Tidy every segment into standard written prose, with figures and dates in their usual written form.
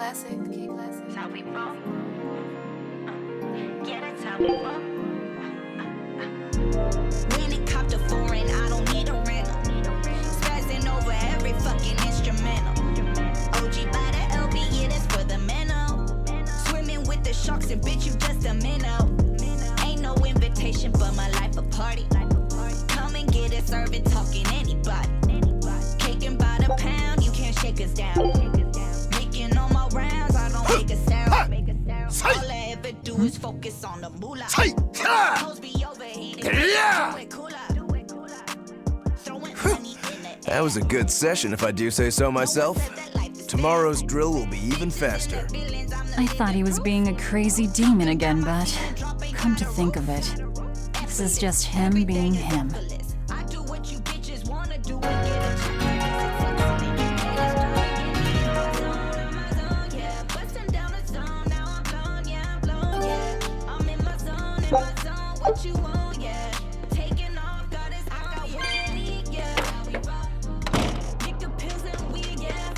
Classic. That's how we roll. Yeah, that's how we roll. When it copped to foreign, I don't need a rental. Spazzing over every fucking instrumental. OG by the LB, yeah, that's for the mental. Swimming with the sharks and bitch, you just a minnow. Ain't no invitation, but my life a party. Come and get it, serving, talking anybody. Caking by the pound, you can't shake us down. Making all my rounds, I don't make a sound. All I ever do is focus on the moolah. Hoes be overheated. Do it cooler. Throwing money in the That was a good session, if I do say so myself. Tomorrow's drill will be even faster. I thought he was being a crazy demon again, but come to think of it, this is just him being him. I do what you bitches wanna do and get a what you want, yeah. Taking off, got us, I got what you need, yeah. Pick the pills and we, yeah.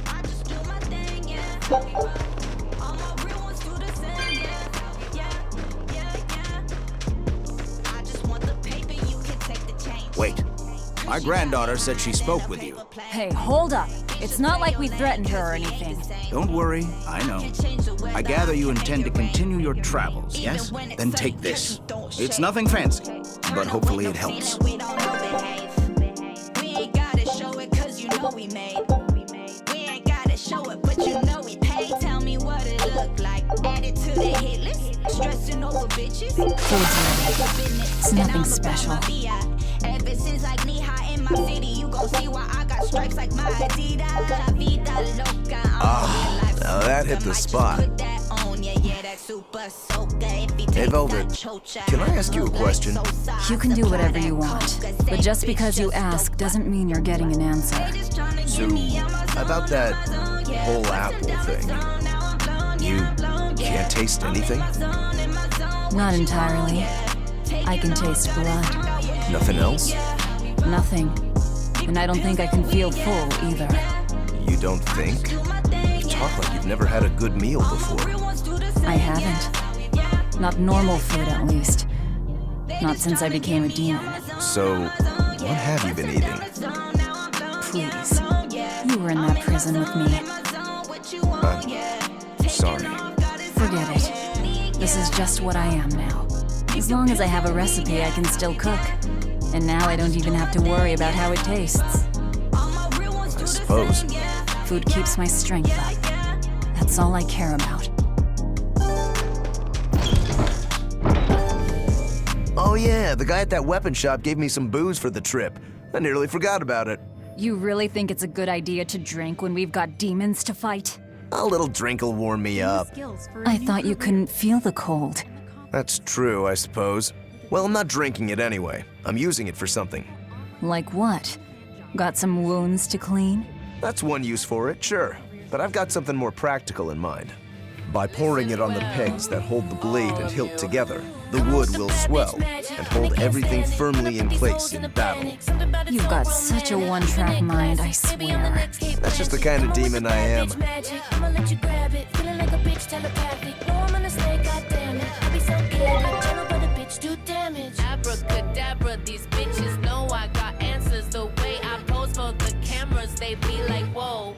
I just do my thing, yeah. All my real ones do the same, yeah. I just want the paper, you can take the change. Wait, my granddaughter said she spoke with you. Hey, hold up. It's not like we threatened her or anything. Don't worry, I know. I gather you intend to continue your travels, yes? Then take this. It's nothing fancy, but hopefully it helps. We ain't gotta show it cause you know we made. We ain't gotta show it, but you know we paid. Tell me what it look like. Add it to the hit list. Stressing over bitches. It's nothing special. Ever since like knee high in my city, you gon' see why I got stripes like my Adidas. La vida loca. Now that hit the spot. Hey, Velvet, can I ask you a question? You can do whatever you want, but just because you ask doesn't mean you're getting an answer. So, about that whole apple thing, you can't taste anything? Not entirely. I can taste blood. Nothing else? Nothing. And I don't think I can feel full either. You don't think? You talk like you've never had a good meal before. I haven't. Not normal food, at least. Not since I became a demon. So, what have you been eating? Please. You were in that prison with me. I'm sorry. Forget it. This is just what I am now. As long as I have a recipe, I can still cook. And now I don't even have to worry about how it tastes. I suppose. Food keeps my strength up. That's all I care about. Oh yeah, the guy at that weapon shop gave me some booze for the trip. I nearly forgot about it. You really think it's a good idea to drink when we've got demons to fight? A little drink'll warm me up. I thought you couldn't feel the cold. That's true, I suppose. Well, I'm not drinking it anyway. I'm using it for something. Like what? Got some wounds to clean? That's one use for it, sure. But I've got something more practical in mind. By pouring it on the pegs that hold the blade and hilt together, the wood will swell and hold everything firmly in place in battle. You've got such a one-track mind, I swear. That's just the kind of demon I am. Abracadabra, these bitches know I got answers. The way I pose for the cameras, they be like, whoa,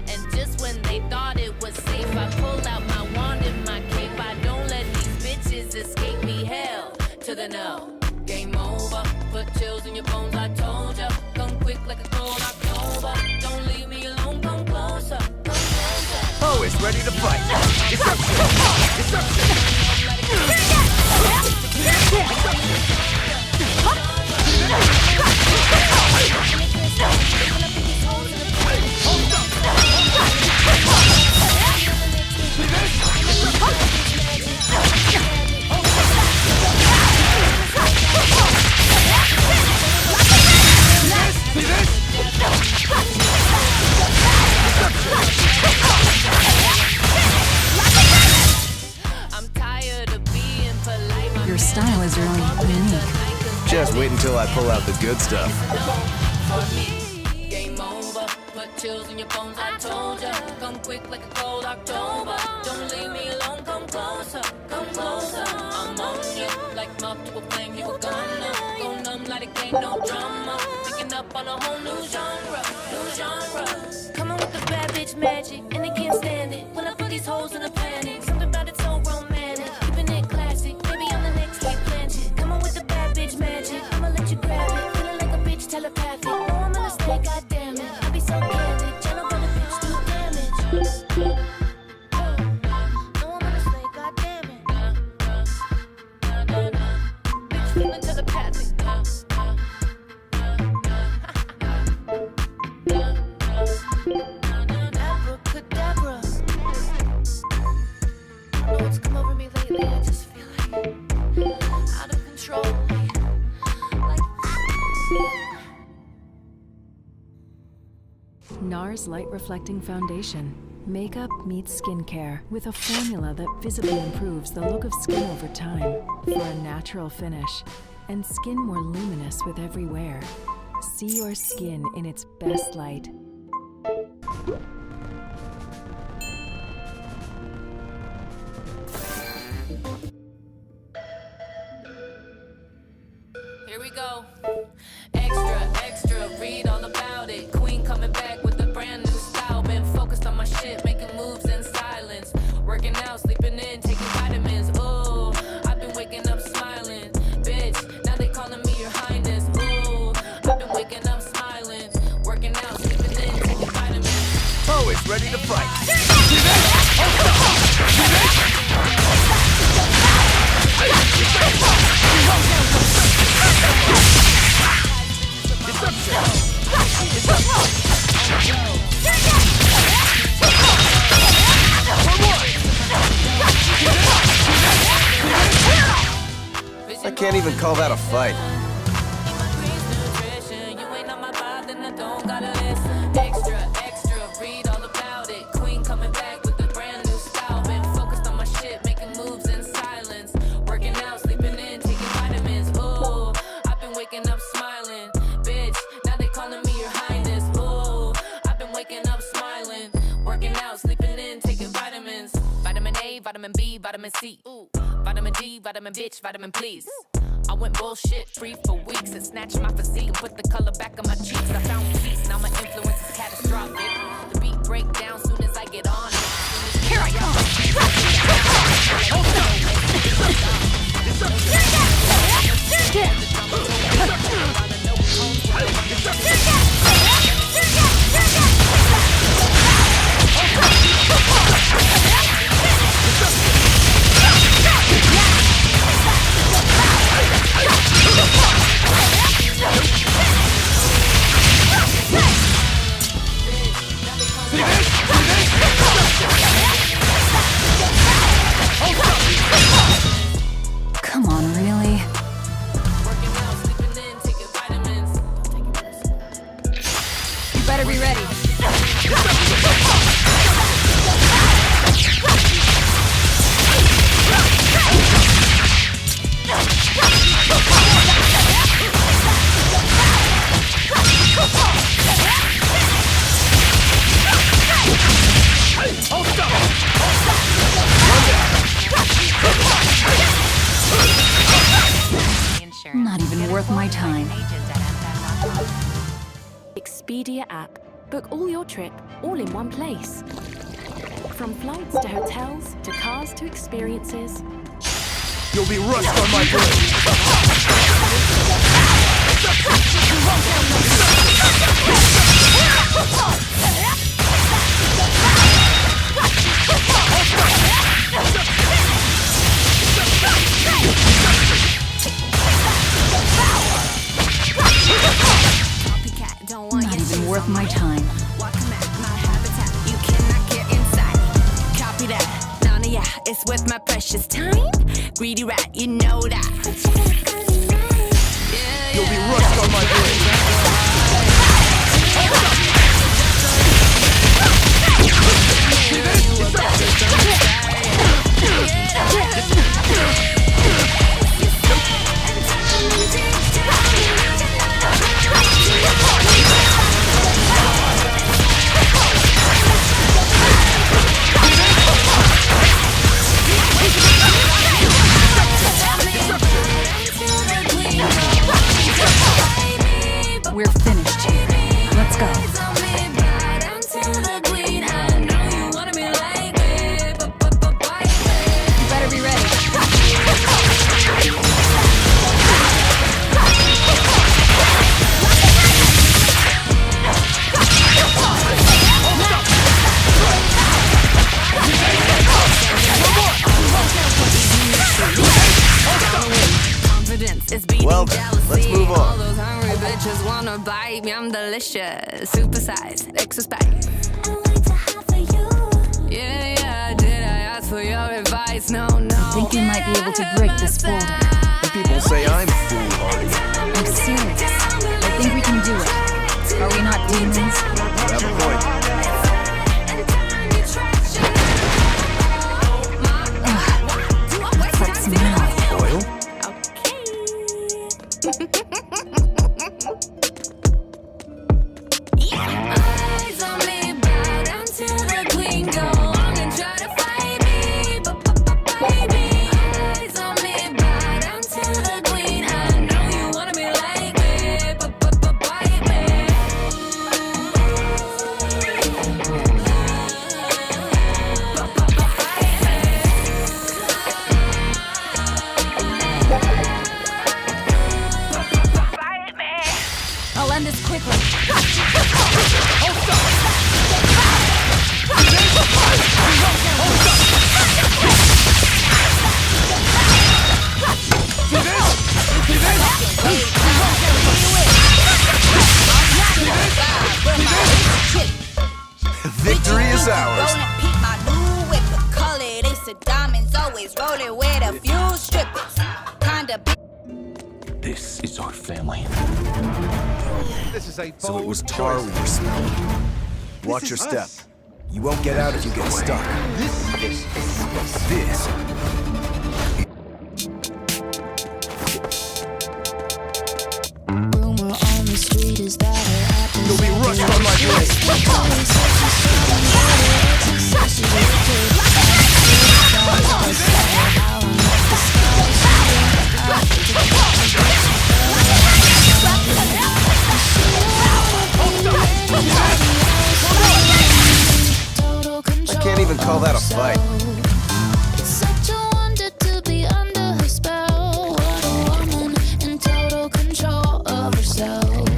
And just when they thought it was safe, I pull out my wand and my cape. I don't let these bitches escape me. Hell to the no. Game over. Put chills in your bones, I told ya. Come quick like a cold October. Don't leave me alone, come closer. Always ready to fight. Disruption! I'm tired of being polite. Your style is really unique. Just wait until I pull out the good stuff. Game over. Put chills in your bones. I told ya, come quick like a cold October. Don't leave me alone, come closer, come closer. I'm on you, like moth to a flame. You were gonna go numb like it ain't no drama. Picking up on a whole new genre, new genre. Coming with the bad bitch magic, and they can't stand it. When I put these holes in the planet, something about it so romantic, keeping it classic. Maybe I'm the next Kate Blanchett. Coming with the bad bitch magic, I'ma let you grab it. Feeling like a bitch telepathic. No, I'm gonna stay, goddamn it. I be so candid, channel brother bitch do damage. No, I'm gonna stay, goddamn it. Bitch feeling telepathic. Abracadabra. I don't know what's come over me lately. I just feel like out of control. Like NARS Light Reflecting Foundation. Makeup meets skincare with a formula that visibly improves the look of skin over time for a natural finish and skin more luminous with every wear. See your skin in its best light. here we go. Extra, extra, read all about it. Queen coming back with a brand new style. Been focused on my shit, making moves in silence. Working out, sleeping in, taking vitamins. Ooh, I've been waking up smiling. Bitch, now they calling me your highness. Ooh, I've been waking up smiling. Working out, sleeping in, taking vitamins. Oh, it's ready to fight. I can't even call that a fight. You ain't on my vibe, then I don't gotta listen. Extra, extra, read all about it. Queen coming back with a brand new style. Been focused on my shit, making moves in silence. Working out, sleeping in, taking vitamins. Ooh, I've been waking up smiling. Bitch, now they calling me your highness. Ooh, I've been waking up smiling. Working out, sleeping in, taking vitamins. Vitamin A, vitamin B, vitamin C. Ooh, vitamin D, vitamin bitch, vitamin please. I went bullshit free for weeks and snatched my physique and put the color back on my cheeks. I found peace, now my influence is catastrophic. The beat break down soon as I get on it. Here I come. Come on, really? You better be ready. Not even worth my time. Expedia app. Book all your trip, all in one place. From flights to hotels, to cars to experiences. You'll be rushed on my blade. Not even worth my time. It's worth my precious time. Greedy rat, you know that. You'll be rushed on my vengeance is beating Well then, jealousy. let's move on. All those hungry bitches wanna bite me. I'm delicious, supersized, extra spice. Yeah, did I ask for your advice? No. I think we might be able to break this folder. And people say I'm foolhardy. I'm serious. I think we can do it. Are we not demons? You have a point. What's that smell? Oil? Eyes on me, bow down to the queen. Go on and try to fight me, baby. Eyes on me, bow down to the queen. I know you wanna be like me, bite me. I'll end this quickly. Victory is ours. Rolling, peep my new whip, the color ace of diamonds, always rolling with a few strippers. Kinda big. This is our family. So it was tar we were smelling. Watch your step. You won't get out if you get stuck. This. Rumor on the street is that her apples You'll be rushed on my blade. I can't even call that a fight. It's such a wonder to be under her spell. What a woman in total control of herself.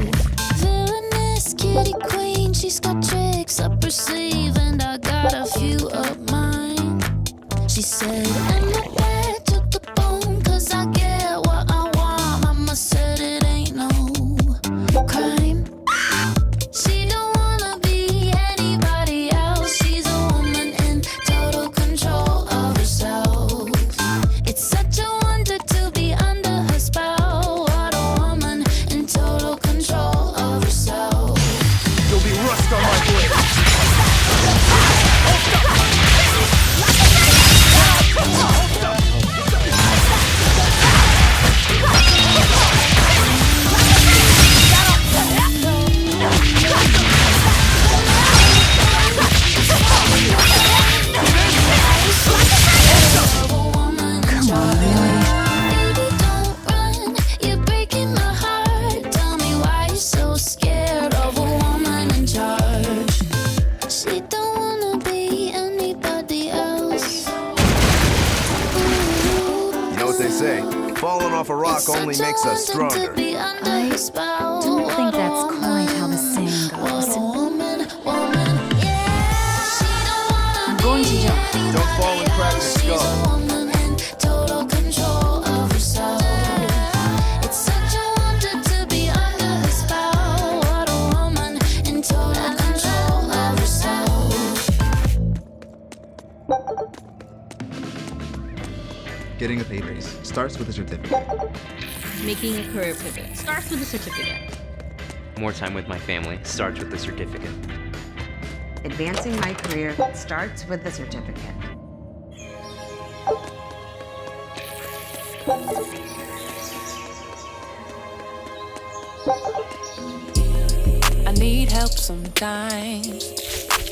Villainous kitty queen, she's got tricks up her sleeve, and I got a few up mine. She said, and my bed took the bone, 'cause I get what I want. Mama said it ain't no crime. She don't wanna be anybody else. She's a woman in total control of herself. It's such a wonder to be under her spell. What a woman in total control of herself. You'll be rust on my blade. Come on, really? Baby, don't run. You're breaking my heart. Tell me why you're so scared of a woman in charge. She don't wanna be anybody else. You know what they say? Falling off a rock only makes us stronger. I don't think that's quite how the saying goes. I'm going to jump. Don't fall and crack your skull. Total control of herself. It's such a wonder to be under her spell. What a woman in total control of herself. Getting a pay raise starts with a certificate. Making a career pivot starts with a certificate. More time with my family starts with the certificate. Advancing my career starts with the certificate. I need help sometimes.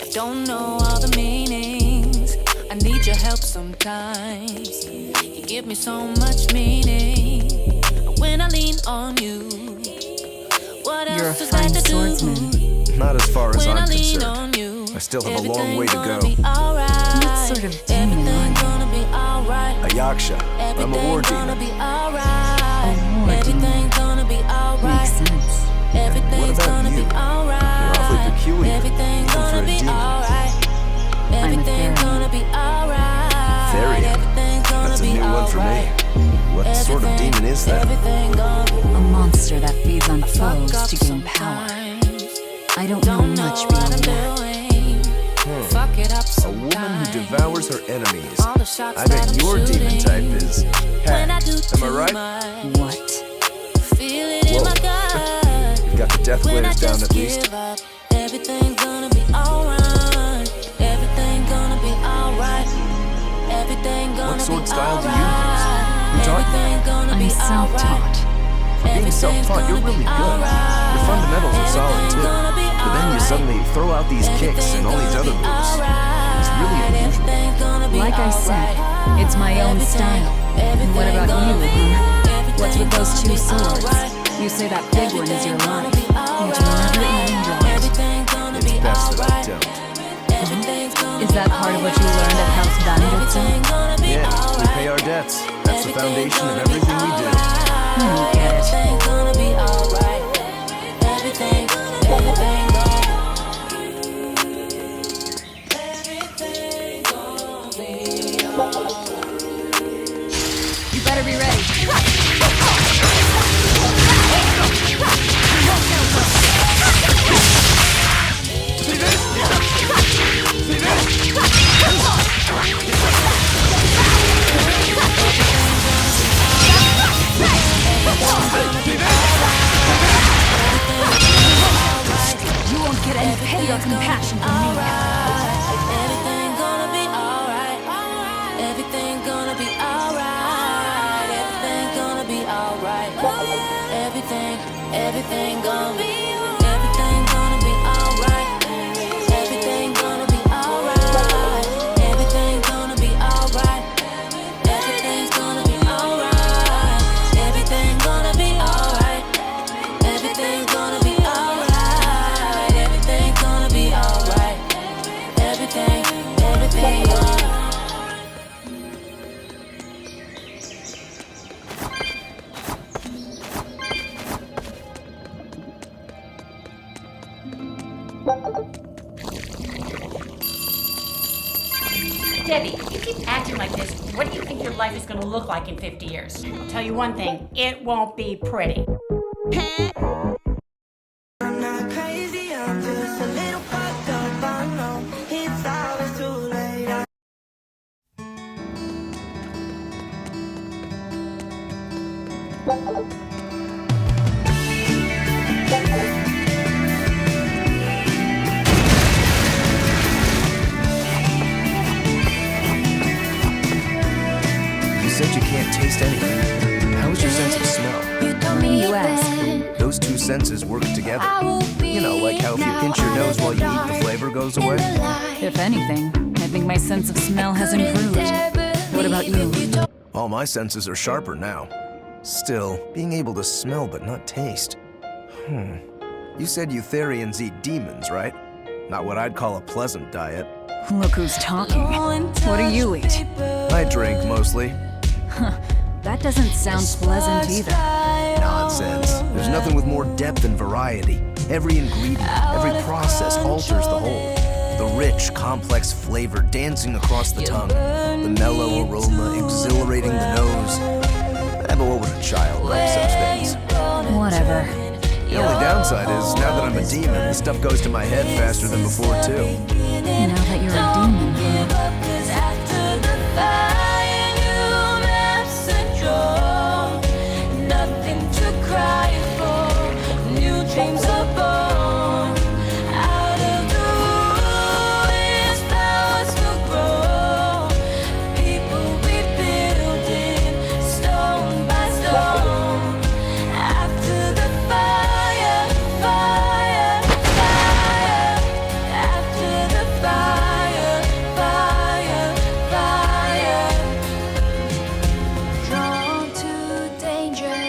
I don't know all the meanings. I need your help sometimes. You give me so much meaning. When I lean on you, what You're a else is fine that to swordsman. do? Not as far as When I I'm lean concerned. on you, I still have a long way to go. What sort of demon are you? Gonna be alright. A yaksha. I'm a war Gonna demon. be alright. A war demon. Everything's gonna be alright. Makes sense. What Everything's about gonna you? be alright. You're awfully peculiar. Everything's Even for gonna a be demon. alright. I'm a Everything's fairy. gonna be alright. Therian. Everything's gonna That's a be new one for me. alright. What's sort of demon is that? A monster that feeds on foes to gain power. I don't know much beyond that. A woman who devours her enemies. I bet your demon type is Am I right? What? Whoa. You've got the death glares down at least. Everything's gonna be alright. Everything gonna be alright. Everything gonna What sword be style do you use? Who taught you? I'm self-taught. For being self-taught, you're really good. Your fundamentals are solid too. But then you suddenly throw out these kicks and all these other moves. It's really unusual. Like I said, it's my own style. And what about you, huh? What's with those two swords? You say that big one is your life. You do never even draw it. It's best that I don't. Is that part of what you learned at House Banditsu? Yeah, we pay our debts. That's the foundation of everything we do. I don't get it. You better be ready. You won't get any pity or compassion from me. Everything gonna be alright. Everything gonna be alright. Everything gonna be alright. Everything gonna be. Everything gonna be alright. Everything gonna be alright. Everything gonna be alright. Everything's gonna be alright. Everything gonna be alright. Everything gonna be alright. Everything gonna be alright. Everything gonna. Debbie, if you keep acting like this, what do you think your life is going to look like in 50 years? I'll tell you one thing, it won't be pretty. I'm not crazy, I'm just a little fucked up. I know it's always too late. You said you can't taste anything. How is your sense of smell? You ask. Those two senses work together. You know, like how if you pinch your nose while you eat, the flavor goes away. If anything, I think my sense of smell has improved. What about you? All my senses are sharper now. Still, being able to smell but not taste. You said Eutherians eat demons, right? Not what I'd call a pleasant diet. Look who's talking. What do you eat? I drink, mostly. That doesn't sound pleasant either. Nonsense. There's nothing with more depth and variety. Every ingredient, every process alters the whole. The rich, complex flavor dancing across the tongue. The mellow aroma exhilarating the nose. But what would a child like such things? Whatever. The only downside is, now that I'm a demon, the stuff goes to my head faster than before, too. Now that you're a demon, huh? Nothing to cry for. New dreams are born. Out of the ruins, flowers will grow. People rebuilding, stone by stone. After the fire, fire, fire. After the fire, fire, fire. Drawn to danger.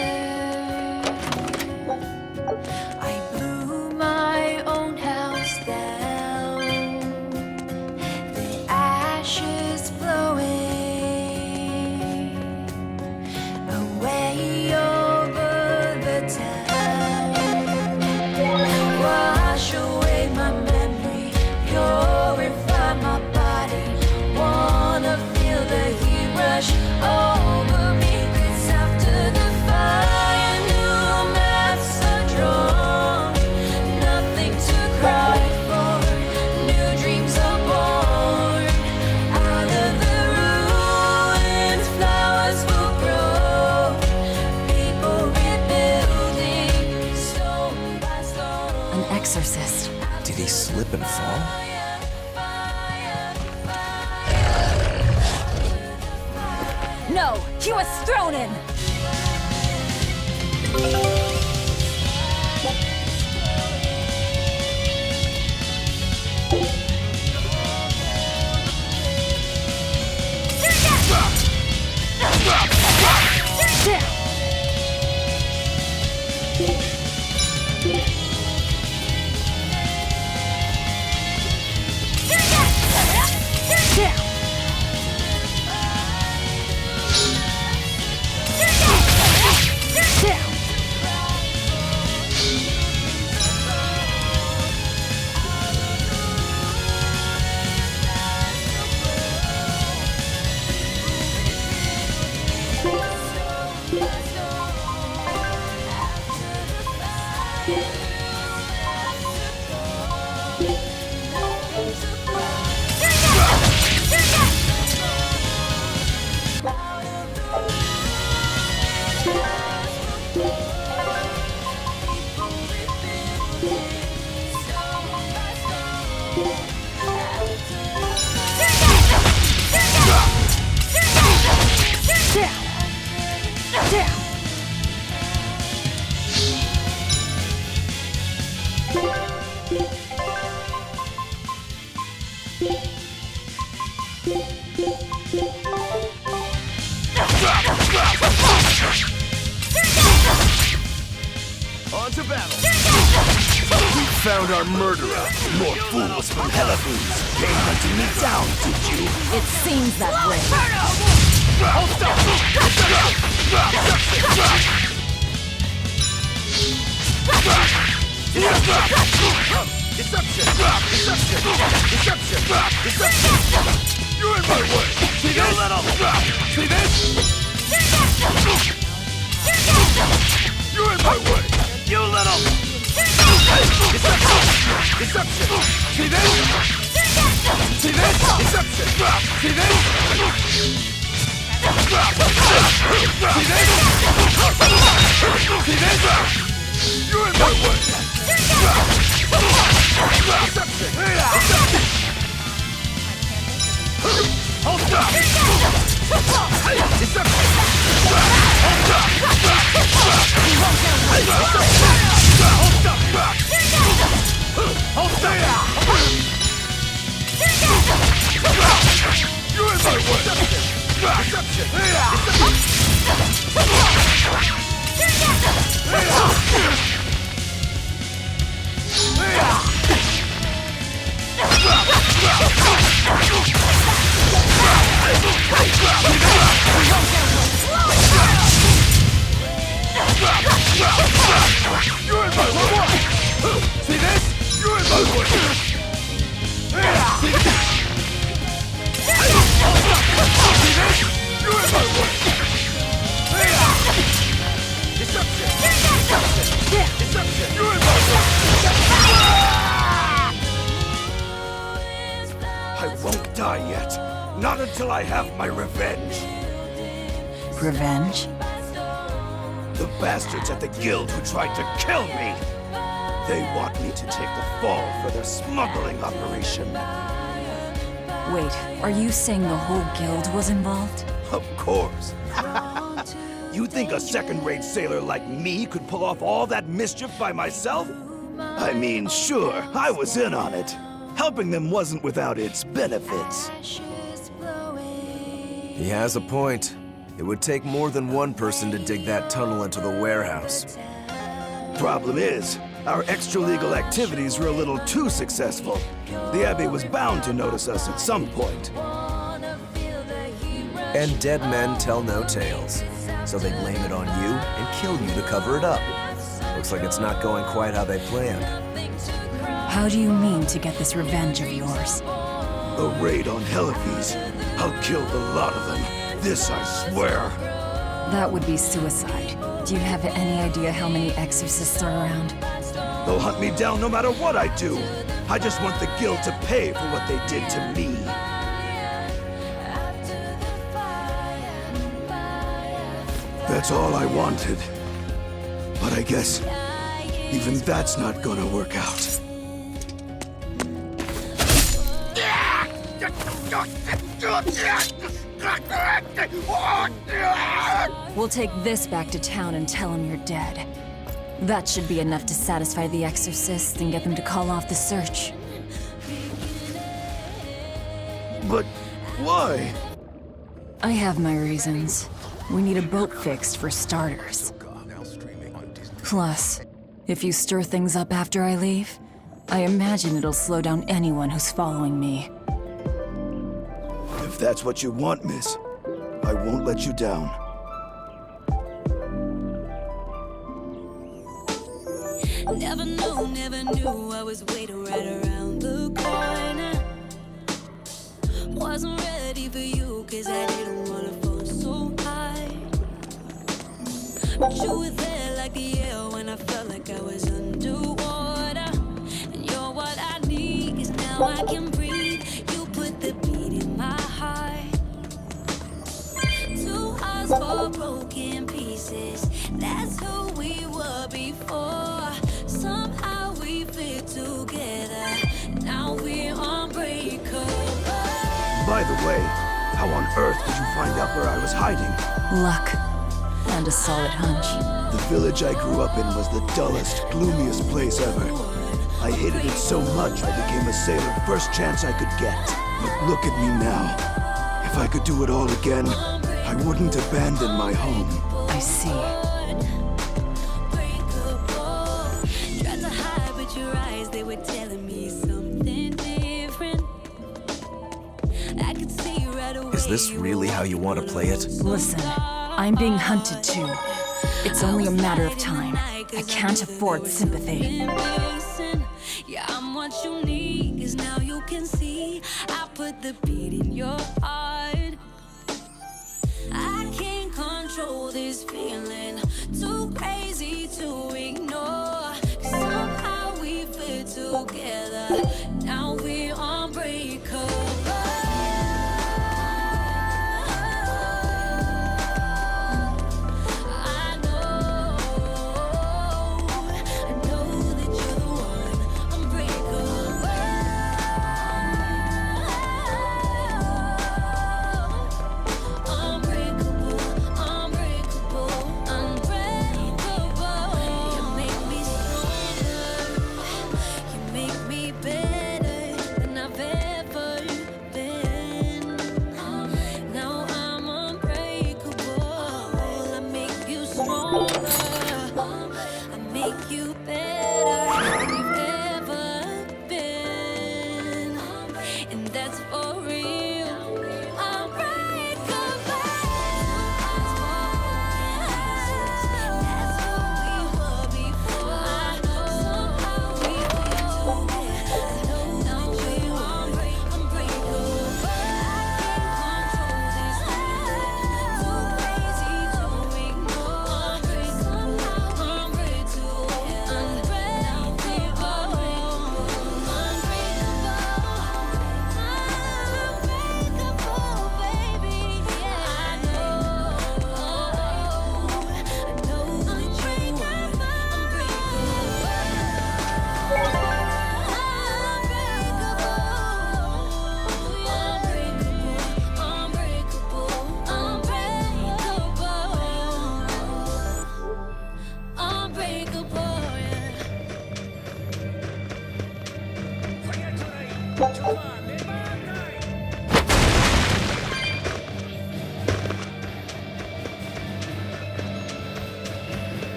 exorcist. Did he slip and fall? No, he was thrown in! On to battle! We found our murderer! More fools from Hellafoods came hunting me down, did you? It seems that way. Hold up! Deception! You're in my way! See this? See this? You're in my way! You little... Deception! See this? See this? Deception! See this? See this? You're in my way! Deception! Hold up! Deception! You're in my way! Deception! You're in my way! See this? You're in my way! See this? You're in my way! Deception! Deception! You're in my way! I won't die yet. Not until I have my revenge. Revenge? The bastards at the guild who tried to kill me! They want me to take the fall for their smuggling operation. Wait, are you saying the whole guild was involved? Of course. You think a second-rate sailor like me could pull off all that mischief by myself? I mean, sure, I was in on it. Helping them wasn't without its benefits. He has a point. It would take more than one person to dig that tunnel into the warehouse. Problem is, our extra-legal activities were a little too successful. The Abbey was bound to notice us at some point. And dead men tell no tales. So they blame it on you and kill you to cover it up. Looks like it's not going quite how they planned. How do you mean to get this revenge of yours? A raid on Hellafoods. I'll kill the lot of them. This I swear. That would be suicide. Do you have any idea how many exorcists are around? They'll hunt me down no matter what I do. I just want the guild to pay for what they did to me. That's all I wanted. But I guess Even that's not gonna work out. We'll take this back to town and tell him you're dead. That should be enough to satisfy the exorcists and get them to call off the search. But why? I have my reasons. We need a boat fixed for starters. Plus, if you stir things up after I leave, I imagine it'll slow down anyone who's following me. If that's what you want, miss, I won't let you down. Never knew I was waiting right around the corner. Wasn't ready for you, cause I didn't wanna fall so high. But you were there like the air when I felt like I was underwater. And you're what I need, cause now I can breathe. You put the beat in my heart. 2 hearts, 4 broken pieces. That's who we were before. Somehow we fit together. Now we're unbreakable. By the way, how on earth did you find out where I was hiding? Luck. And a solid hunch. The village I grew up in was the dullest, gloomiest place ever. I hated it so much I became a sailor first chance I could get. But look at me now. If I could do it all again, I wouldn't abandon my home. I see. Tried to hide, but your eyes, they were telling me something different. I could see right away. Is this really how you want to play it? Listen, I'm being hunted too. It's only a matter of time. I can't afford sympathy. Yeah, I'm what you need, cause now you can see I put the beat in your heart. I can't control this feeling, too crazy to ignore. Somehow we fit together, now we're unbreakable.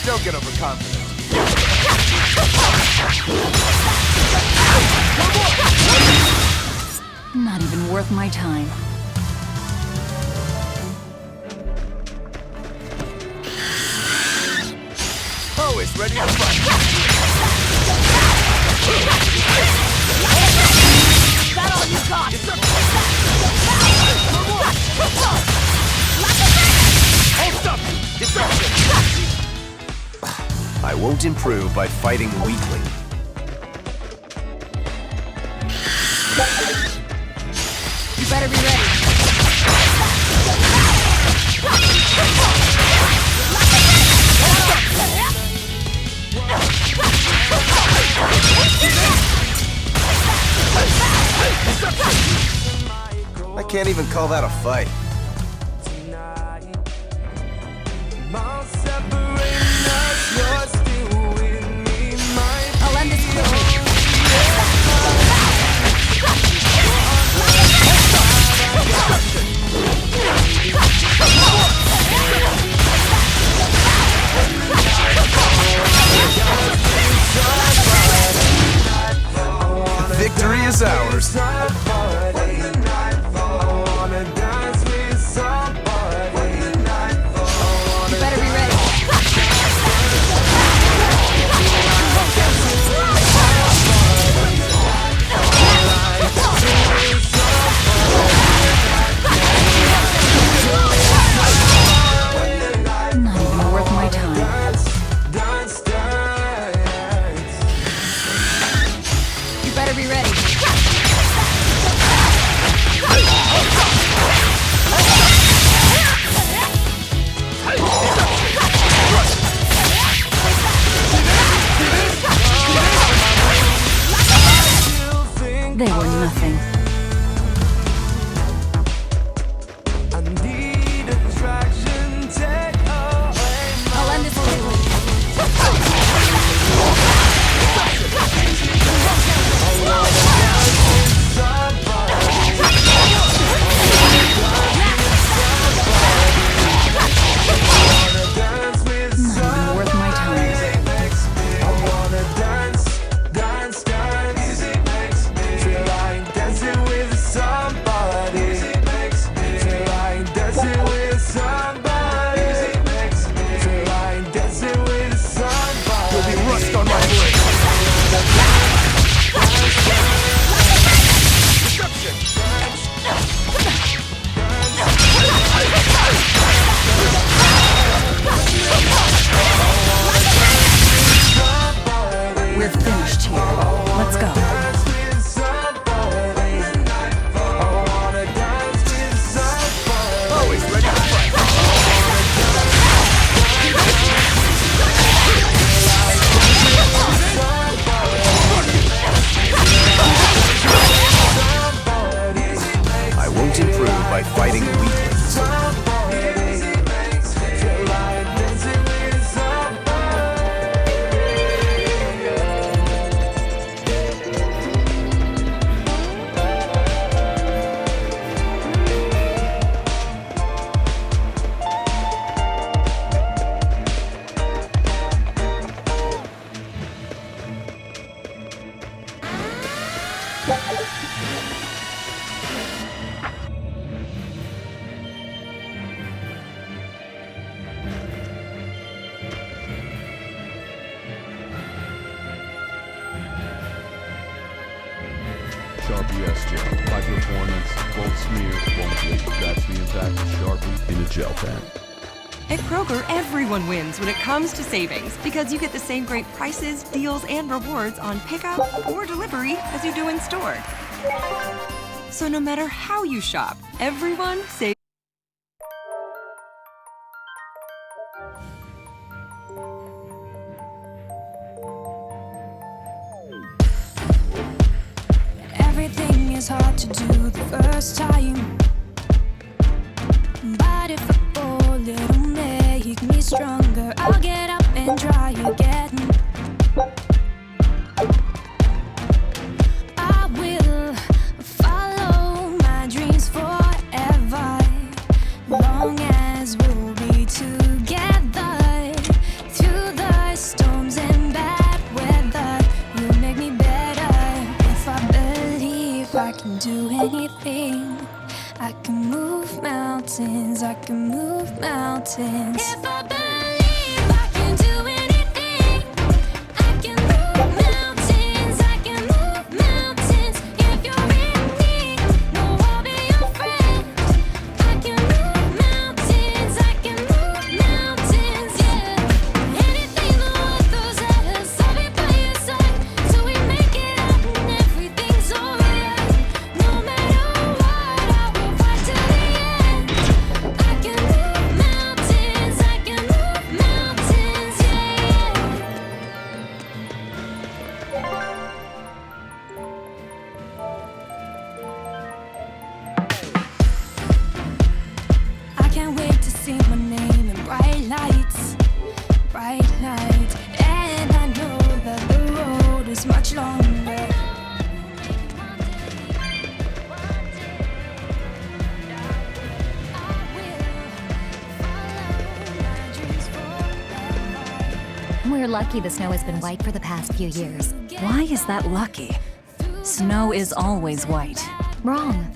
Don't get overconfident. Not even worth my time. Always ready to fight. Is that all you got? Hold up! Distraction! I won't improve by fighting weakly. You better be ready. Can't even call that a fight. I'll end this quickly. Victory is ours. You better be ready. Not even worth my time. You better be ready. They were nothing. I'll end this quickly. Not even worth my time. There'll be rust on my blade. We're finished here. Let's go. Always ready to fight. I won't improve by fighting weaklings. Sharpie S gel. High performance, won't smear, won't leak. That's the impact of Sharpie in a gel pen. At Kroger, everyone wins when it comes to savings because you get the same great prices, deals, and rewards on pickup or delivery as you do in store. So no matter how you shop, everyone saves. Everything is hard to do the first time, but if I fall, it'll make me stronger. I'll get up and try again. I will follow my dreams forever, long as we'll be together through the storms and bad weather. You'll make me better if I believe I can do anything. I can move mountains, I can move mountains. If I believe I can do anything, I can move mountains, I can move mountains. If you're in me, no, I'll be your friend. I can move mountains, I can move mountains, yeah. Anything the world throws at us, I'll be by your side till we make it out and everything's alright. No matter what, I will fight till the end. I can move mountains, I can move We're lucky the snow has been white for the past few years. Why is that lucky? Snow is always white. Wrong.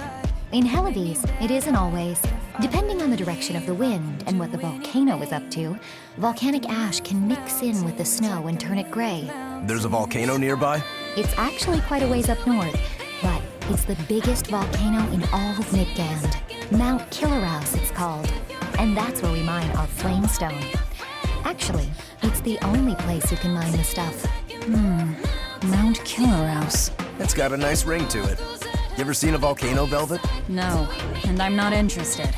In Hellebes, it isn't always. Depending on the direction of the wind and what the volcano is up to, volcanic ash can mix in with the snow and turn it gray. There's a volcano nearby? It's actually quite a ways up north, but it's the biggest volcano in all of Midgand. Mount Killerhouse, it's called. And that's where we mine our flamestone. Actually, it's the only place you can mine the stuff. Mount Killerhouse. It's got a nice ring to it. You ever seen a volcano, Velvet? No, and I'm not interested.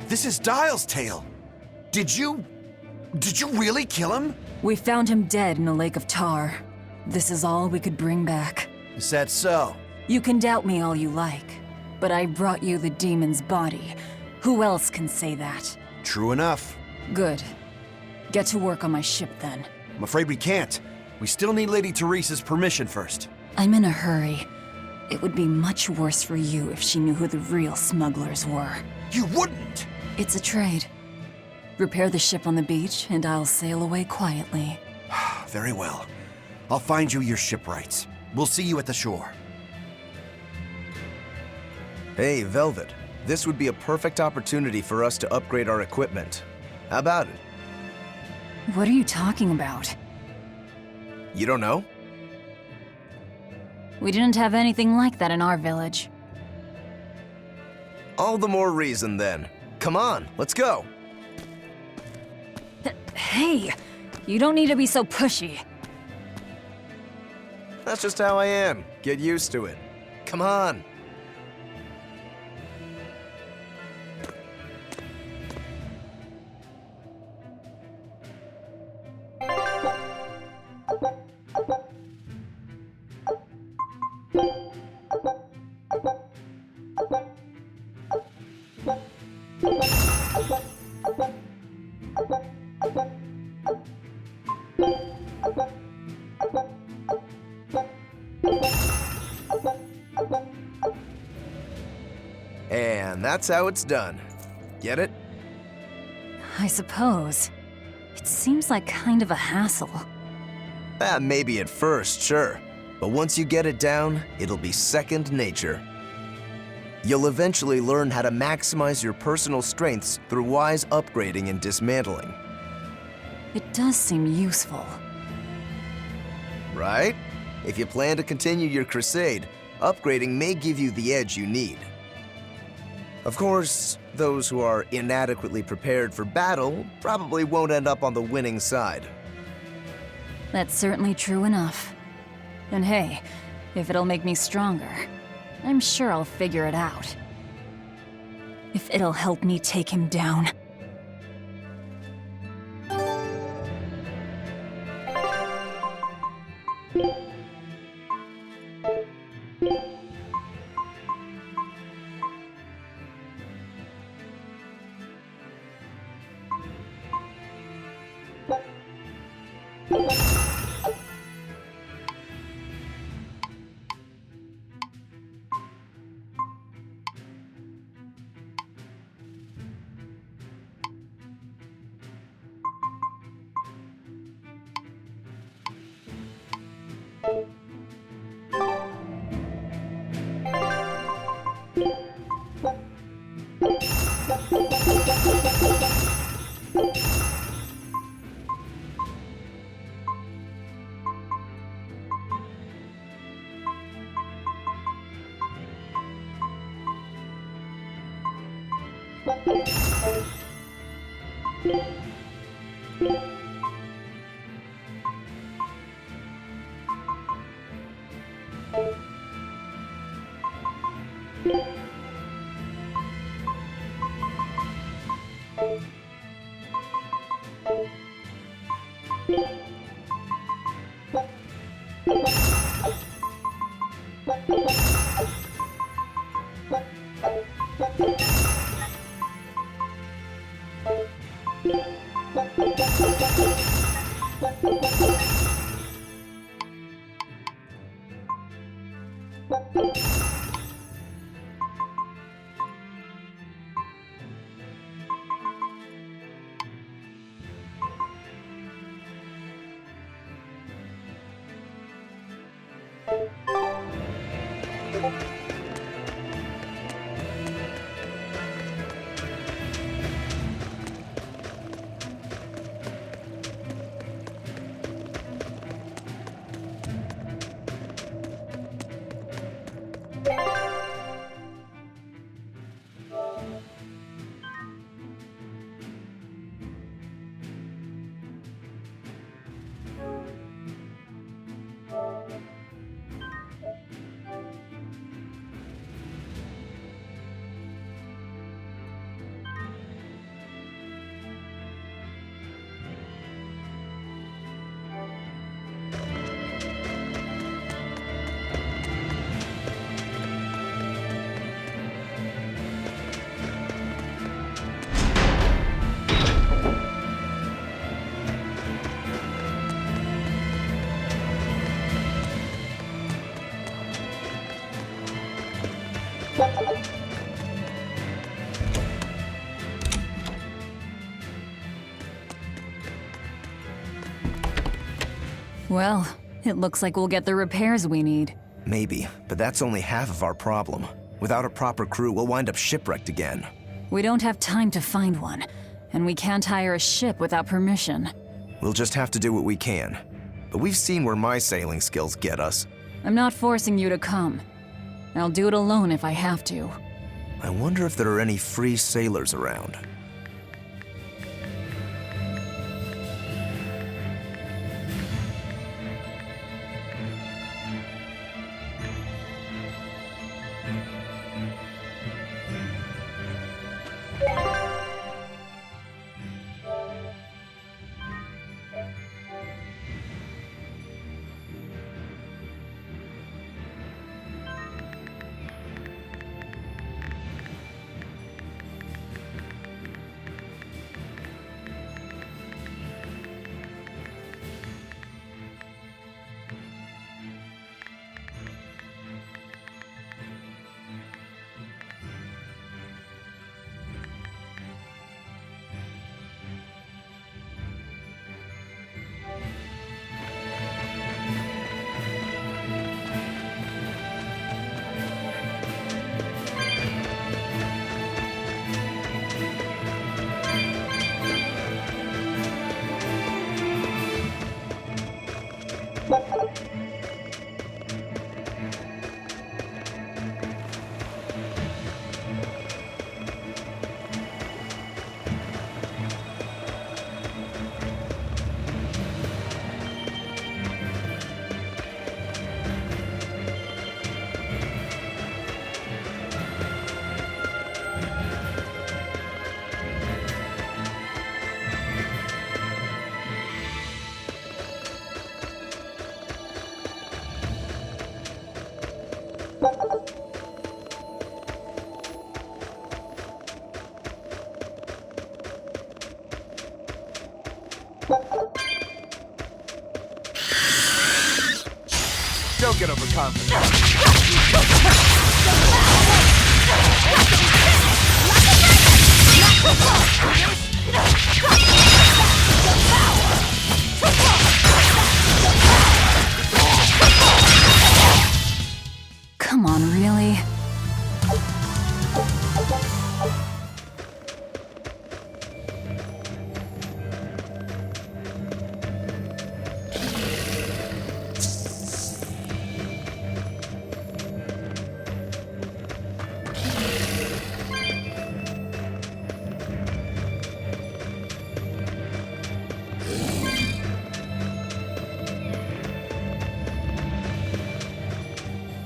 This is Dial's tale. Did you really kill him? We found him dead in a lake of tar. This is all we could bring back. Is that so? You can doubt me all you like, but I brought you the demon's body. Who else can say that? True enough. Good. Get to work on my ship then. I'm afraid we can't. We still need Lady Teresa's permission first. I'm in a hurry. It would be much worse for you if she knew who the real smugglers were. You wouldn't! It's a trade. Repair the ship on the beach, and I'll sail away quietly. Very well. I'll find you your shipwrights. We'll see you at the shore. Hey, Velvet. This would be a perfect opportunity for us to upgrade our equipment. How about it? What are you talking about? You don't know? We didn't have anything like that in our village. All the more reason then. Come on, let's go. Hey, you don't need to be so pushy. That's just how I am. Get used to it. Come on. And that's how it's done. Get it? I suppose. It seems like kind of a hassle. Maybe at first, sure. But once you get it down, it'll be second nature. You'll eventually learn how to maximize your personal strengths through wise upgrading and dismantling. It does seem useful. Right? If you plan to continue your crusade, upgrading may give you the edge you need. Of course, those who are inadequately prepared for battle probably won't end up on the winning side. That's certainly true enough. And hey, if it'll make me stronger, I'm sure I'll figure it out. If it'll help me take him down. Well, it looks like we'll get the repairs we need. Maybe, but that's only half of our problem. Without a proper crew, we'll wind up shipwrecked again. We don't have time to find one, and we can't hire a ship without permission. We'll just have to do what we can. But we've seen where my sailing skills get us. I'm not forcing you to come. I'll do it alone if I have to. I wonder if there are any free sailors around. Don't get overconfident. Come on, really?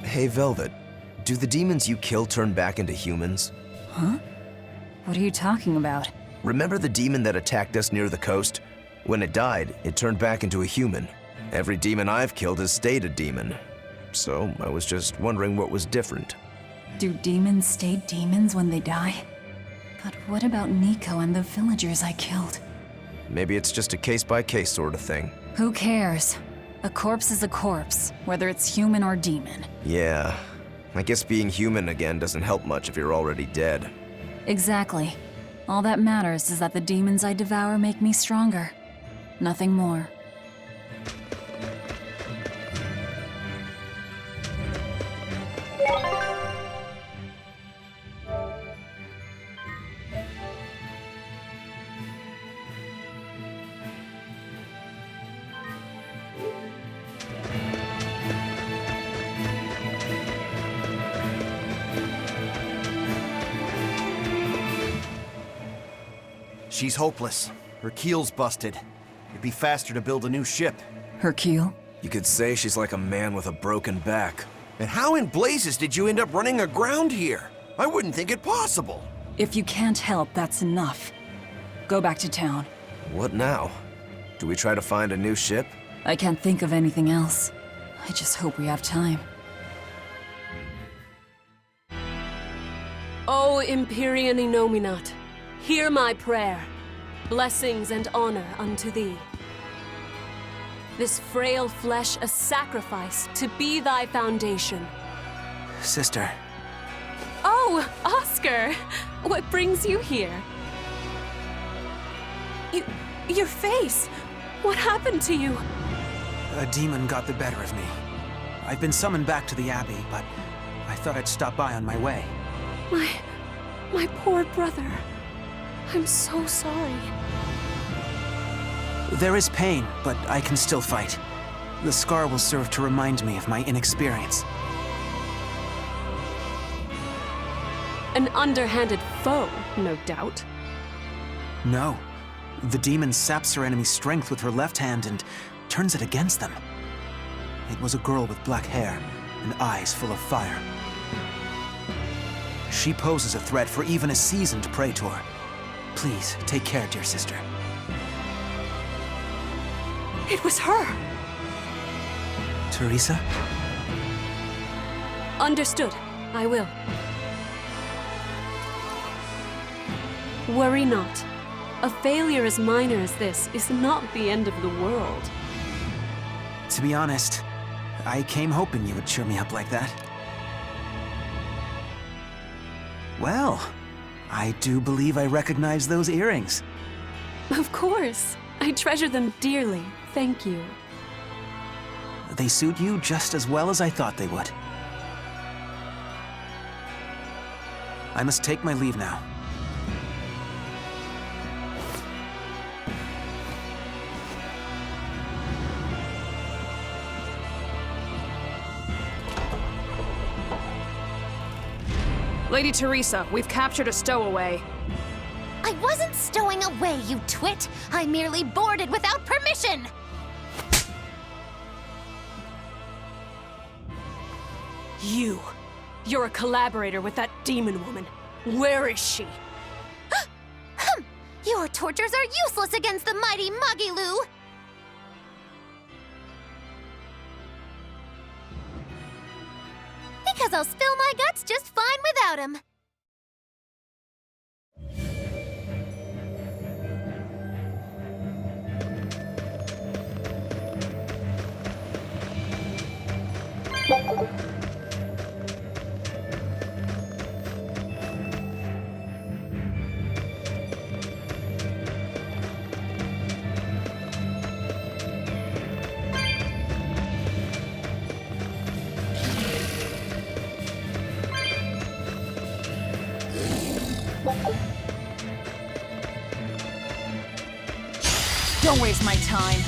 Hey, Velvet, do the demons you kill turn back into humans? Huh? What are you talking about? Remember the demon that attacked us near the coast? When it died, it turned back into a human. Every demon I've killed has stayed a demon. So I was just wondering what was different. Do demons stay demons when they die? But what about Nico and the villagers I killed? Maybe it's just a case-by-case sort of thing. Who cares? A corpse is a corpse, whether it's human or demon. Yeah, I guess being human again doesn't help much if you're already dead. Exactly. All that matters is that the demons I devour make me stronger. Nothing more. She's hopeless. Her keel's busted. It'd be faster to build a new ship. Her keel? You could say she's like a man with a broken back. And how in blazes did you end up running aground here? I wouldn't think it possible. If you can't help, that's enough. Go back to town. What now? Do we try to find a new ship? I can't think of anything else. I just hope we have time. O Empyrean Innominat, hear my prayer. Blessings and honor unto thee. This frail flesh a sacrifice to be thy foundation. Sister. Oh, Oscar! What brings you here? Your face! What happened to you? A demon got the better of me. I've been summoned back to the Abbey, but I thought I'd stop by on my way. My poor brother. I'm so sorry. There is pain, but I can still fight. The scar will serve to remind me of my inexperience. An underhanded foe, no doubt. No. The demon saps her enemy's strength with her left hand and turns it against them. It was a girl with black hair and eyes full of fire. She poses a threat for even a seasoned Praetor. Please, take care, dear sister. It was her! Teresa? Understood. I will. Worry not. A failure as minor as this is not the end of the world. To be honest, I came hoping you would cheer me up like that. Well, I do believe I recognize those earrings. Of course. I treasure them dearly. Thank you. They suit you just as well as I thought they would. I must take my leave now. Lady Teresa, we've captured a stowaway. I wasn't stowing away, you twit! I merely boarded without permission! You're a collaborator with that demon woman. Where is she? Your tortures are useless against the mighty Magilu! Because I'll spill my guts just fine without him. Don't waste my time.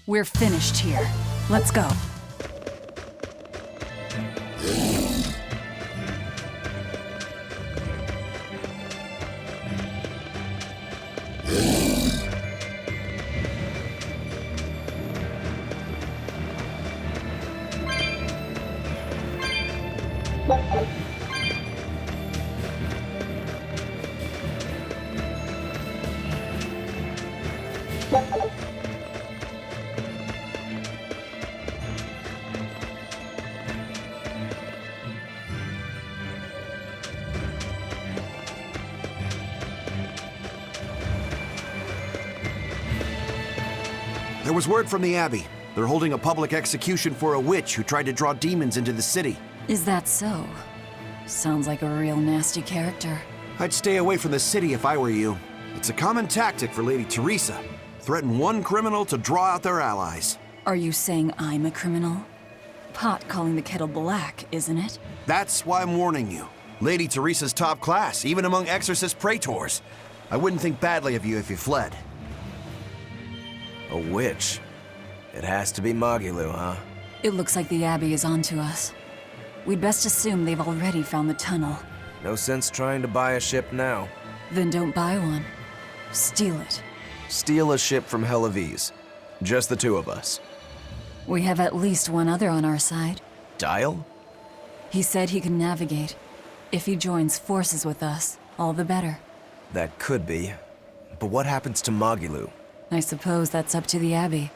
We're finished here. Let's go. There was word from the Abbey. They're holding a public execution for a witch who tried to draw demons into the city. Is that so? Sounds like a real nasty character. I'd stay away from the city if I were you. It's a common tactic for Lady Teresa. Threaten one criminal to draw out their allies. Are you saying I'm a criminal? Pot calling the kettle black, isn't it? That's why I'm warning you. Lady Teresa's top class, even among exorcist praetors. I wouldn't think badly of you if you fled. A witch? It has to be Magilu, huh? It looks like the Abbey is onto us. We'd best assume they've already found the tunnel. No sense trying to buy a ship now. Then don't buy one. Steal it. Steal a ship from Helavis. Just the two of us. We have at least one other on our side. Dial? He said he can navigate. If he joins forces with us, all the better. That could be. But what happens to Magilu? I suppose that's up to the Abbey.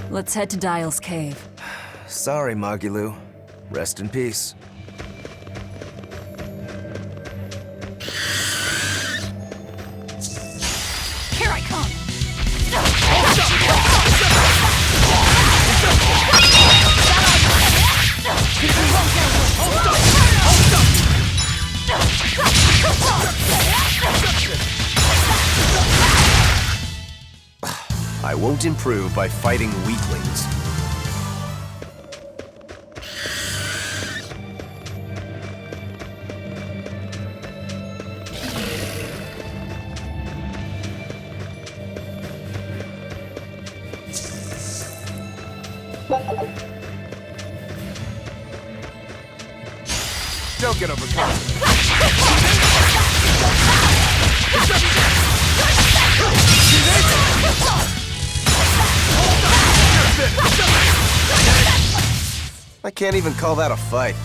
Let's head to Dial's cave. Sorry, Magilu. Rest in peace. Here I come! I won't improve by fighting weaklings. Don't get overconfident. I can't even call that a fight.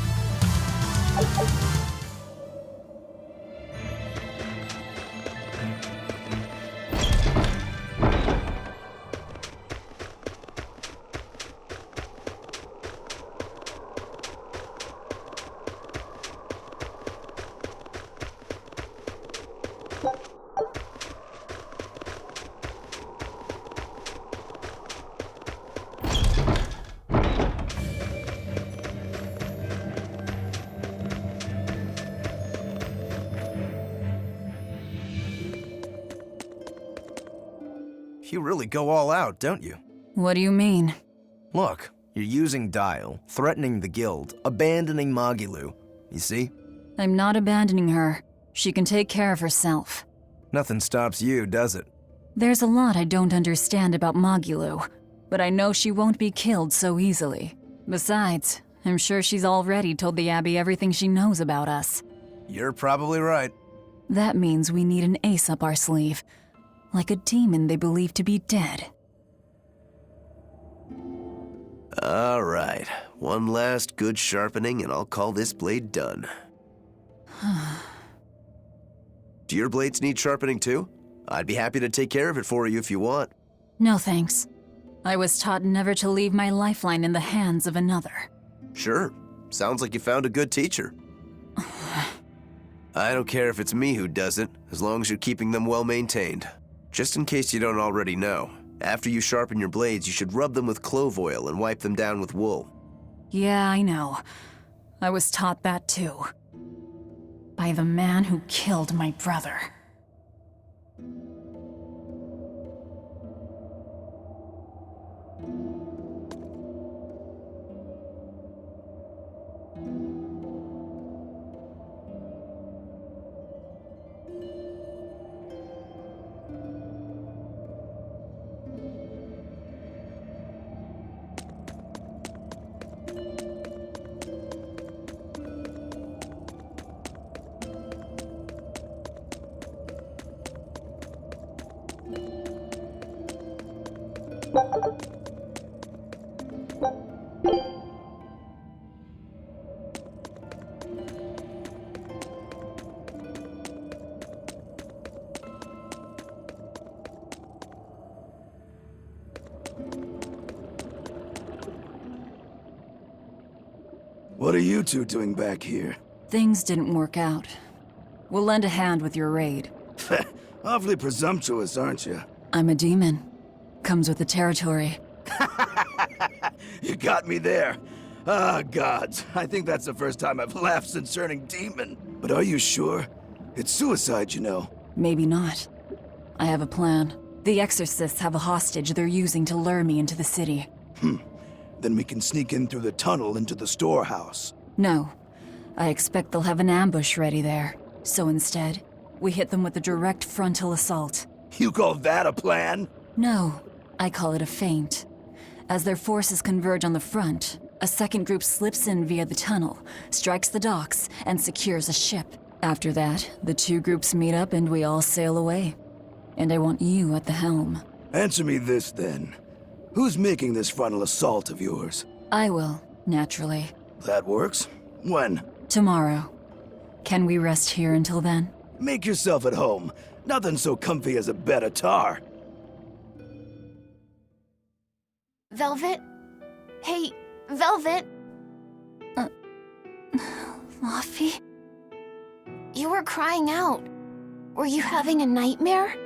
You really go all out, don't you? What do you mean? Look, you're using Dial, threatening the guild, abandoning Magilou. You see? I'm not abandoning her. She can take care of herself. Nothing stops you, does it? There's a lot I don't understand about Magilou, but I know she won't be killed so easily. Besides, I'm sure she's already told the Abbey everything she knows about us. You're probably right. That means we need an ace up our sleeve. Like a demon they believe to be dead. All right. One last good sharpening and I'll call this blade done. Do your blades need sharpening too? I'd be happy to take care of it for you if you want. No thanks. I was taught never to leave my lifeline in the hands of another. Sure. Sounds like you found a good teacher. I don't care if it's me who does it, as long as you're keeping them well maintained. Just in case you don't already know, after you sharpen your blades, you should rub them with clove oil and wipe them down with wool. Yeah, I know. I was taught that too. By the man who killed my brother. What are you two doing back here? Things didn't work out. We'll lend a hand with your raid. Awfully presumptuous, aren't you? I'm a demon. Comes with the territory. You got me there. Ah, gods. I think that's the first time I've laughed since turning demon. But are you sure? It's suicide, you know. Maybe not. I have a plan. The Exorcists have a hostage they're using to lure me into the city. Then we can sneak in through the tunnel into the storehouse. No. I expect they'll have an ambush ready there. So instead, we hit them with a direct frontal assault. You call that a plan? No. I call it a feint. As their forces converge on the front, a second group slips in via the tunnel, strikes the docks, and secures a ship. After that, the two groups meet up and we all sail away. And I want you at the helm. Answer me this, then. Who's making this frontal assault of yours? I will, naturally. That works. When? Tomorrow. Can we rest here until then? Make yourself at home. Nothing so comfy as a bed of tar. Velvet? Hey, Velvet? Laufey? You were crying out. Were you having a nightmare?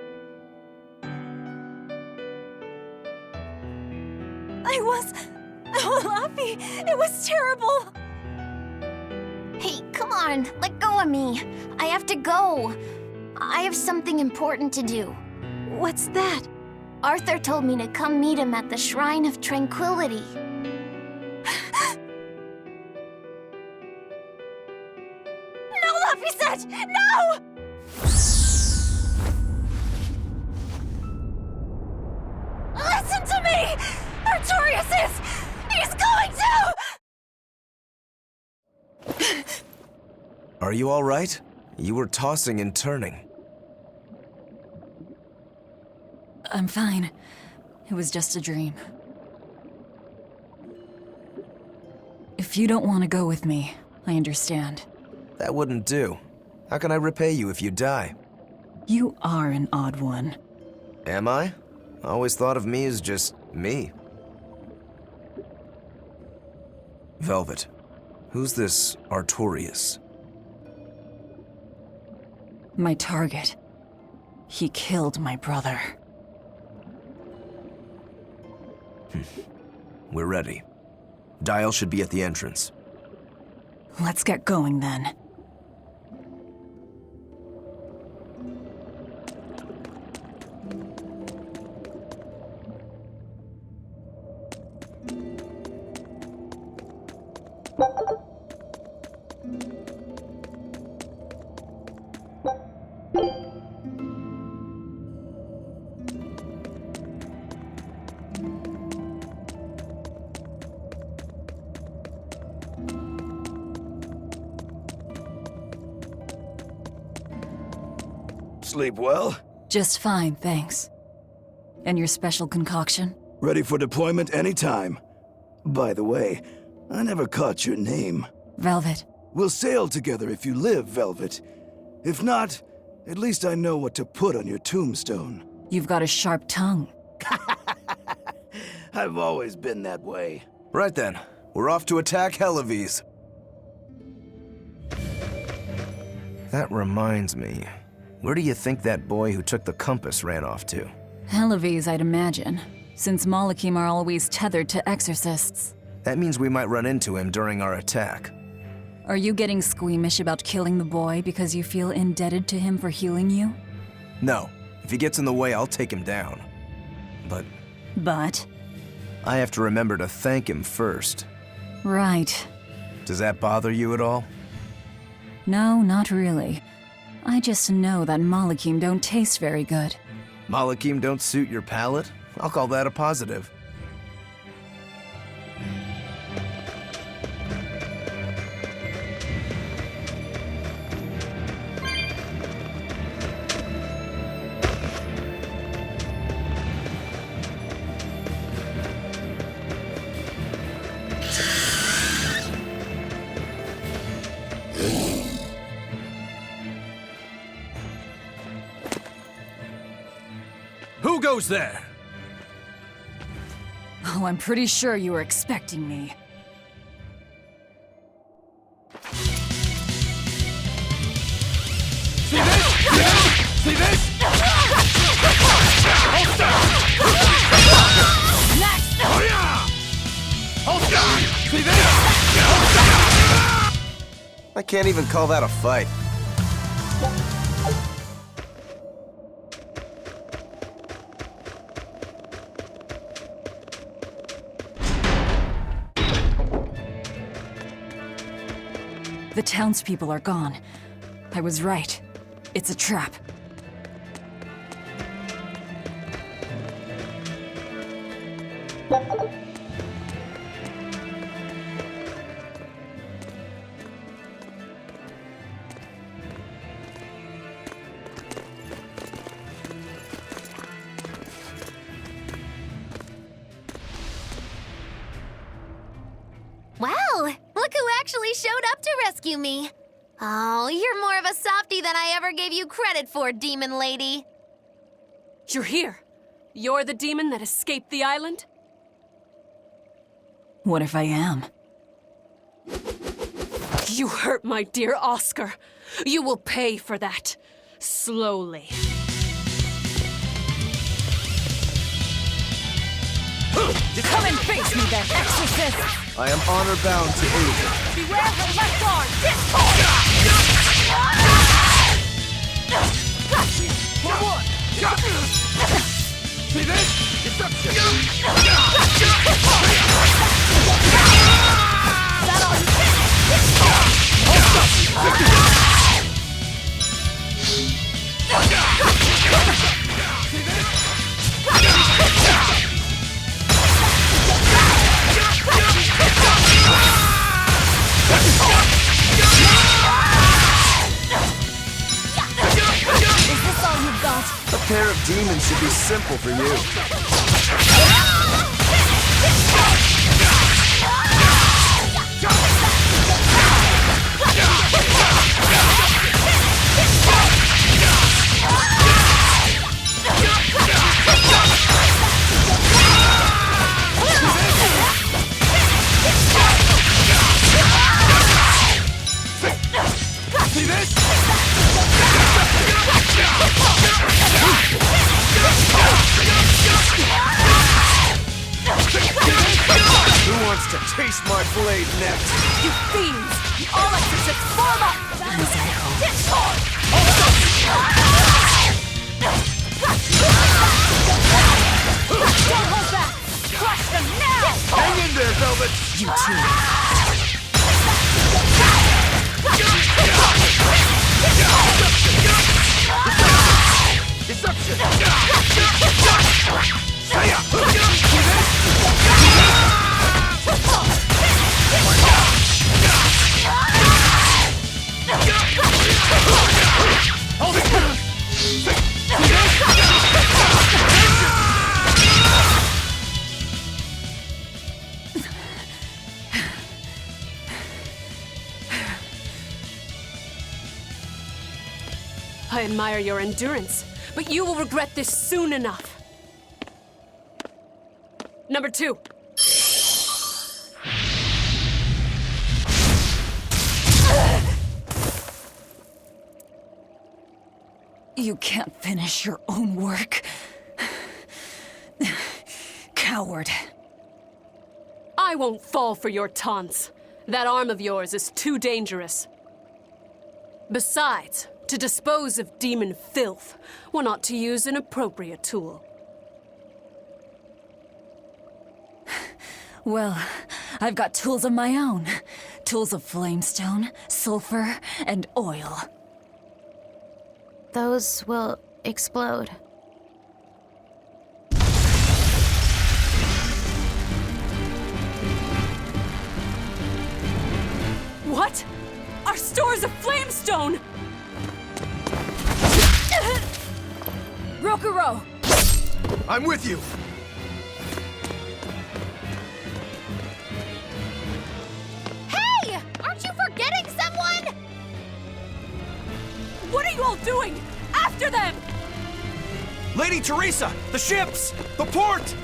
Laufey, it was terrible. Hey, come on, let go of me. I have to go. I have something important to do. What's that? Arthur told me to come meet him at the Shrine of Tranquility. No, Laufey, no! Listen to me! Artorius he's going to! Are you all right? You were tossing and turning. I'm fine. It was just a dream. If you don't want to go with me, I understand. That wouldn't do. How can I repay you if you die? You are an odd one. Am I? I always thought of me as just me. Velvet, who's this Artorias? My target. He killed my brother. We're ready. Dial should be at the entrance. Let's get going then. Sleep well? Just fine, thanks. And your special concoction? Ready for deployment anytime. By the way, I never caught your name. Velvet. We'll sail together if you live, Velvet. If not, at least I know what to put on your tombstone. You've got a sharp tongue. I've always been that way. Right then, we're off to attack Hellawes. That reminds me. Where do you think that boy who took the compass ran off to? Hellawes, I'd imagine, since Malakim are always tethered to exorcists. That means we might run into him during our attack. Are you getting squeamish about killing the boy because you feel indebted to him for healing you? No. If he gets in the way, I'll take him down. But? I have to remember to thank him first. Right. Does that bother you at all? No, not really. I just know that Malakim don't taste very good. Malakim don't suit your palate? I'll call that a positive. Who goes there? Oh, I'm pretty sure you were expecting me. See this? See this? Holster! Next! Holster! See this? I can't even call that a fight. The townspeople are gone. I was right. It's a trap. Wow, look who actually showed up to rescue me. Oh, you're more of a softie than I ever gave you credit for, demon lady. You're here. You're the demon that escaped the island? What if I am? You hurt my dear Oscar. You will pay for that. Slowly. Come and face me then, exorcist! I am honor-bound to aid you. Beware her left arm! See this? Destruction! That arm! demon should be simple for you. See this? Who wants to taste my blade next? You fiends! All exorcists form up! Don't hold back! Crush them now! Hang in there, Velvet! You too. Deception! I admire your endurance, but you will regret this soon enough. Number 2. You can't finish your own work. Coward. I won't fall for your taunts. That arm of yours is too dangerous. Besides, to dispose of demon filth, one ought to use an appropriate tool. Well, I've got tools of my own. Tools of flamestone, sulfur, and oil. Those will explode. What? Our stores of flamestone! Rokuro! I'm with you! Hey! Aren't you forgetting someone? What are you all doing? After them! Lady Teresa! The ships! The port!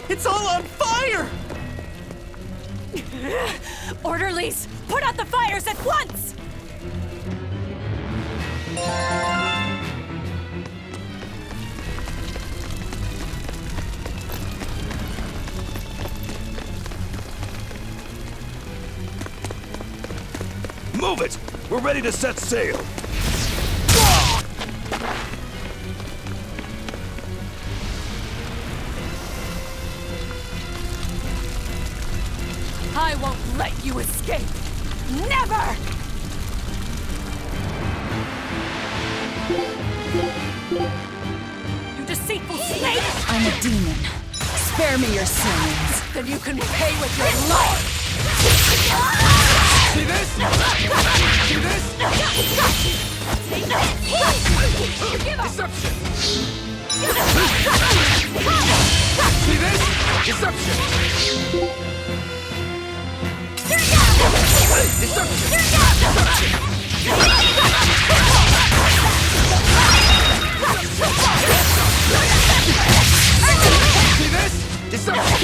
It's all on fire! Orderlies, put out the fires at once! Move it! We're ready to set sail! I won't let you escape! Never! You deceitful snake! I'm a demon. Spare me your sins. Then you can pay with your life! See this? See this? Deception! See this? Deception! See this? Deception!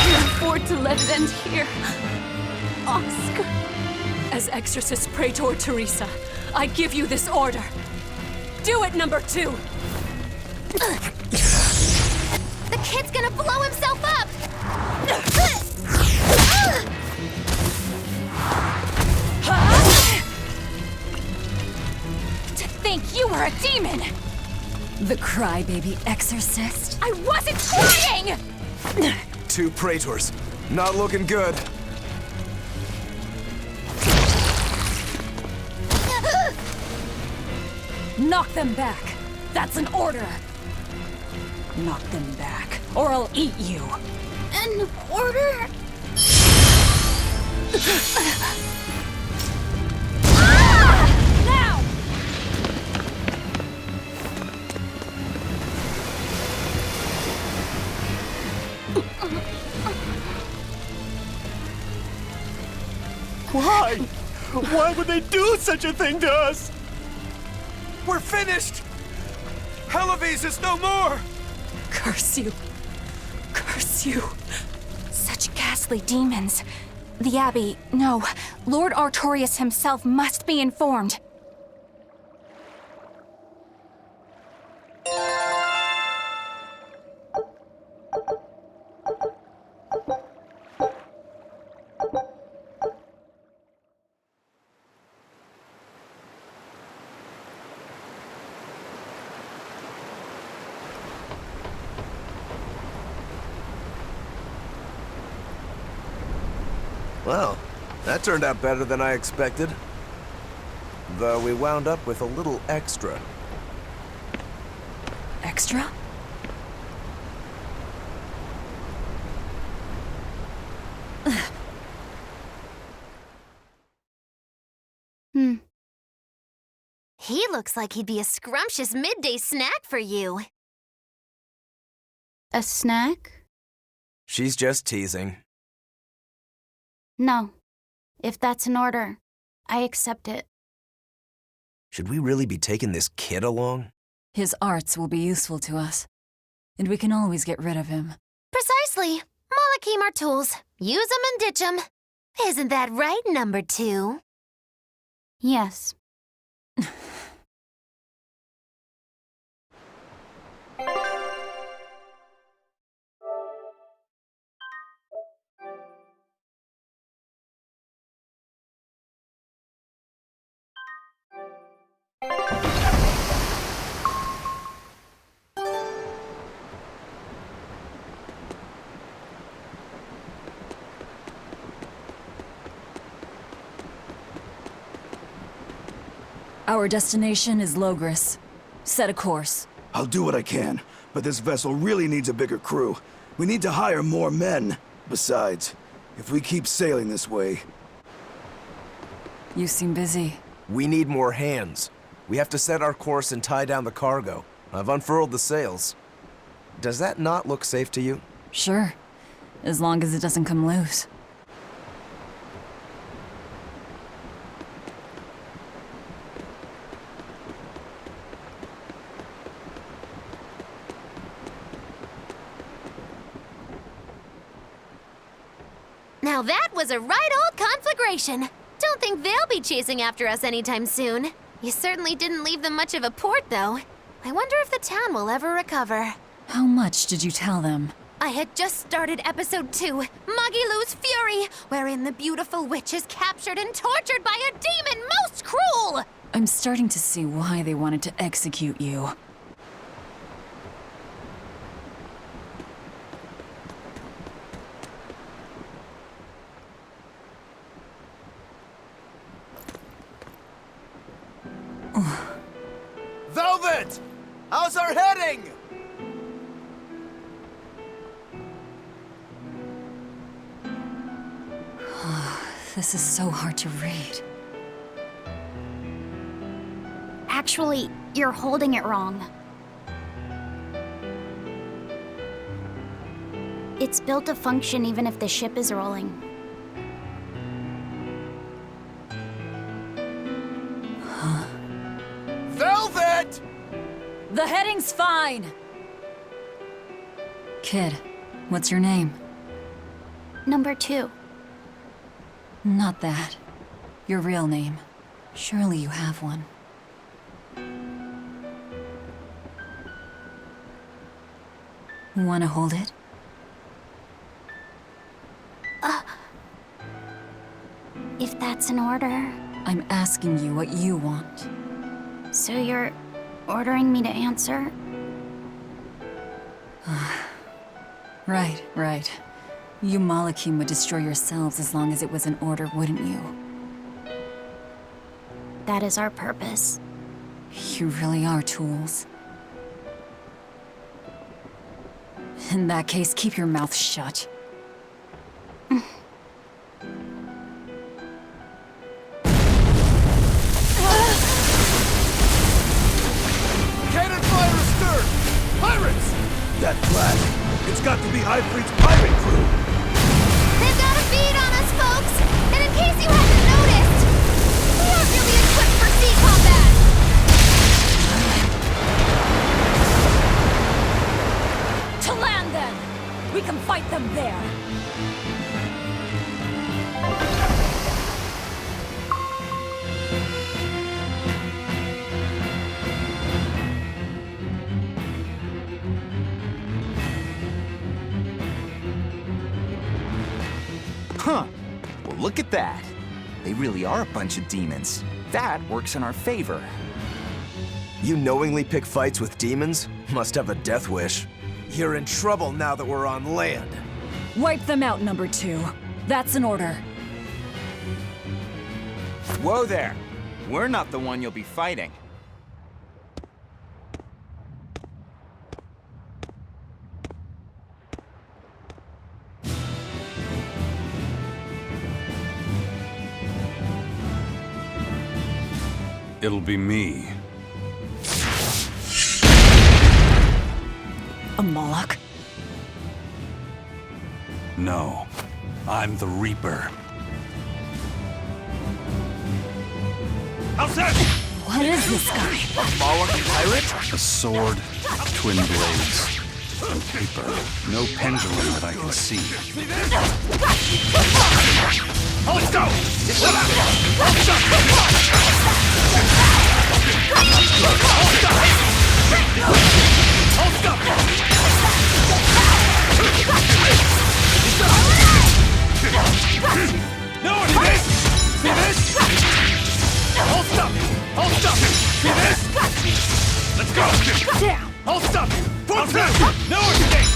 Can't afford to let it end here. Oscar. As Exorcist Praetor Teresa, I give you this order. Do it, number 2! The kid's gonna blow himself up! To think you were a demon! The crybaby exorcist? I wasn't crying! 2 praetors. Not looking good. Knock them back. That's an order. Knock them back, or I'll eat you. An order? Now! Why? Why would they do such a thing to us? We're finished! Helives is no more! Curse you. Curse you. Such ghastly demons. The Abbey, no. Lord Artorius himself must be informed. Well, that turned out better than I expected. Though we wound up with a little extra. Extra? He looks like he'd be a scrumptious midday snack for you. A snack? She's just teasing. No. If that's an order, I accept it. Should we really be taking this kid along? His arts will be useful to us, and we can always get rid of him. Precisely. Malakim are tools. Use them and ditch them. Isn't that right, number 2? Yes. Our destination is Logris. Set a course. I'll do what I can, but this vessel really needs a bigger crew. We need to hire more men. Besides, if we keep sailing this way... You seem busy. We need more hands. We have to set our course and tie down the cargo. I've unfurled the sails. Does that not look safe to you? Sure. As long as it doesn't come loose. Now that was a right old conflagration. Don't think they'll be chasing after us anytime soon. You certainly didn't leave them much of a port, though. I wonder if the town will ever recover. How much did you tell them? I had just started episode 2, Magilou's Fury, wherein the beautiful witch is captured and tortured by a demon most cruel! I'm starting to see why they wanted to execute you. Velvet! How's our heading? This is so hard to read. Actually, you're holding it wrong. It's built to function even if the ship is rolling. Velvet! The heading's fine! Kid, what's your name? Number 2. Not that. Your real name. Surely you have one. Wanna hold it? If that's an order. I'm asking you what you want. So you're ordering me to answer? Right. You Malakim would destroy yourselves as long as it was an order, wouldn't you? That is our purpose. You really are tools. In that case, keep your mouth shut. Cannon fire astern! Pirates! That flag, it's got to be Highfleet's pirate crew. They've got a bead on us, folks! And in case you hadn't noticed, we aren't really equipped for sea combat! To land, then! We can fight them there! Huh. Well, look at that. They really are a bunch of demons. That works in our favor. You knowingly pick fights with demons? Must have a death wish. You're in trouble now that we're on land. Wipe them out, number 2. That's an order. Whoa there. We're not the one you'll be fighting. It'll be me. A Moloch? No, I'm the Reaper. What is this guy? A Moloch pirate? A sword, twin blades, and paper. No pendulum that I can see. Let's go! Let's No, see this? See this? Hold stop! Hold stop! See this? Let's go! Down! Hold stop! Pull through! No escape!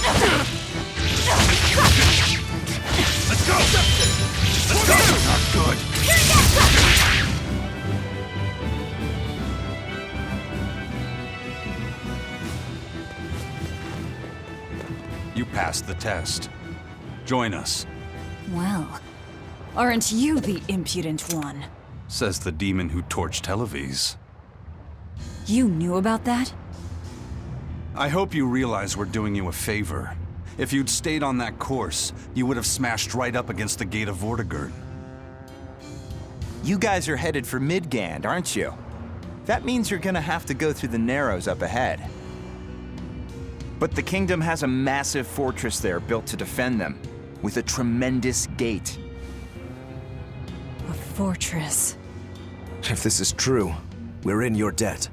Let's go! Let's go! Not good. You passed the test. Join us, Well, aren't you the impudent one? says the demon who torched Televes. You knew about that? I hope you realize we're doing you a favor. If you'd stayed on that course, you would have smashed right up against the gate of Vortigern. You guys are headed for Midgand, aren't you? That means you're gonna have to go through the Narrows up ahead. But the kingdom has a massive fortress there built to defend them, with a tremendous gate. A fortress. If this is true, we're in your debt.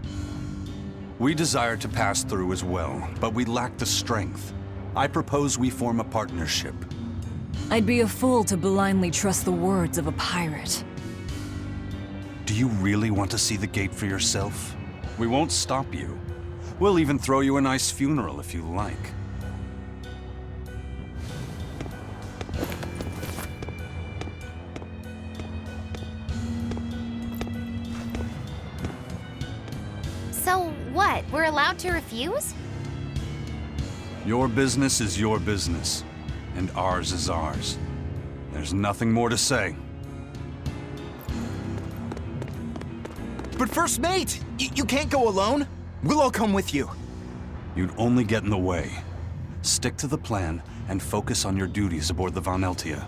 We desire to pass through as well, but we lack the strength. I propose we form a partnership. I'd be a fool to blindly trust the words of a pirate. Do you really want to see the gate for yourself? We won't stop you. We'll even throw you a nice funeral if you like. So what? We're allowed to refuse? Your business is your business, and ours is ours. There's nothing more to say. But First Mate, you can't go alone. We'll all come with you. You'd only get in the way. Stick to the plan and focus on your duties aboard the Von Eltia.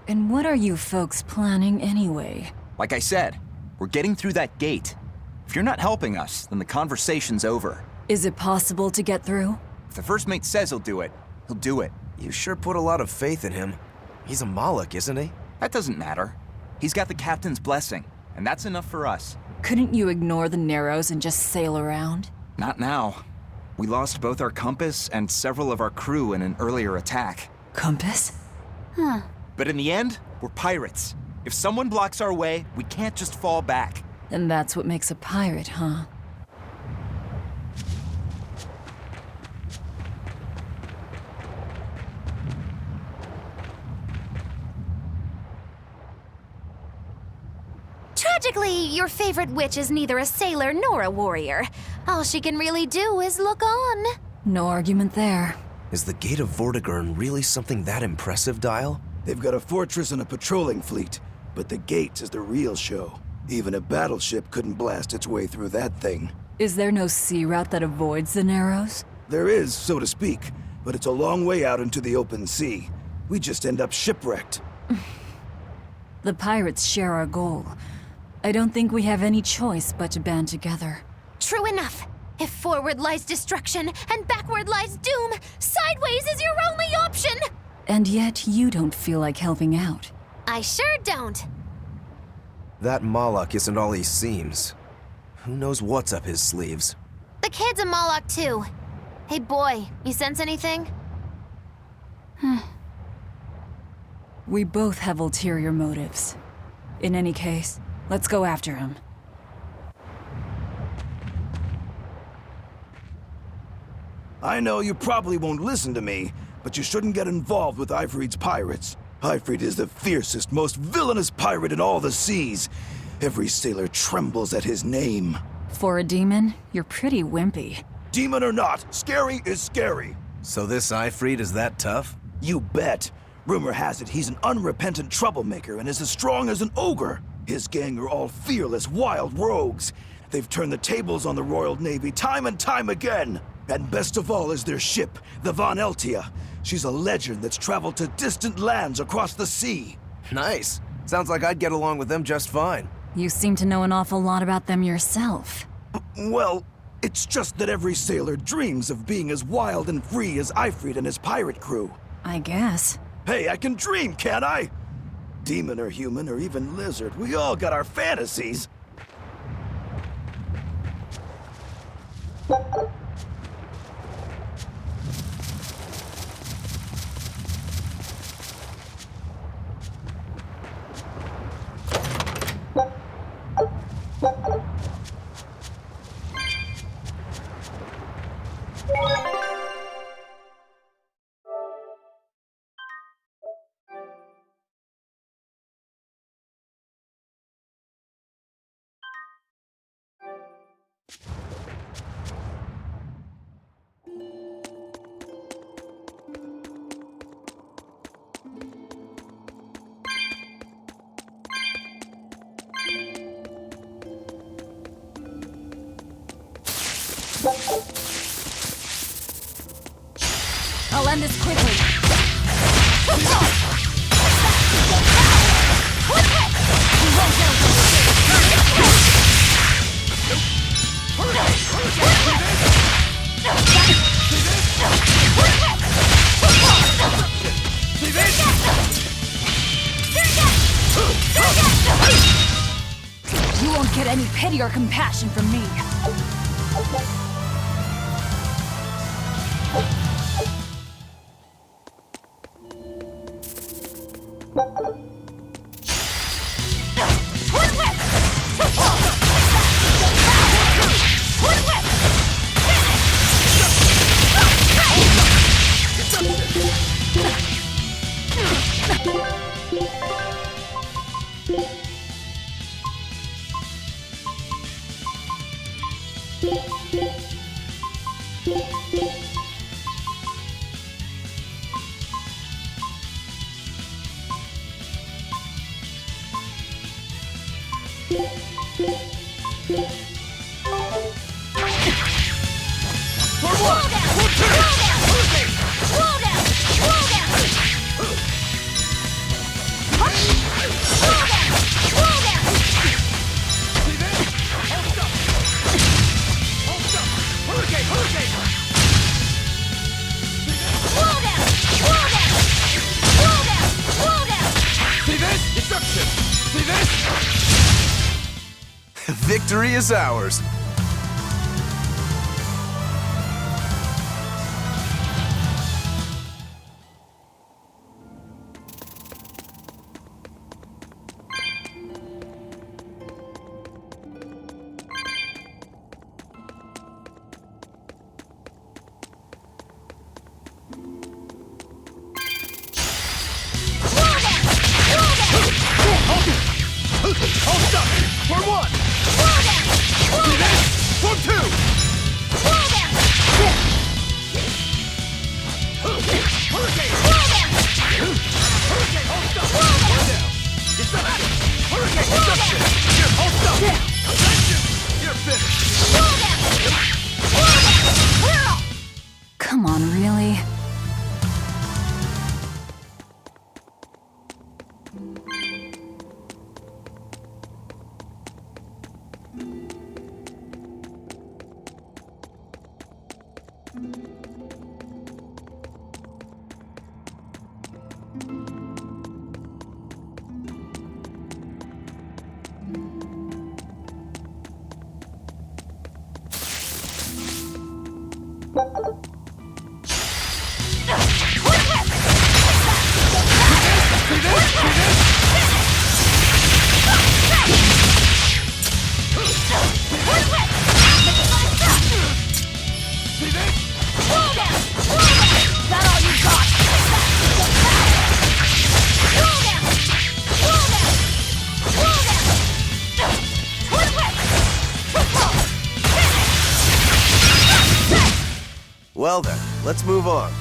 And what are you folks planning anyway? Like I said, we're getting through that gate. If you're not helping us, then the conversation's over. Is it possible to get through? If the first mate says he'll do it, he'll do it. You sure put a lot of faith in him. He's a Moloch, isn't he? That doesn't matter. He's got the captain's blessing, and that's enough for us. Couldn't you ignore the Narrows and just sail around? Not now. We lost both our compass and several of our crew in an earlier attack. Compass? Huh. But in the end, we're pirates. If someone blocks our way, we can't just fall back. And that's what makes a pirate, huh? Tragically, your favorite witch is neither a sailor nor a warrior. All she can really do is look on. No argument there. Is the Gate of Vortigern really something that impressive, Dial? They've got a fortress and a patrolling fleet, but the gate is the real show. Even a battleship couldn't blast its way through that thing. Is there no sea route that avoids the Narrows? There is, so to speak, but it's a long way out into the open sea. We just end up shipwrecked. The pirates share our goal. I don't think we have any choice but to band together. True enough. If forward lies destruction and backward lies doom, sideways is your only option! And yet you don't feel like helping out. I sure don't. That Moloch isn't all he seems. Who knows what's up his sleeves? The kid's a Moloch too. Hey boy, you sense anything? We both have ulterior motives. In any case, let's go after him. I know you probably won't listen to me, but you shouldn't get involved with Ifrit's pirates. Ifrit is the fiercest, most villainous pirate in all the seas. Every sailor trembles at his name. For a demon, you're pretty wimpy. Demon or not, scary is scary. So this Ifrit is that tough? You bet. Rumor has it he's an unrepentant troublemaker and is as strong as an ogre. His gang are all fearless, wild rogues. They've turned the tables on the Royal Navy time and time again. And best of all is their ship, the Von Eltia. She's a legend that's traveled to distant lands across the sea. Nice. Sounds like I'd get along with them just fine. You seem to know an awful lot about them yourself. Well, it's just that every sailor dreams of being as wild and free as Ifrit and his pirate crew. I guess. Hey, I can dream, can't I? Demon or human or even lizard, we all got our fantasies. I'll end this quickly. You won't get any pity or compassion from me. See this? Destruction! See this? Victory is ours. Hold up! For one! See this? For two! Hurricane! Hurricane, hold up! One down! Destruction! Hurricane, destruction! Here, hold up! Destruction! You're finished! Come on, really? Well then, let's move on.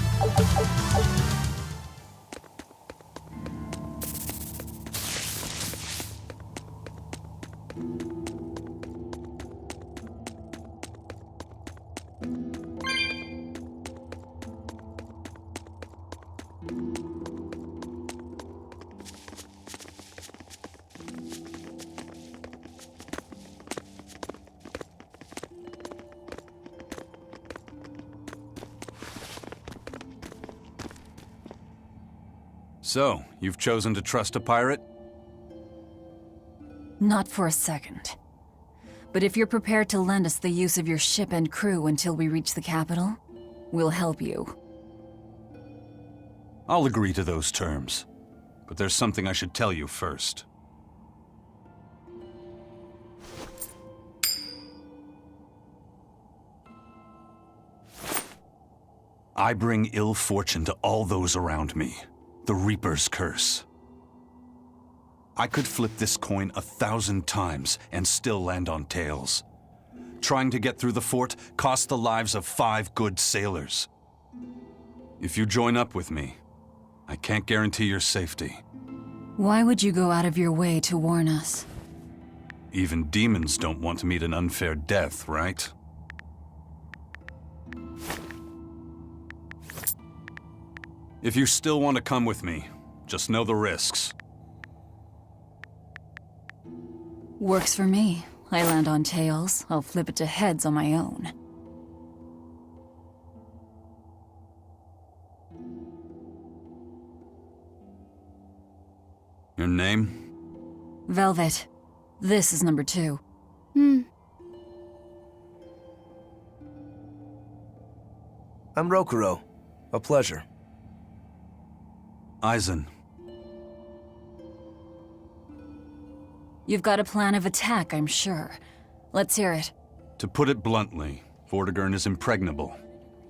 So, you've chosen to trust a pirate? Not for a second. But if you're prepared to lend us the use of your ship and crew until we reach the capital, we'll help you. I'll agree to those terms. But there's something I should tell you first. I bring ill fortune to all those around me. The Reaper's curse. I could flip this coin 1,000 times and still land on tails. Trying to get through the fort cost the lives of 5 good sailors. If you join up with me, I can't guarantee your safety. Why would you go out of your way to warn us? Even demons don't want to meet an unfair death, right? If you still want to come with me, just know the risks. Works for me. I land on tails, I'll flip it to heads on my own. Your name? Velvet. This is number 2. I'm Rokuro. A pleasure. Aizen. You've got a plan of attack, I'm sure. Let's hear it. To put it bluntly, Vortigern is impregnable.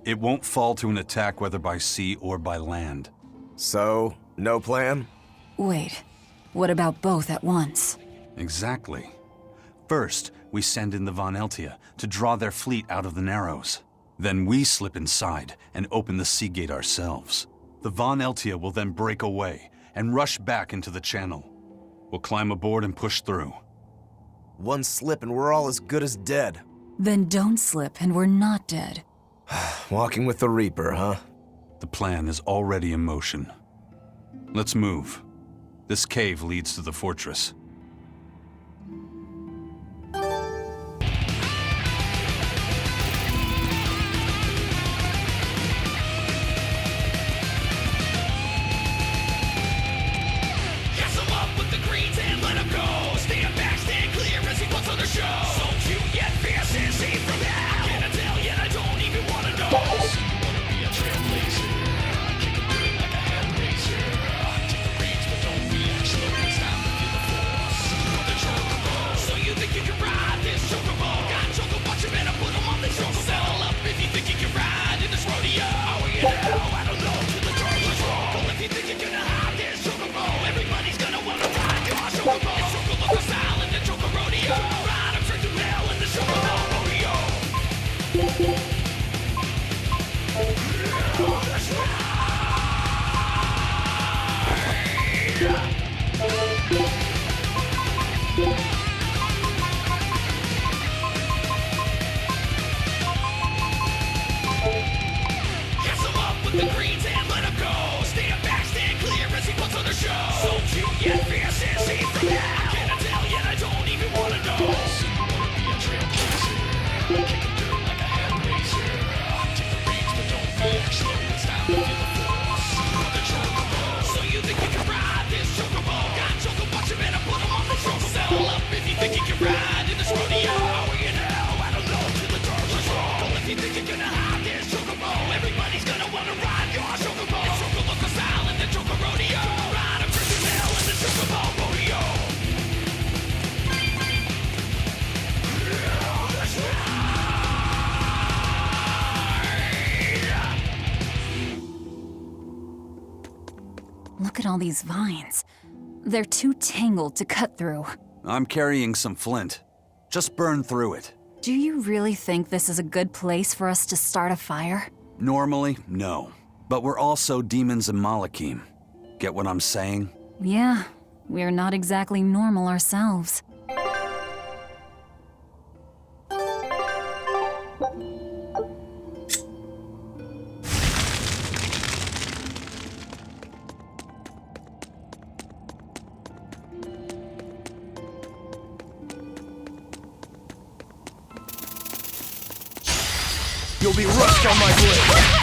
It won't fall to an attack whether by sea or by land. So, no plan? Wait, what about both at once? Exactly. First, we send in the Von Eltia to draw their fleet out of the Narrows. Then we slip inside and open the sea gate ourselves. The Von Eltia will then break away and rush back into the channel. We'll climb aboard and push through. One slip and we're all as good as dead. Then don't slip and we're not dead. Walking with the Reaper, huh? The plan is already in motion. Let's move. This cave leads to the fortress. Look at all these vines. They're too tangled to cut through. I'm carrying some flint. Just burn through it. Do you really think this is a good place for us to start a fire? Normally, no. But we're also demons in Malakim. Get what I'm saying? Yeah, we're not exactly normal ourselves. You'll be rushed on my blade.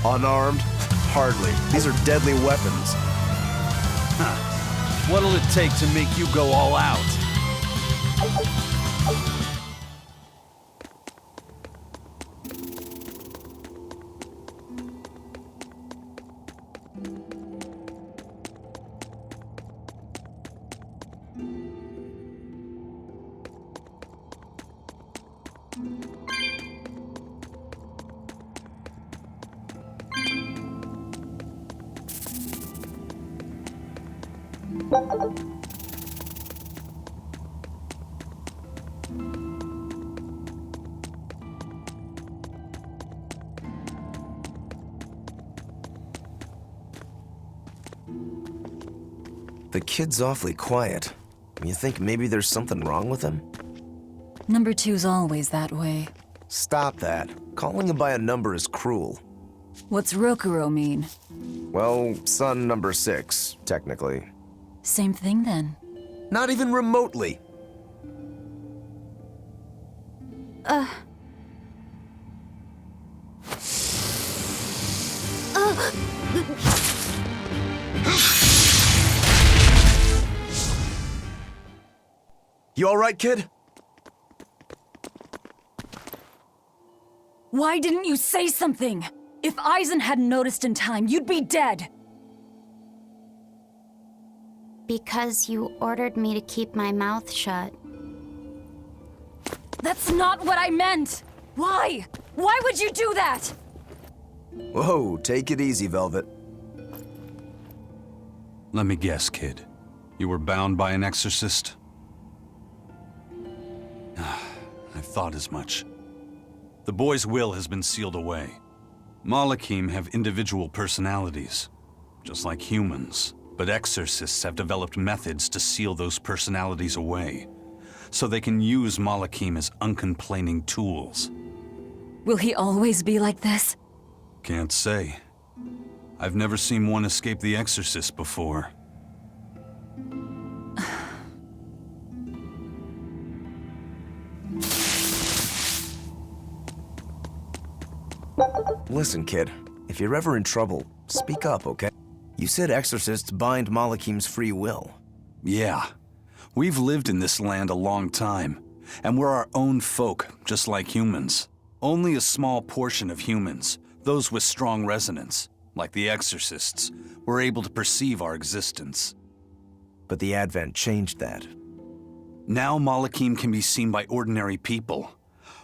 Unarmed? Hardly. These are deadly weapons. Huh. What'll it take to make you go all out? The kid's awfully quiet. You think maybe there's something wrong with him? Number 2's always that way. Stop that. Calling him by a number is cruel. What's Rokuro mean? Well, son number 6, technically. Same thing then. Not even remotely. You all right, kid? Why didn't you say something? If Aizen hadn't noticed in time, you'd be dead. Because you ordered me to keep my mouth shut. That's not what I meant! Why? Why would you do that? Whoa, take it easy, Velvet. Let me guess, kid. You were bound by an exorcist? I thought as much. The boy's will has been sealed away. Malachim have individual personalities, just like humans. But exorcists have developed methods to seal those personalities away, so they can use Malachim as uncomplaining tools. Will he always be like this? Can't say. I've never seen one escape the exorcist before. Listen, kid. If you're ever in trouble, speak up, okay? You said exorcists bind Malachim's free will. Yeah. We've lived in this land a long time, and we're our own folk, just like humans. Only a small portion of humans, those with strong resonance, like the exorcists, were able to perceive our existence. But the Advent changed that. Now Malachim can be seen by ordinary people.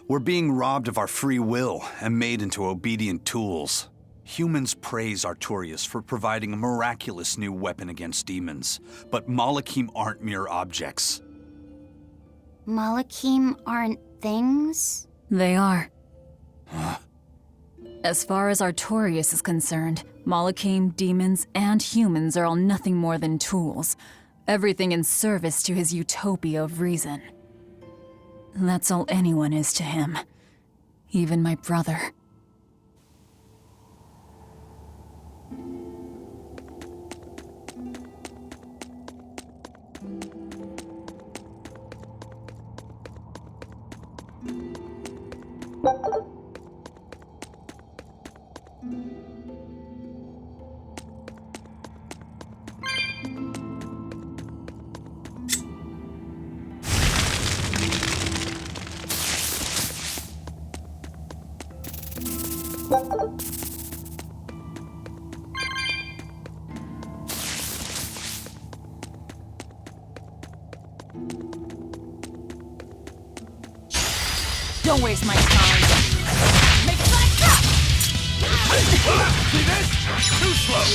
We're being robbed of our free will and made into obedient tools. Humans praise Artorias for providing a miraculous new weapon against demons, but Malachim aren't mere objects. Malachim aren't things? They are. As far as Artorias is concerned, Malachim, demons, and humans are all nothing more than tools. Everything in service to his utopia of reason. That's all anyone is to him. Even my brother. Don't waste my time. Make flash up! See this? Too slow!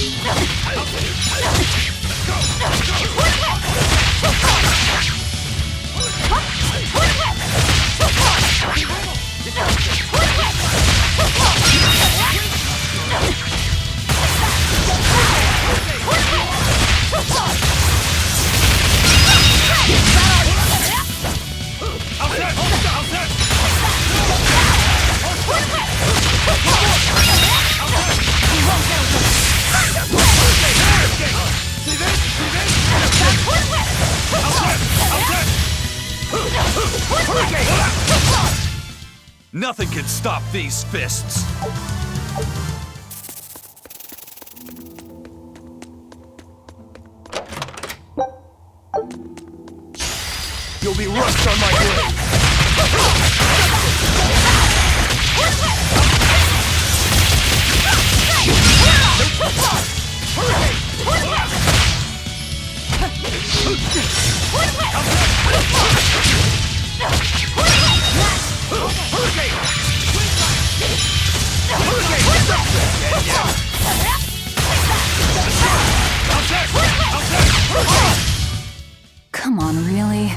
Nothing can stop these fists! You'll be rust on my blade! Come on, really?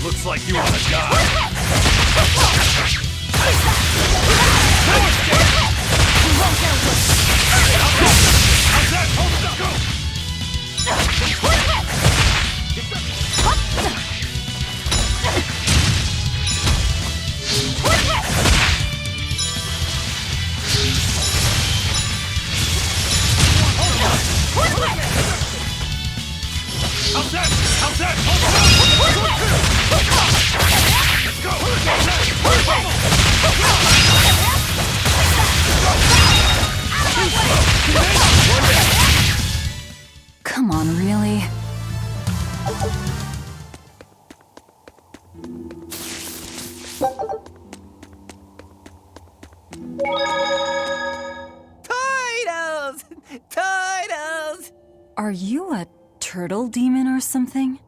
Looks like you wanna die. How's that? Hold up, go! How's that? How's that? Come on, really? Turtles! Turtles! Are you a turtle demon or something?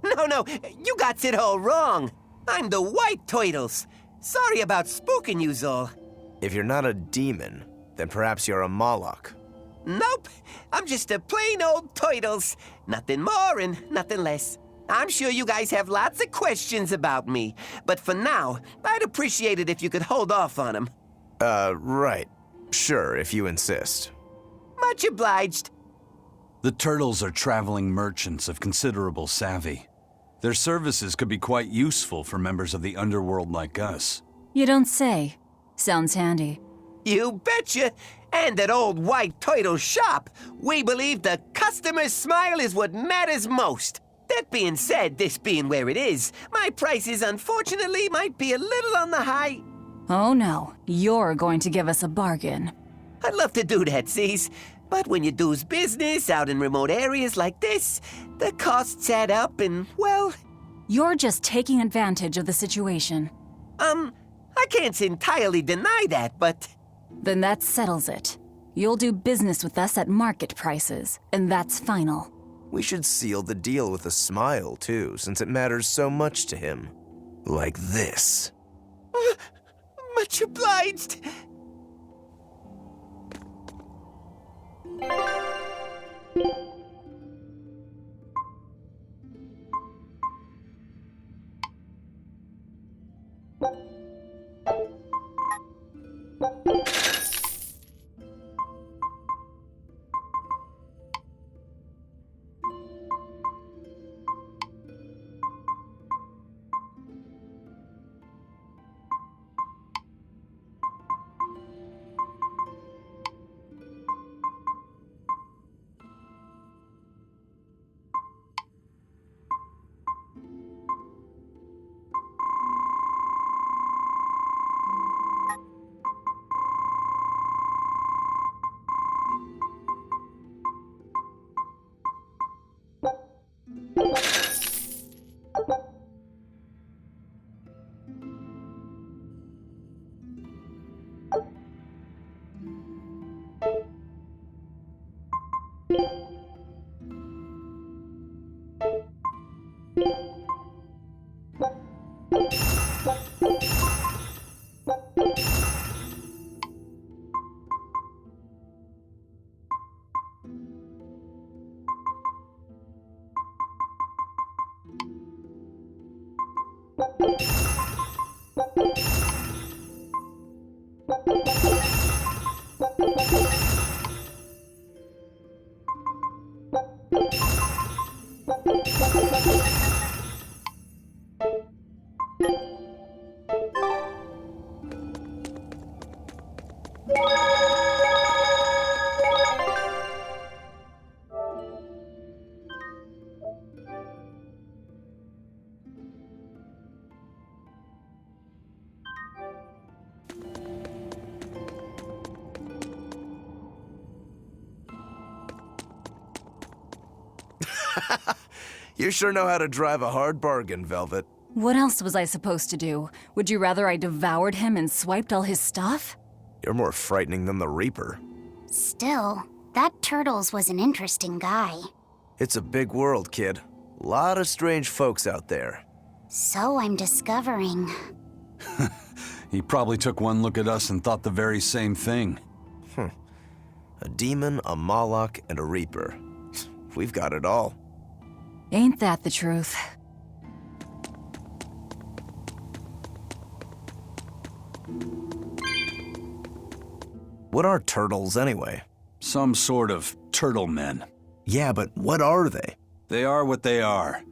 No, you got it all wrong. I'm the White Turtles. Sorry about spooking you, Zol. If you're not a demon, then perhaps you're a Moloch. Nope, I'm just a plain old Turtles. Nothing more and nothing less. I'm sure you guys have lots of questions about me, but for now, I'd appreciate it if you could hold off on them. Right. Sure, if you insist. Much obliged. The Turtles are traveling merchants of considerable savvy. Their services could be quite useful for members of the underworld like us. You don't say. Sounds handy. You betcha! And at old White Turtle shop, we believe the customer's smile is what matters most. That being said, this being where it is, my prices unfortunately might be a little on the high. Oh no, you're going to give us a bargain. I'd love to do that, Cease. But when you do's business out in remote areas like this, the costs add up and, well... You're just taking advantage of the situation. I can't entirely deny that, but... Then that settles it. You'll do business with us at market prices, and that's final. We should seal the deal with a smile, too, since it matters so much to him. Like this. Much obliged. You sure know how to drive a hard bargain, Velvet. What else was I supposed to do? Would you rather I devoured him and swiped all his stuff? You're more frightening than the Reaper. Still, that Turtles was an interesting guy. It's a big world, kid. Lot of strange folks out there. So I'm discovering. He probably took one look at us and thought the very same thing. A demon, a Moloch, and a Reaper. We've got it all. Ain't that the truth? What are turtles, anyway? Some sort of turtle men. Yeah, but what are they? They are what they are.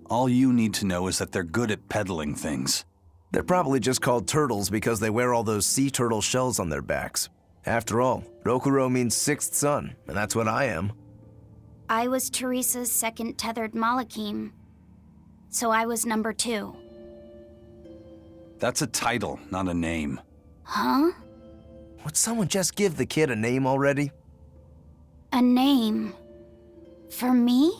All you need to know is that they're good at peddling things. They're probably just called turtles because they wear all those sea turtle shells on their backs. After all, Rokuro means sixth son, and that's what I am. I was Teresa's second tethered Malachim, so I was number 2. That's a title, not a name. Huh? Would someone just give the kid a name already? A name? For me?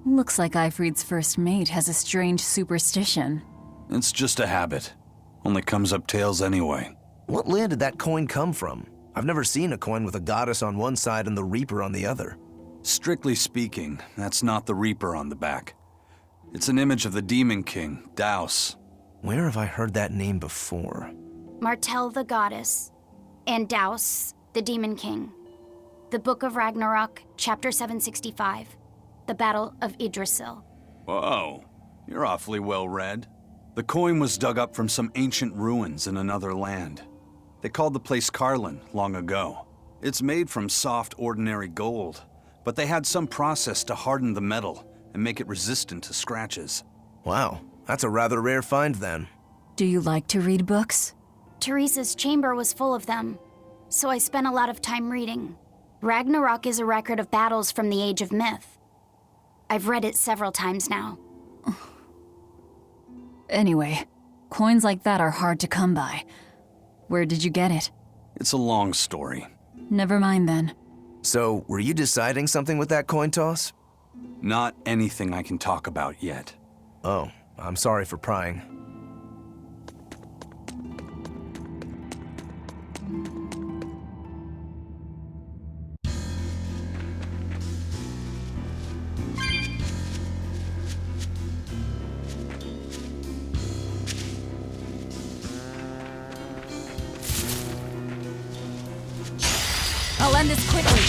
Looks like Ifrid's first mate has a strange superstition. It's just a habit. Only comes up tails anyway. What land did that coin come from? I've never seen a coin with a goddess on one side and the Reaper on the other. Strictly speaking, that's not the Reaper on the back. It's an image of the Demon King, Daus. Where have I heard that name before? Martel the goddess, and Daus the demon king. The Book of Ragnarok, chapter 765. The Battle of Yggdrasil. Whoa, you're awfully well read. The coin was dug up from some ancient ruins in another land. They called the place Karlin long ago. It's made from soft, ordinary gold, but they had some process to harden the metal and make it resistant to scratches. Wow, that's a rather rare find then. Do you like to read books? Teresa's chamber was full of them, so I spent a lot of time reading. Ragnarok is a record of battles from the Age of Myth. I've read it several times now. Anyway, coins like that are hard to come by. Where did you get it? It's a long story. Never mind then. So, were you deciding something with that coin toss? Not anything I can talk about yet. Oh, I'm sorry for prying. I'll end this quickly.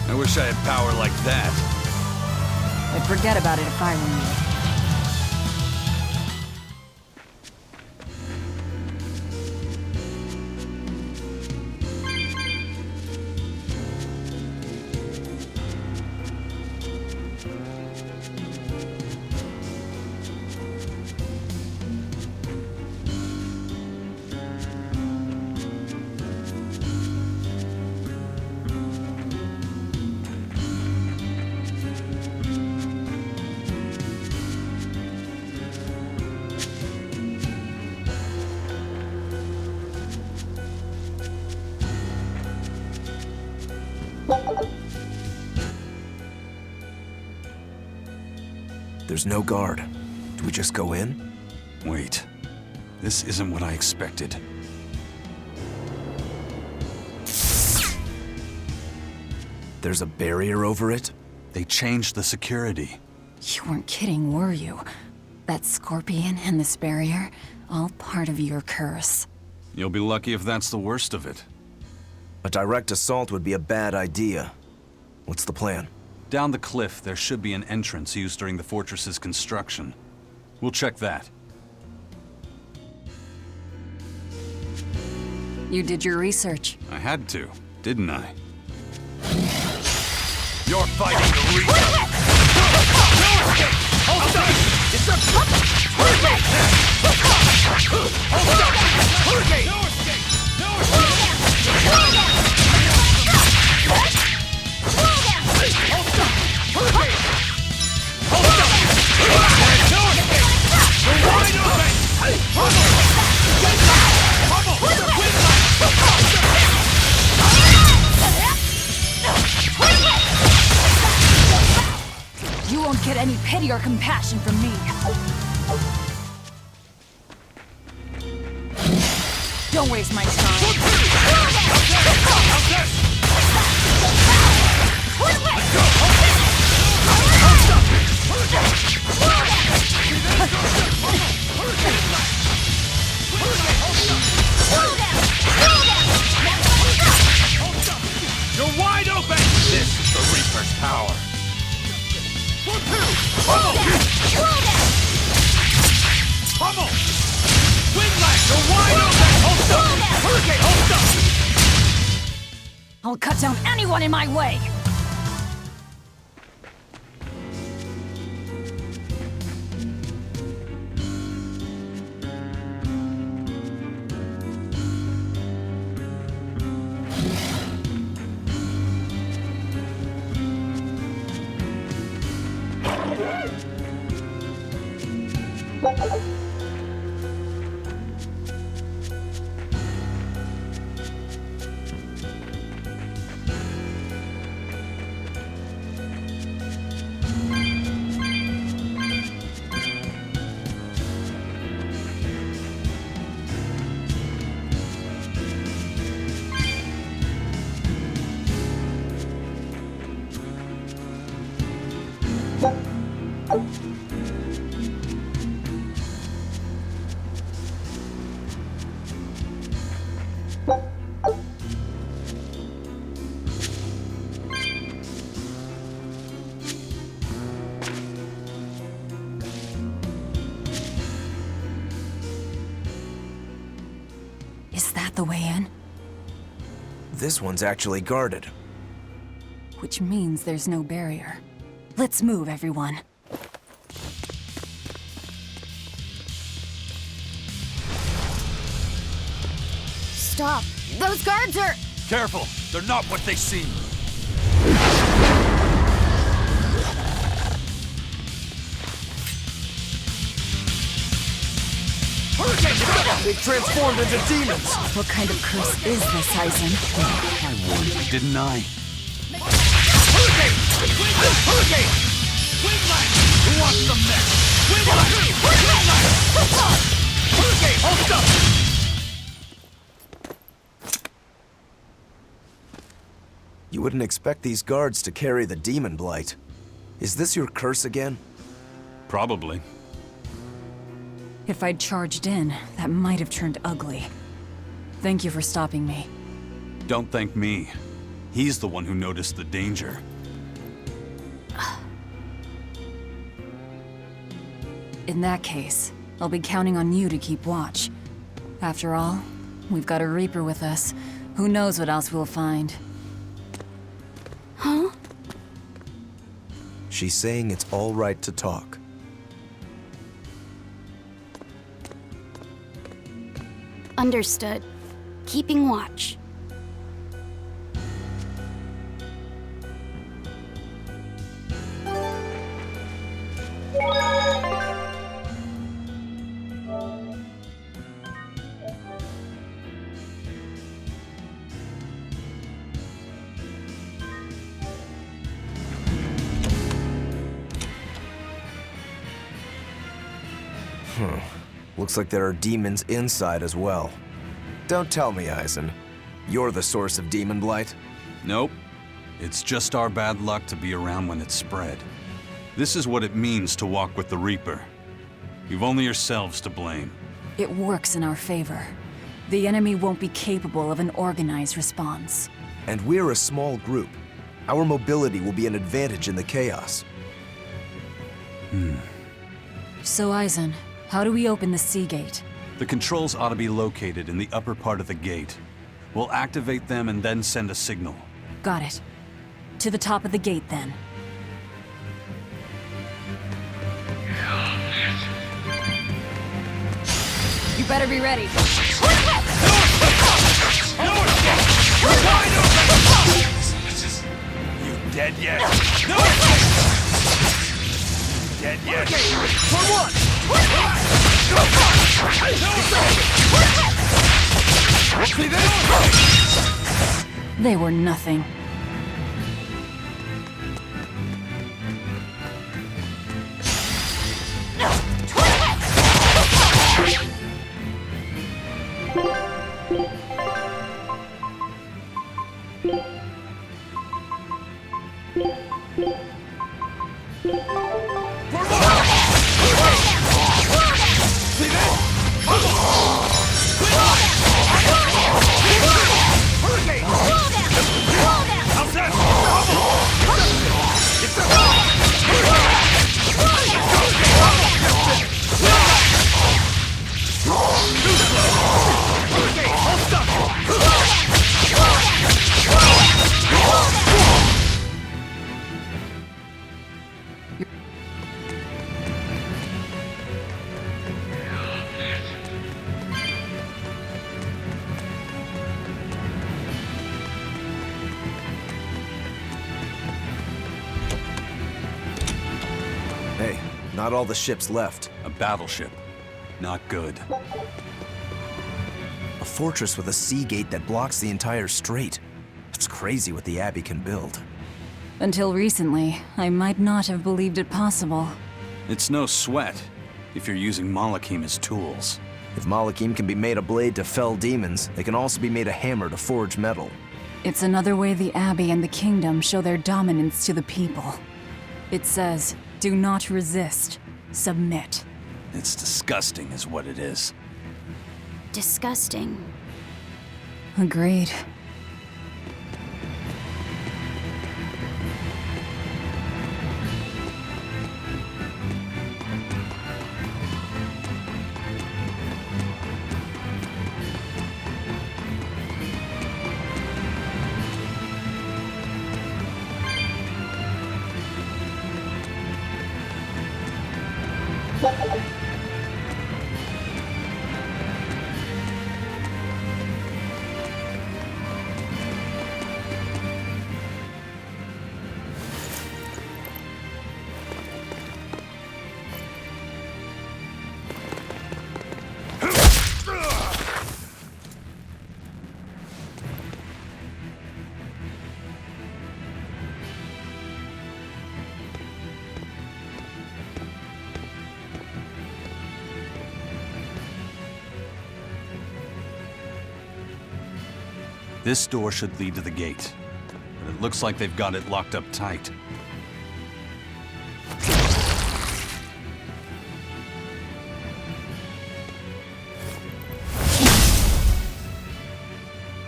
I wish I had power like that. I'd forget about it if I were you. There's no guard. Do we just go in? Wait. This isn't what I expected. There's a barrier over it? They changed the security. You weren't kidding, were you? That scorpion and this barrier, all part of your curse. You'll be lucky if that's the worst of it. A direct assault would be a bad idea. What's the plan? Down the cliff, there should be an entrance used during the fortress's construction. We'll check that. You did your research. I had to, didn't I? You're fighting the Reaper! No escape! Hold up! It's a... Hurricane! Hold up! Hurricane! No escape! No escape! Hold up! Hurricane! Hold up! No escape! You're wide open! Pummel! Get back! Pummel! You won't get any pity or compassion from me. Don't waste my time. You're wide open! This is the Reaper's power. Pummel! Windlash, you're wide open! Hold up! Hurricane, hold up! I'll cut down anyone in my way! Is that the way in? This one's actually guarded. Which means there's no barrier. Let's move, everyone. Stop! Those guards are... Careful! They're not what they seem! They've transformed into demons! What kind of curse is this, Aizen? I warned you, didn't I? Hurricane! Hurricane! Windlash! Who wants some next? Windlash! Windlash! Hurricane! Hold up! You wouldn't expect these guards to carry the demon blight. Is this your curse again? Probably. If I'd charged in, that might have turned ugly. Thank you for stopping me. Don't thank me. He's the one who noticed the danger. In that case, I'll be counting on you to keep watch. After all, we've got a Reaper with us. Who knows what else we'll find? Huh? She's saying it's all right to talk. Understood. Keeping watch. Looks like there are demons inside as well. Don't tell me, Aizen. You're the source of demon blight? Nope. It's just our bad luck to be around when it's spread. This is what it means to walk with the Reaper. You've only yourselves to blame. It works in our favor. The enemy won't be capable of an organized response. And we're a small group. Our mobility will be an advantage in the chaos. So, Eisen, how do we open the sea gate? The controls ought to be located in the upper part of the gate. We'll activate them and then send a signal. Got it. To the top of the gate, then. You better be ready. You dead yet? No! Dead yet? For what? See this? They were nothing. Hey, not all the ships left. A battleship. Not good. A fortress with a sea gate that blocks the entire strait. It's crazy what the Abbey can build. Until recently, I might not have believed it possible. It's no sweat, if you're using Malakim as tools. If Malakim can be made a blade to fell demons, it can also be made a hammer to forge metal. It's another way the Abbey and the Kingdom show their dominance to the people. It says, do not resist, submit. It's disgusting is what it is. Disgusting. Agreed. This door should lead to the gate, but it looks like they've got it locked up tight.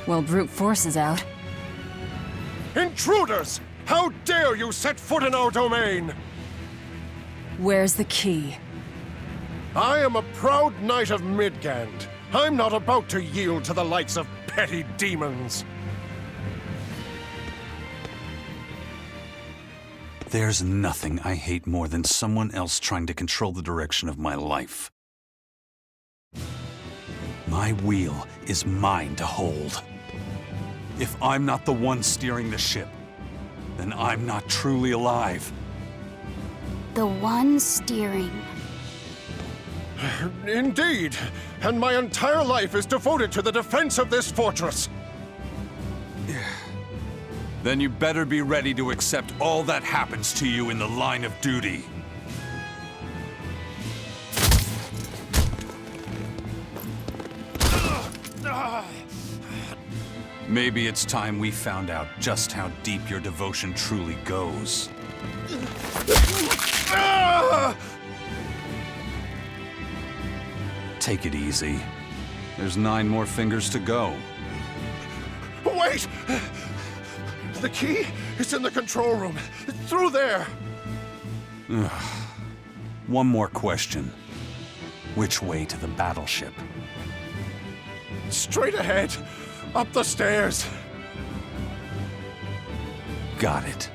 Well, brute force is out. Intruders! How dare you set foot in our domain? Where's the key? I am a proud knight of Midgand. I'm not about to yield to the likes of petty demons. There's nothing I hate more than someone else trying to control the direction of my life. My wheel is mine to hold. If I'm not the one steering the ship, then I'm not truly alive. The one steering. Indeed, and my entire life is devoted to the defense of this fortress. Then you better be ready to accept all that happens to you in the line of duty. Maybe it's time we found out just how deep your devotion truly goes. Take it easy. There's 9 more fingers to go. Wait! The key is in the control room. Through there. One more question. Which way to the battleship? Straight ahead. Up the stairs. Got it.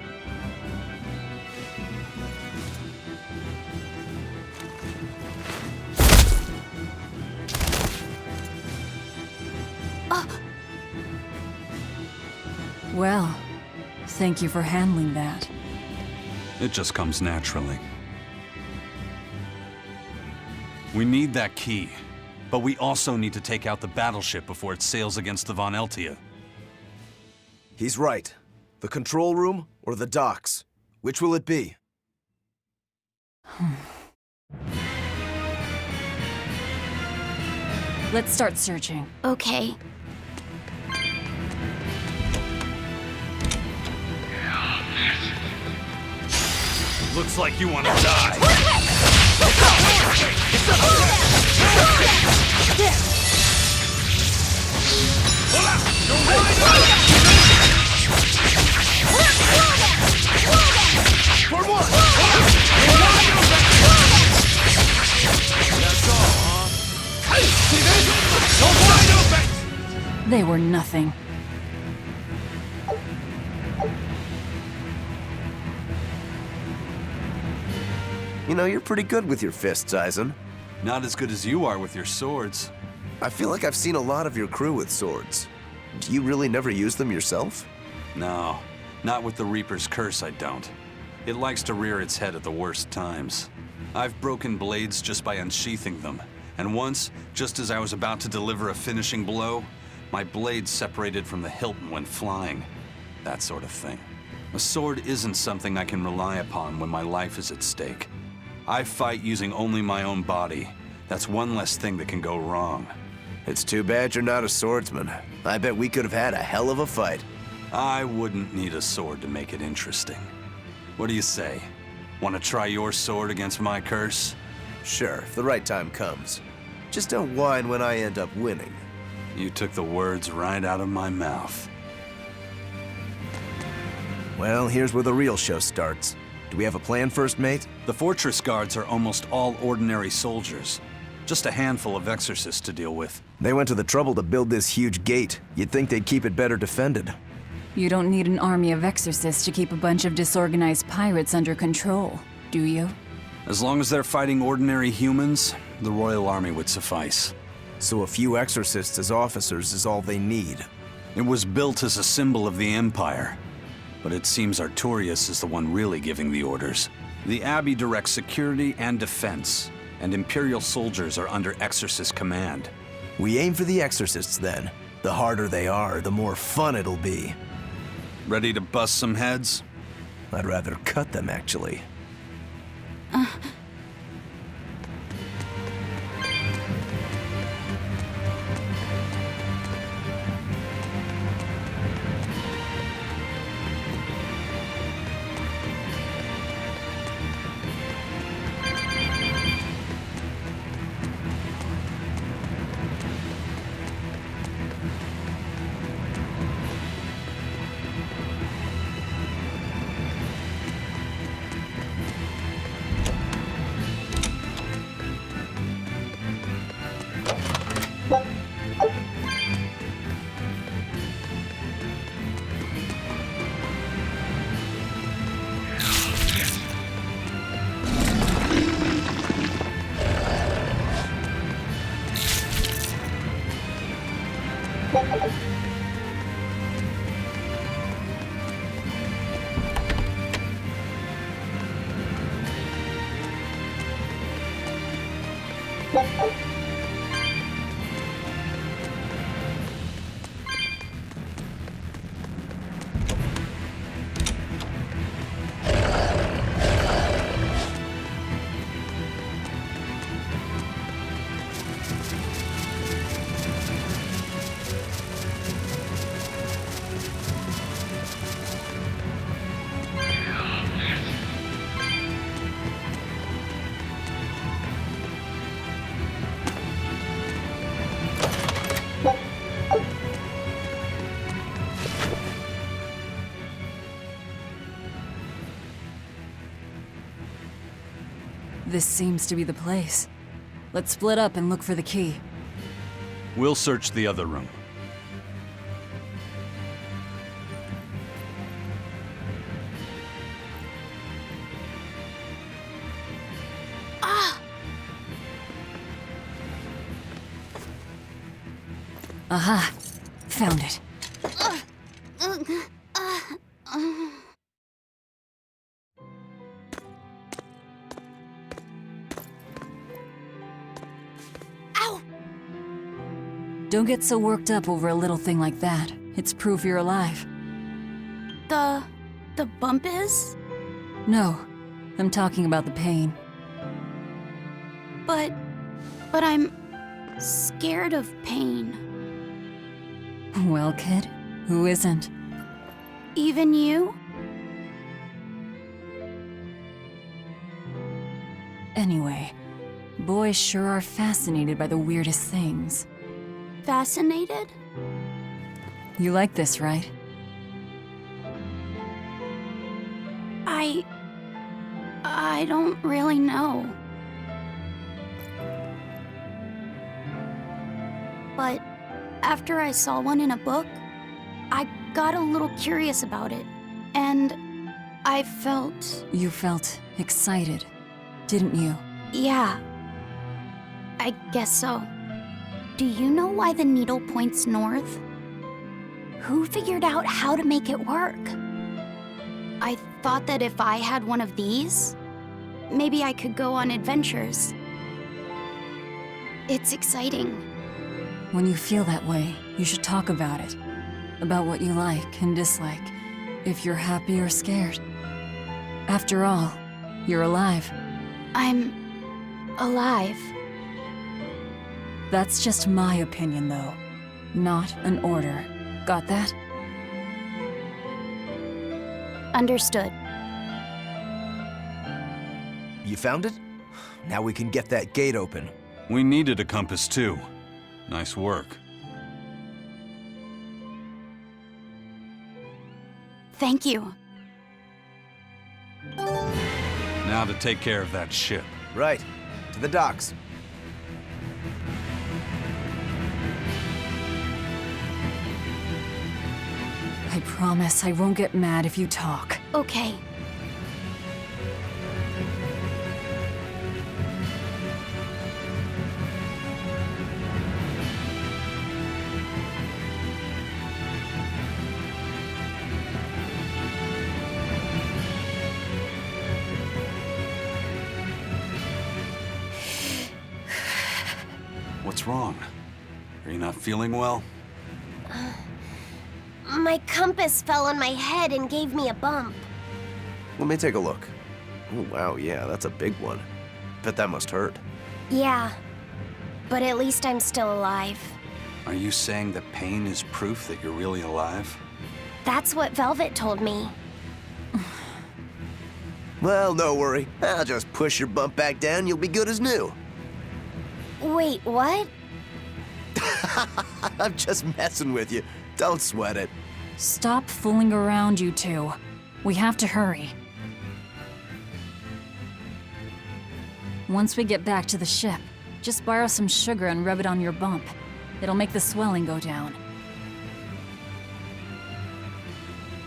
Well, thank you for handling that. It just comes naturally. We need that key, but we also need to take out the battleship before it sails against the Von Eltia. He's right. The control room or the docks? Which will it be? Let's start searching. Okay. Looks like you want to die. They were nothing. You know, you're pretty good with your fists, Eisen. Not as good as you are with your swords. I feel like I've seen a lot of your crew with swords. Do you really never use them yourself? No, not with the Reaper's Curse, I don't. It likes to rear its head at the worst times. I've broken blades just by unsheathing them, and once, just as I was about to deliver a finishing blow, my blade separated from the hilt and went flying. That sort of thing. A sword isn't something I can rely upon when my life is at stake. I fight using only my own body. That's one less thing that can go wrong. It's too bad you're not a swordsman. I bet we could have had a hell of a fight. I wouldn't need a sword to make it interesting. What do you say? Want to try your sword against my curse? Sure, if the right time comes. Just don't whine when I end up winning. You took the words right out of my mouth. Well, here's where the real show starts. Do we have a plan, First Mate? The fortress guards are almost all ordinary soldiers. Just a handful of exorcists to deal with. They went to the trouble to build this huge gate. You'd think they'd keep it better defended. You don't need an army of exorcists to keep a bunch of disorganized pirates under control, do you? As long as they're fighting ordinary humans, the Royal Army would suffice. So a few exorcists as officers is all they need. It was built as a symbol of the Empire. But it seems Artorias is the one really giving the orders. The Abbey directs security and defense, and Imperial soldiers are under Exorcist command. We aim for the Exorcists, then. The harder they are, the more fun it'll be. Ready to bust some heads? I'd rather cut them, actually. This seems to be the place. Let's split up and look for the key. We'll search the other room. Aha! Found it. Ow! Don't get so worked up over a little thing like that. It's proof you're alive. The bump is? No, I'm talking about the pain. But I'm scared of pain. Well, kid, who isn't? Even you? Anyway, boys sure are fascinated by the weirdest things. Fascinated? You like this, right? I don't really know. But after I saw one in a book, I got a little curious about it, and I felt... You felt excited, didn't you? Yeah. I guess so. Do you know why the needle points north? Who figured out how to make it work? I thought that if I had one of these, maybe I could go on adventures. It's exciting. When you feel that way, you should talk about it. About what you like and dislike, if you're happy or scared. After all, you're alive. I'm alive. That's just my opinion, though. Not an order. Got that? Understood. You found it? Now we can get that gate open. We needed a compass too. Nice work. Thank you. Now to take care of that ship. Right. To the docks. I promise I won't get mad if you talk. Okay. What's wrong? Are you not feeling well? My compass fell on my head and gave me a bump. Let me take a look. Oh, wow, yeah, that's a big one. Bet that must hurt. Yeah, but at least I'm still alive. Are you saying that pain is proof that you're really alive? That's what Velvet told me. Well, no worry. I'll just push your bump back down, you'll be good as new. Wait, what? I'm just messing with you. Don't sweat it. Stop fooling around, you two. We have to hurry. Once we get back to the ship, just borrow some sugar and rub it on your bump. It'll make the swelling go down.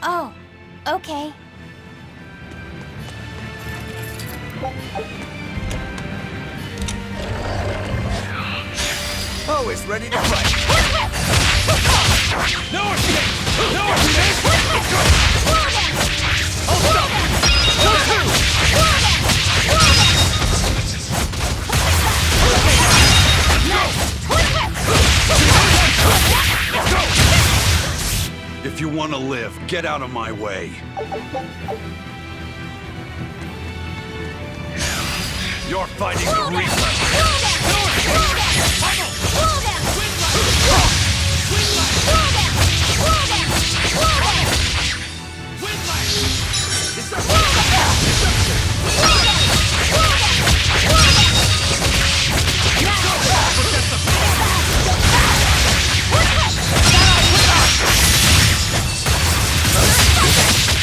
Oh, okay. Always ready to fight. No escape! No escape! Let's go! Hold up! Hold two! Let's go! If you want to live, get out of my way. You're fighting the Reaper. Is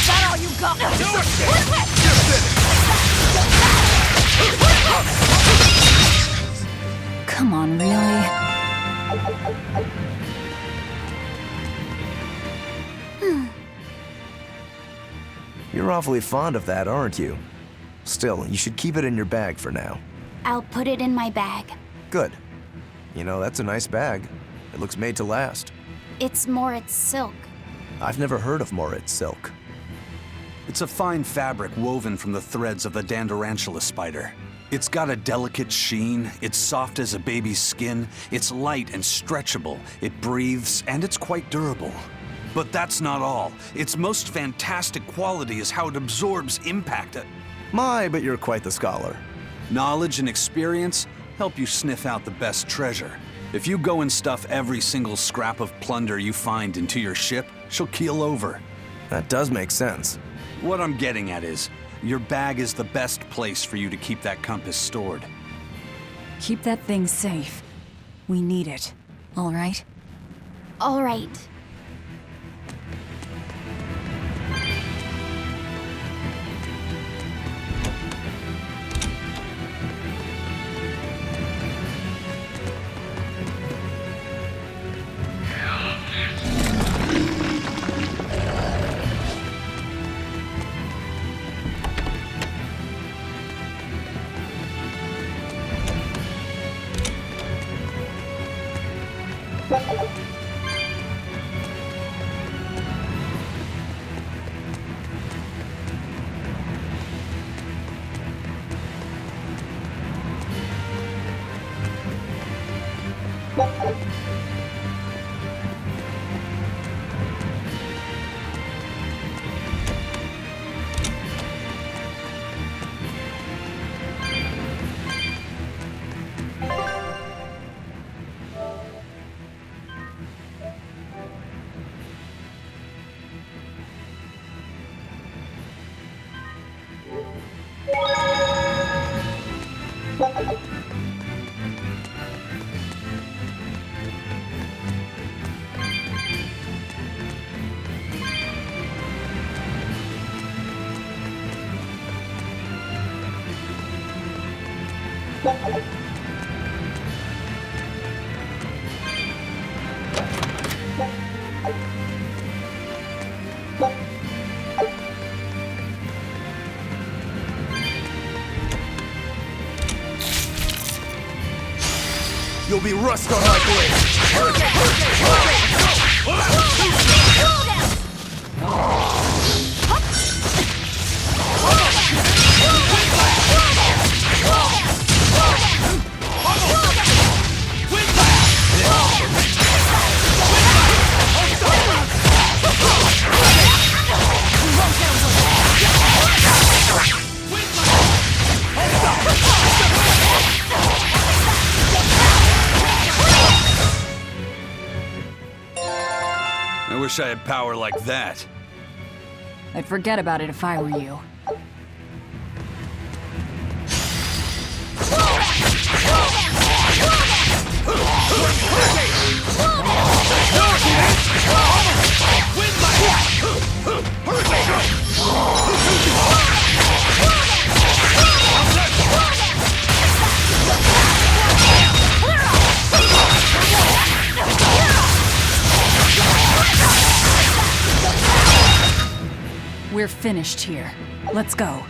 that all you got? awfully fond of that, aren't you? Still, you should keep it in your bag for now. I'll put it in my bag. Good. You know, that's a nice bag. It looks made to last. It's Moritz silk. I've never heard of Moritz silk. It's a fine fabric woven from the threads of the Dandarantula spider. It's got a delicate sheen, it's soft as a baby's skin, it's light and stretchable, it breathes, and it's quite durable. But that's not all. Its most fantastic quality is how it absorbs impact. My, but you're quite the scholar. Knowledge and experience help you sniff out the best treasure. If you go and stuff every single scrap of plunder you find into your ship, she'll keel over. That does make sense. What I'm getting at is, your bag is the best place for you to keep that compass stored. Keep that thing safe. We need it, all right? All right. You'll be rust on my blade! I wish I had power like that. I'd forget about it if I were you. We're finished here. Let's go.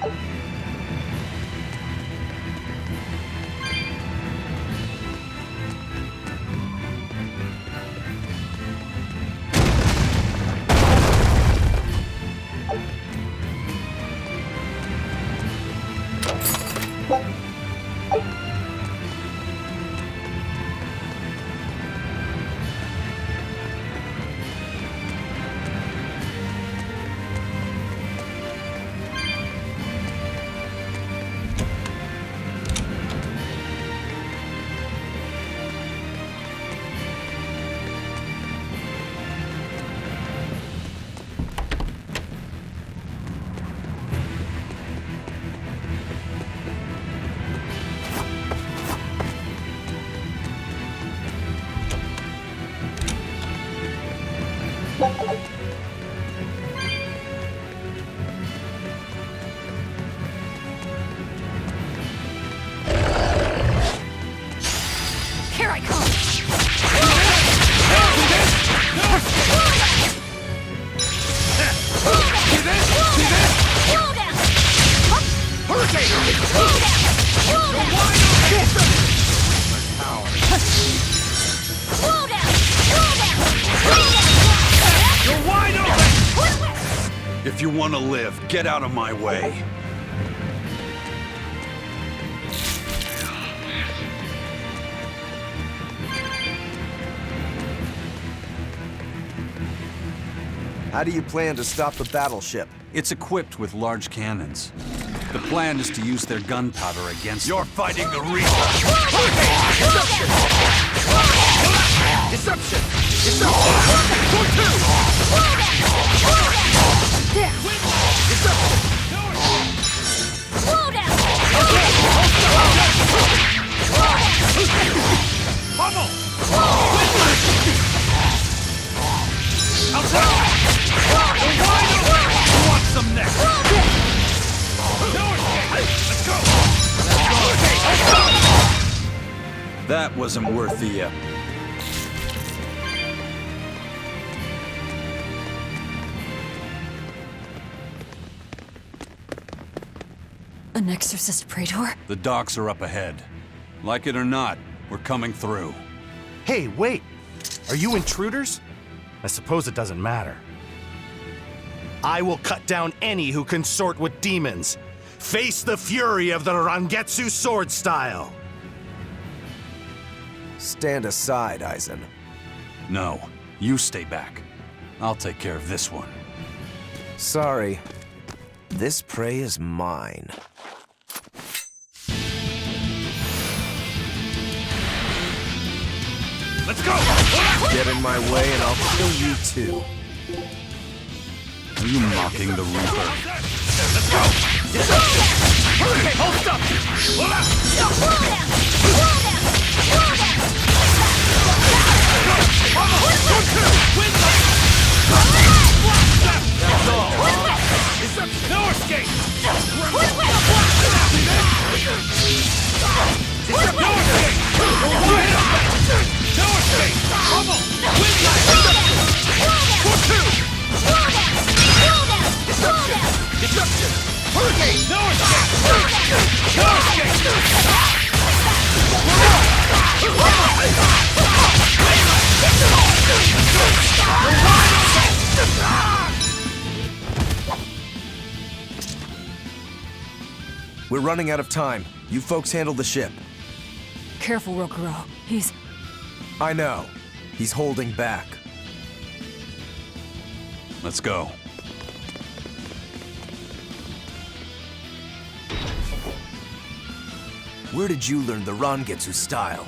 you want to live, get out of my way. How do you plan to stop the battleship? It's equipped with large cannons. The plan is to use their gunpowder against You're them. fighting the Reaper! Deception! That wasn't worth the... An exorcist praetor? The docks are up ahead. Like it or not, we're coming through. Hey, wait! Are you intruders? I suppose it doesn't matter. I will cut down any who consort with demons. Face the fury of the Rangetsu sword style! Stand aside, Aizen. No, you stay back. I'll take care of this one. Sorry. This prey is mine. Let's go! Get in my way and I'll kill you too. Are you mocking the Reaper? Let's go! Okay, hold up! That's all! No escape! No escape! No escape! Bubble! Deception! Hurricane! No escape! No We're running out of time. You folks handle the ship. Careful, Rokuro. He's... I know. He's holding back. Let's go. Where did you learn the Rangetsu style?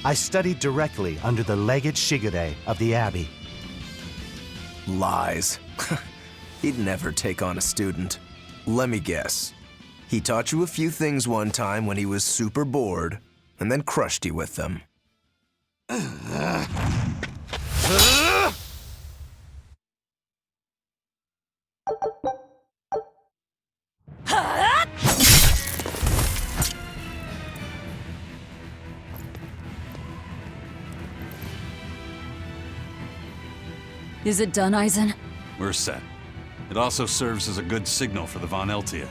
I studied directly under the Legate Shigure of the Abbey. Lies. He'd never take on a student. Let me guess. He taught you a few things one time when he was super bored, and then crushed you with them. Is it done, Aizen? We're set. It also serves as a good signal for the Von Eltia.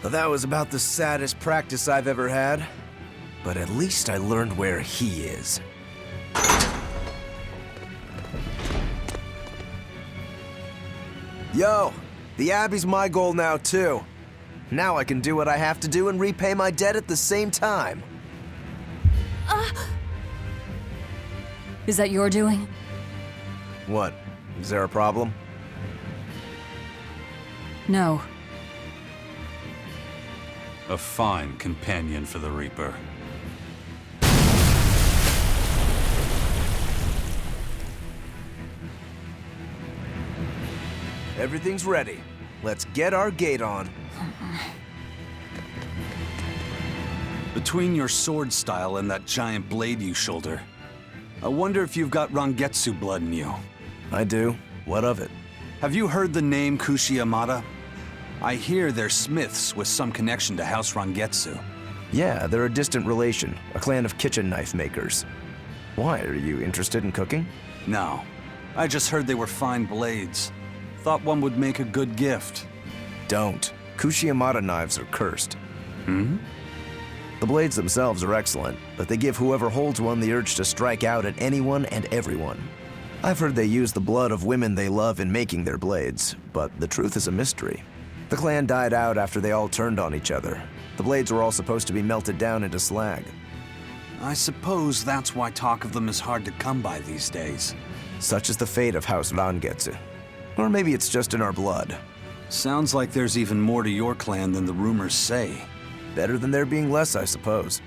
Well, that was about the saddest practice I've ever had. But at least I learned where he is. Yo, the Abbey's my goal now too. Now I can do what I have to do and repay my debt at the same time. Is that your doing? What? Is there a problem? No. A fine companion for the Reaper. Everything's ready. Let's get our gate on. Between your sword style and that giant blade you shoulder, I wonder if you've got Rangetsu blood in you. I do. What of it? Have you heard the name Kushi-Yamada? I hear they're smiths with some connection to House Rangetsu. Yeah, they're a distant relation, a clan of kitchen knife makers. Why, are you interested in cooking? No. I just heard they were fine blades. Thought one would make a good gift. Don't. Kushi-Yamada knives are cursed. Hmm? The blades themselves are excellent, but they give whoever holds one the urge to strike out at anyone and everyone. I've heard they use the blood of women they love in making their blades, but the truth is a mystery. The clan died out after they all turned on each other. The blades were all supposed to be melted down into slag. I suppose that's why talk of them is hard to come by these days. Such is the fate of House Rangetsu. Or maybe it's just in our blood. Sounds like there's even more to your clan than the rumors say. Better than there being less, I suppose.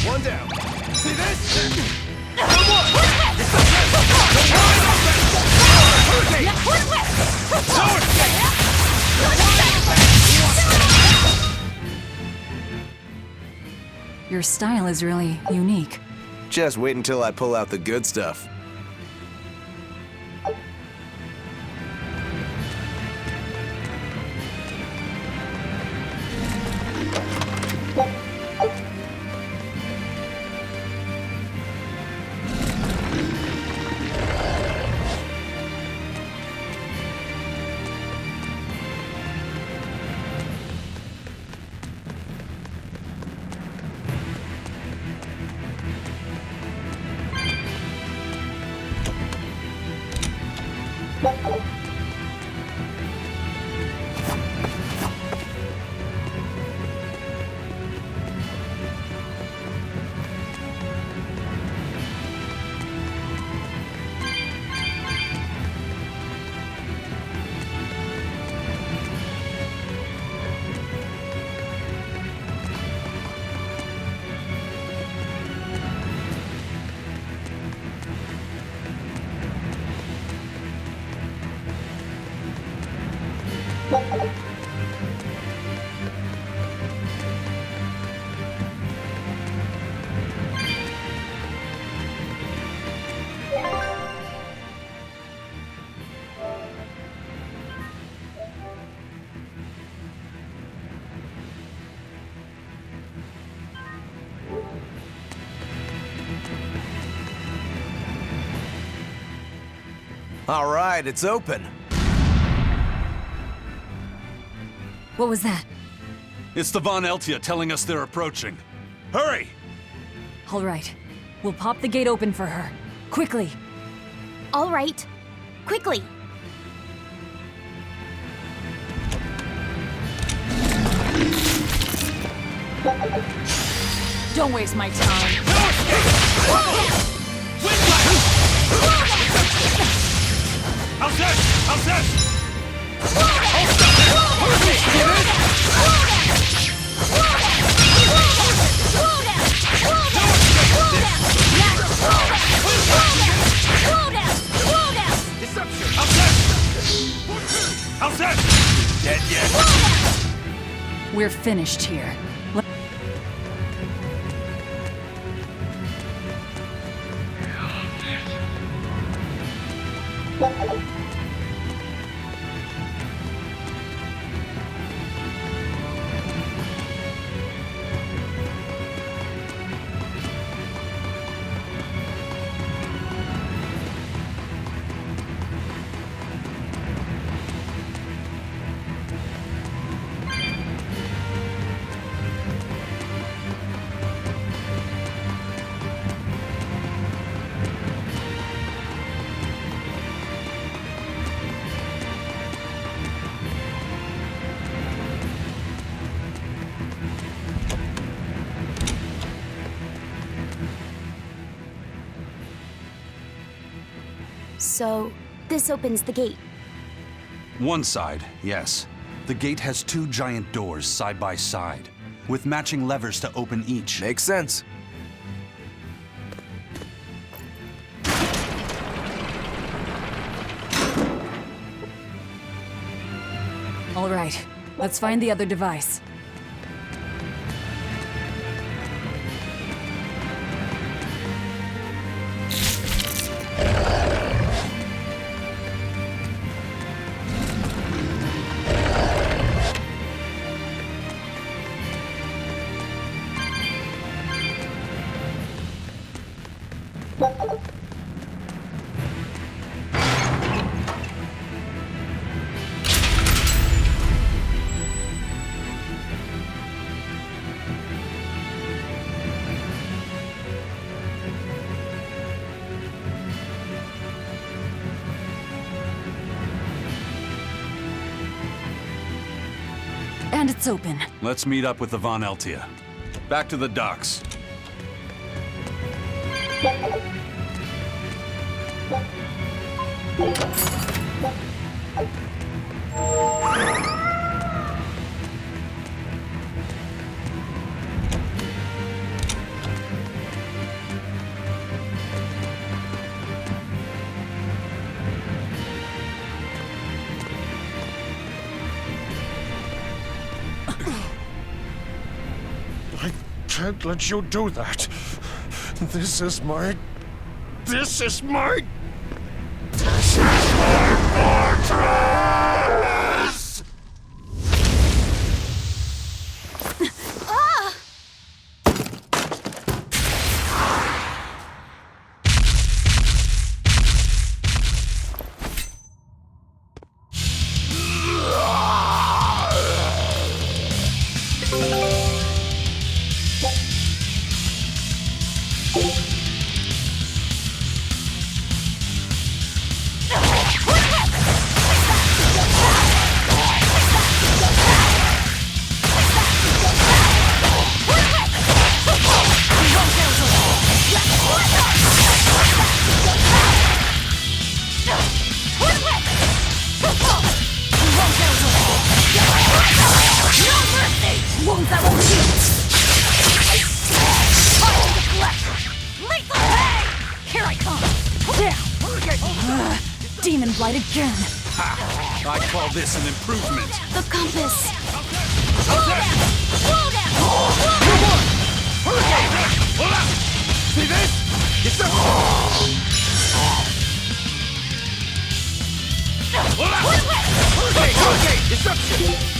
One down. See this? Come on! Your style is really unique. Just wait until I pull out the good stuff. All right, it's open. What was that? It's the Von Eltia telling us they're approaching. Hurry! All right. We'll pop the gate open for her. Quickly! All right. Quickly. Don't waste my time. How's that? How's that? How's that? Dead yet? We're finished here. So, this opens the gate. One side, yes. The gate has two giant doors side by side, with matching levers to open each. Makes sense. All right. Let's find the other device. And it's open. Let's meet up with the Von Eltia. Back to the docks. can't let you do that. This is my fortress! Demon Blight again. Ha! I call this an improvement. The compass. See this? It's a... Hurricane! Destruction!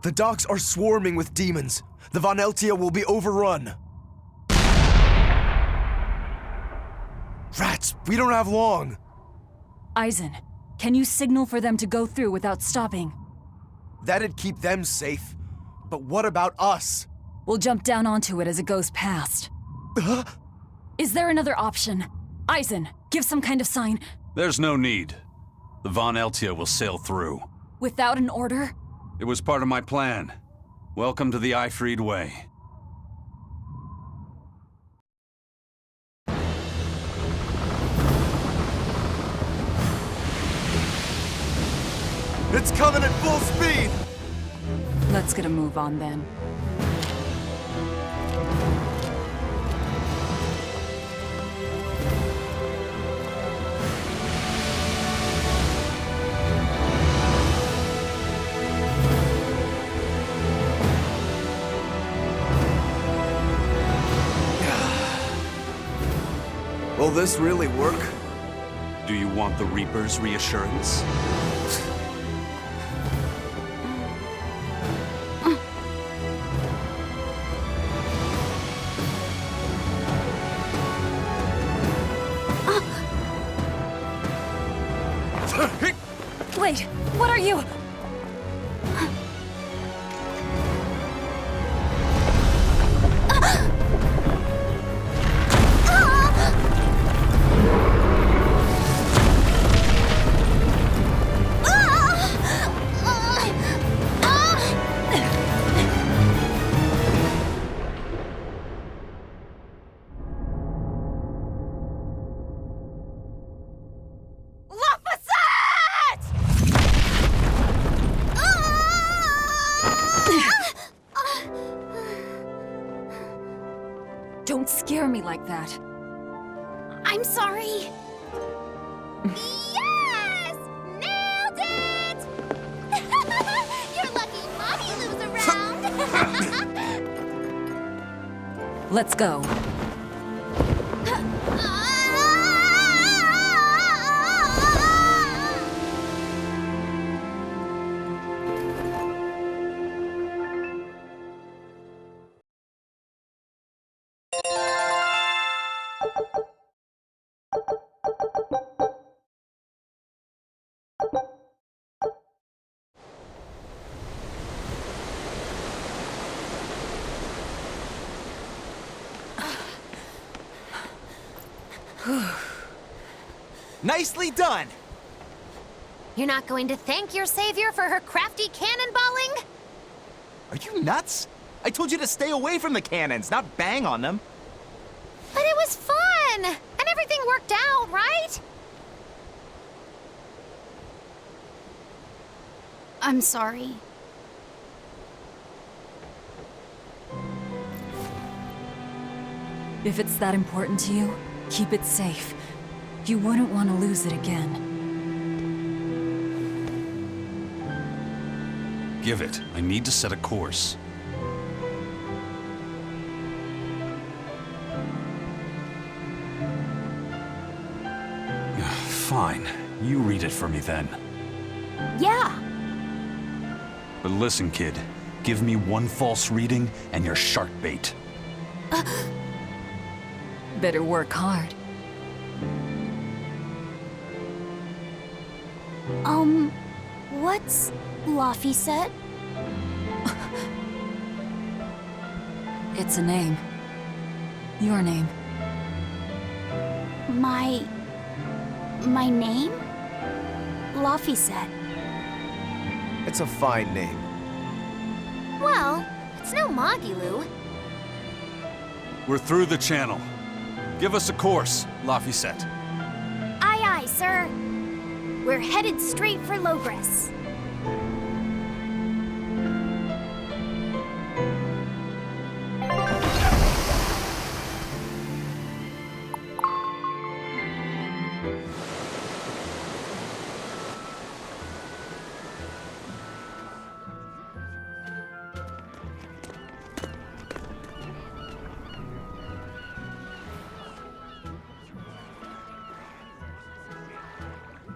The docks are swarming with demons. The Von Eltia will be overrun. Rats, we don't have long. Eisen, can you signal for them to go through without stopping? That'd keep them safe. But what about us? We'll jump down onto it as it goes past. Is there another option? Eisen, give some kind of sign. There's no need. The Von Eltia will sail through. Without an order? It was part of my plan. Welcome to the Ifried Way. It's coming at full speed! Let's get a move on then. Will this really work? Do you want the Reaper's reassurance? Wait, what are you? scare me like that. I'm sorry. Yes! Nailed it! You're lucky Mommy Lou's around. Let's go. Nicely done! You're not going to thank your savior for her crafty cannonballing? Are you nuts? I told you to stay away from the cannons, not bang on them. But it was fun! And everything worked out, right? I'm sorry. If it's that important to you, keep it safe. You wouldn't want to lose it again. Give it. I need to set a course. Fine. You read it for me then. Yeah. But listen, kid. Give me one false reading and you're shark bait. Better work hard. What's Laphicet? It's a name. Your name. My name? Laphicet. It's a fine name. Well, it's no Magilou. We're through the channel. Give us a course, Laphicet. Aye, aye, sir. We're headed straight for Logres.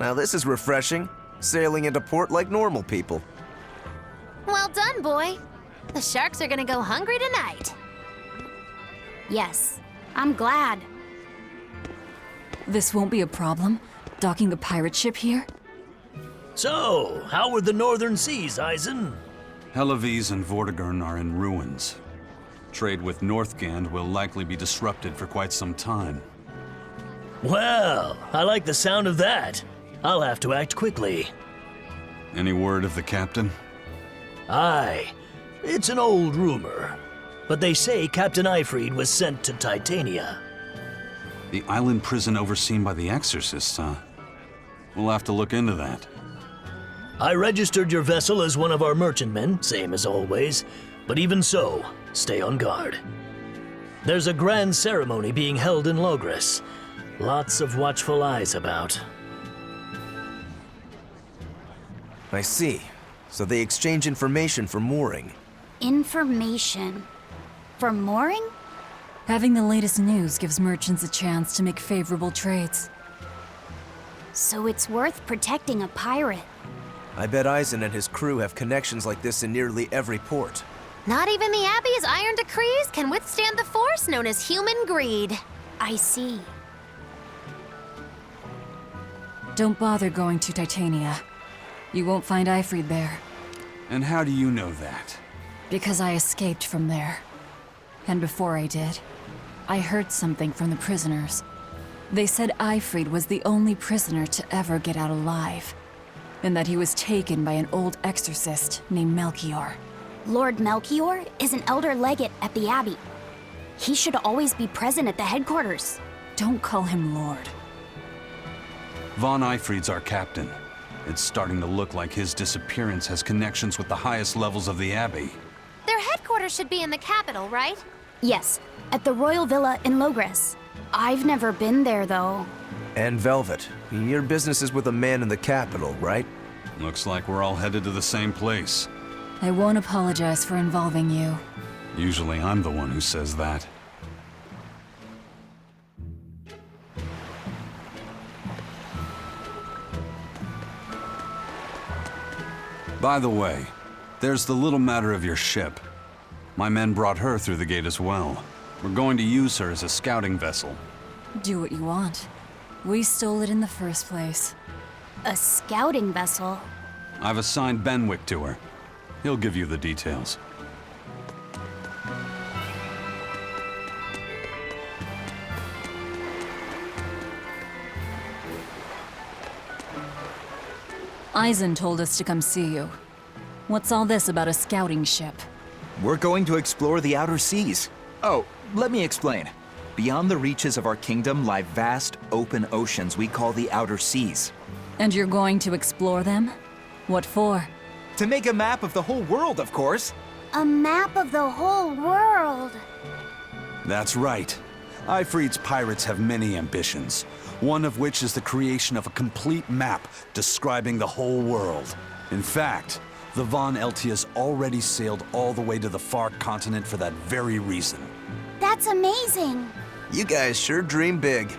Now this is refreshing. Sailing into port like normal people. Well done, boy. The sharks are gonna go hungry tonight. Yes, I'm glad. This won't be a problem, docking the pirate ship here? So, how were the northern seas, Eisen? Helavis and Vortigern are in ruins. Trade with Northgand will likely be disrupted for quite some time. Well, I like the sound of that. I'll have to act quickly. Any word of the captain? Aye. It's an old rumor. But they say Captain Ifrid was sent to Titania. The island prison overseen by the Exorcists, huh? We'll have to look into that. I registered your vessel as one of our merchantmen, same as always. But even so, stay on guard. There's a grand ceremony being held in Logres. Lots of watchful eyes about. I see. So they exchange information for mooring. Information. For mooring? Having the latest news gives merchants a chance to make favorable trades. So it's worth protecting a pirate. I bet Eisen and his crew have connections like this in nearly every port. Not even the Abbey's iron decrees can withstand the force known as human greed. I see. Don't bother going to Titania. You won't find Ifrid there. And how do you know that? Because I escaped from there. And before I did, I heard something from the prisoners. They said Ifrid was the only prisoner to ever get out alive, and that he was taken by an old exorcist named Melchior. Lord Melchior is an elder legate at the Abbey. He should always be present at the headquarters. Don't call him Lord. Von Ifrid's our captain. It's starting to look like his disappearance has connections with the highest levels of the Abbey. Their headquarters should be in the capital, right? Yes, at the Royal Villa in Logres. I've never been there, though. And Velvet, your business is with a man in the capital, right? Looks like we're all headed to the same place. I won't apologize for involving you. Usually I'm the one who says that. By the way, there's the little matter of your ship. My men brought her through the gate as well. We're going to use her as a scouting vessel. Do what you want. We stole it in the first place. A scouting vessel? I've assigned Benwick to her. He'll give you the details. Eisen told us to come see you. What's all this about a scouting ship? We're going to explore the outer seas. Oh, let me explain. Beyond the reaches of our kingdom lie vast, open oceans we call the outer seas. And you're going to explore them? What for? To make a map of the whole world, of course. A map of the whole world. That's right. Ifrit's pirates have many ambitions, one of which is the creation of a complete map describing the whole world. In fact, the Von Eltia's already sailed all the way to the far continent for that very reason. That's amazing. You guys sure dream big.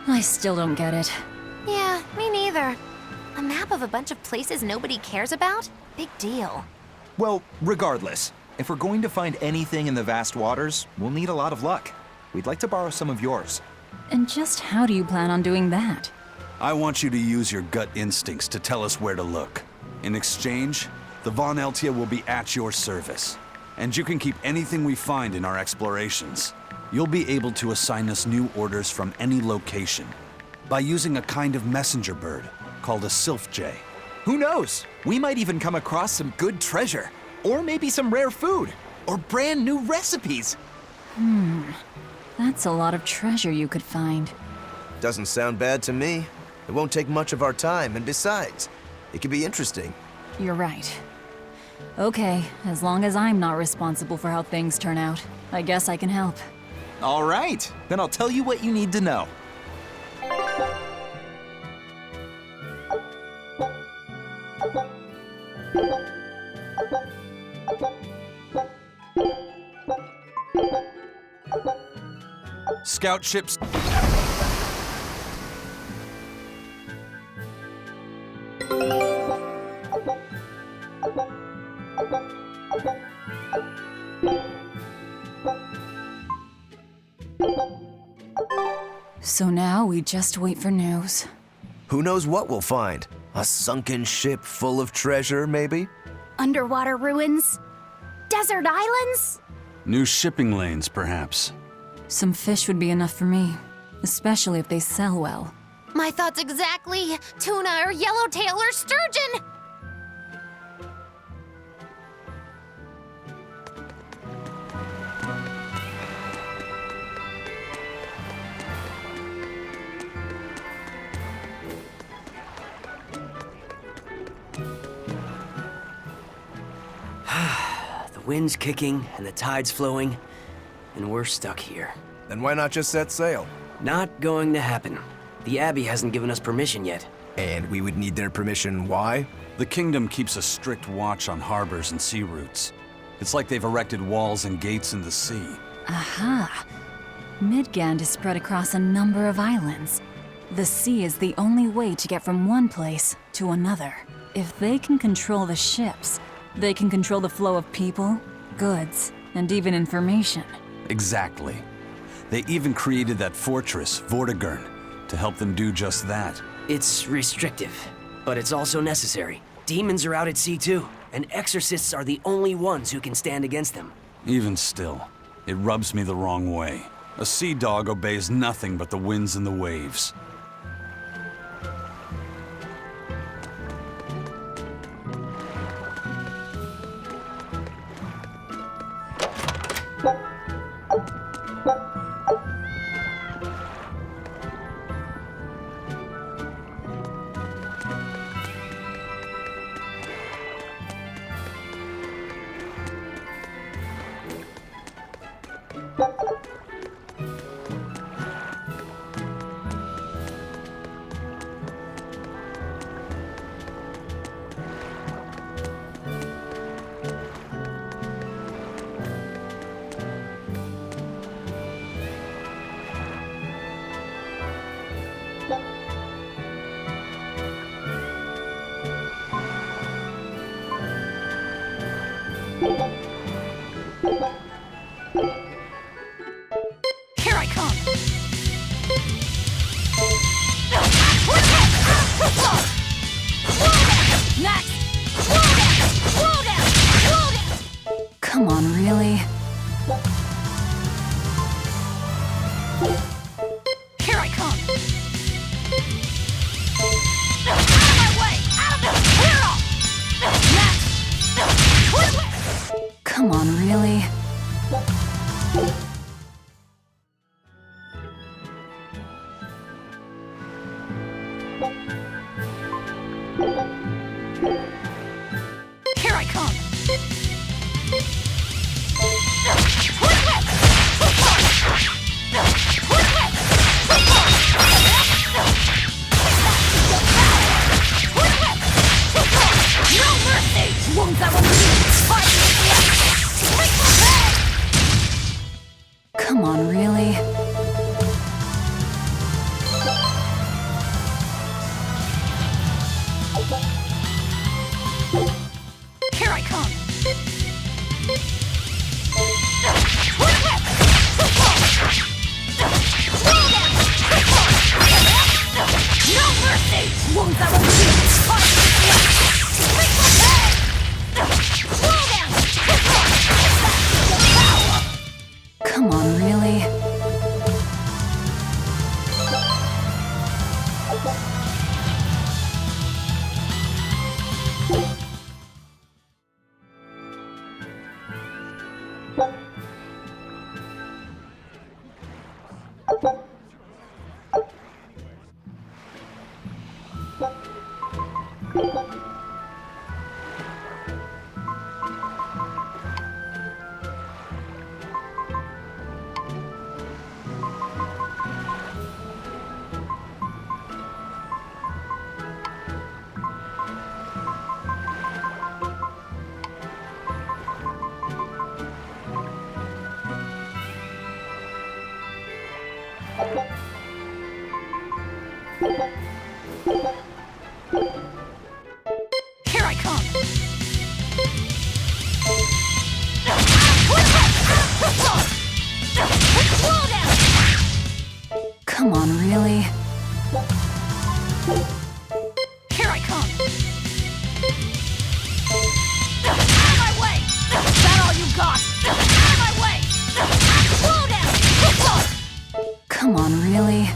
I still don't get it. Yeah, me neither. A map of a bunch of places nobody cares about? Big deal. Well, regardless, if we're going to find anything in the vast waters, we'll need a lot of luck. We'd like to borrow some of yours. And just how do you plan on doing that? I want you to use your gut instincts to tell us where to look. In exchange, the Von Eltia will be at your service. And you can keep anything we find in our explorations. You'll be able to assign us new orders from any location by using a kind of messenger bird called a Sylph Jay. Who knows? We might even come across some good treasure. Or maybe some rare food. Or brand new recipes. That's a lot of treasure you could find. Doesn't sound bad to me. It won't take much of our time, and besides, it could be interesting. You're right. Okay, as long as I'm not responsible for how things turn out, I guess I can help. All right, then I'll tell you what you need to know. Scout ships. So now we just wait for news. Who knows what we'll find? A sunken ship full of treasure, maybe? Underwater ruins? Desert islands? New shipping lanes, perhaps. Some fish would be enough for me, especially if they sell well. My thoughts exactly. Tuna or yellowtail or sturgeon. The wind's kicking and the tide's flowing, and we're stuck here. Then why not just set sail? Not going to happen. The Abbey hasn't given us permission yet. And we would need their permission, why? The kingdom keeps a strict watch on harbors and sea routes. It's like they've erected walls and gates in the sea. Aha! Midgand is spread across a number of islands. The sea is the only way to get from one place to another. If they can control the ships, they can control the flow of people, goods, and even information. Exactly. They even created that fortress, Vortigern, to help them do just that. It's restrictive, but it's also necessary. Demons are out at sea too, and exorcists are the only ones who can stand against them. Even still, it rubs me the wrong way. A sea dog obeys nothing but the winds and the waves. Come on, really? Here I come! No mercy! Won't that one Come on, really? Here I come! No mercy! Won't that one Come on, really? Here I come! Come on, really? Here I come! Out of my way! Is that all you got? Out of my way! Come on, really?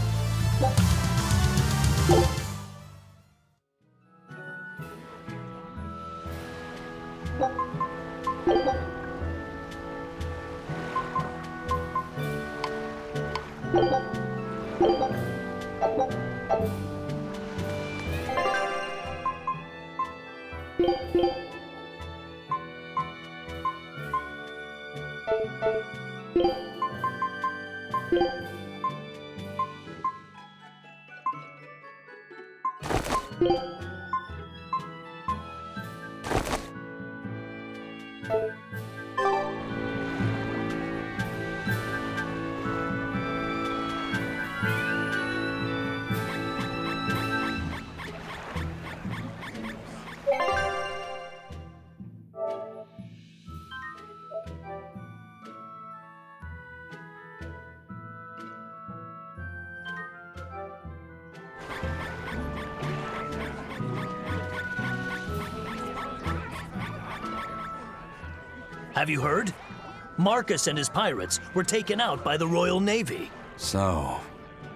Have you heard? Marcus and his pirates were taken out by the Royal Navy. So,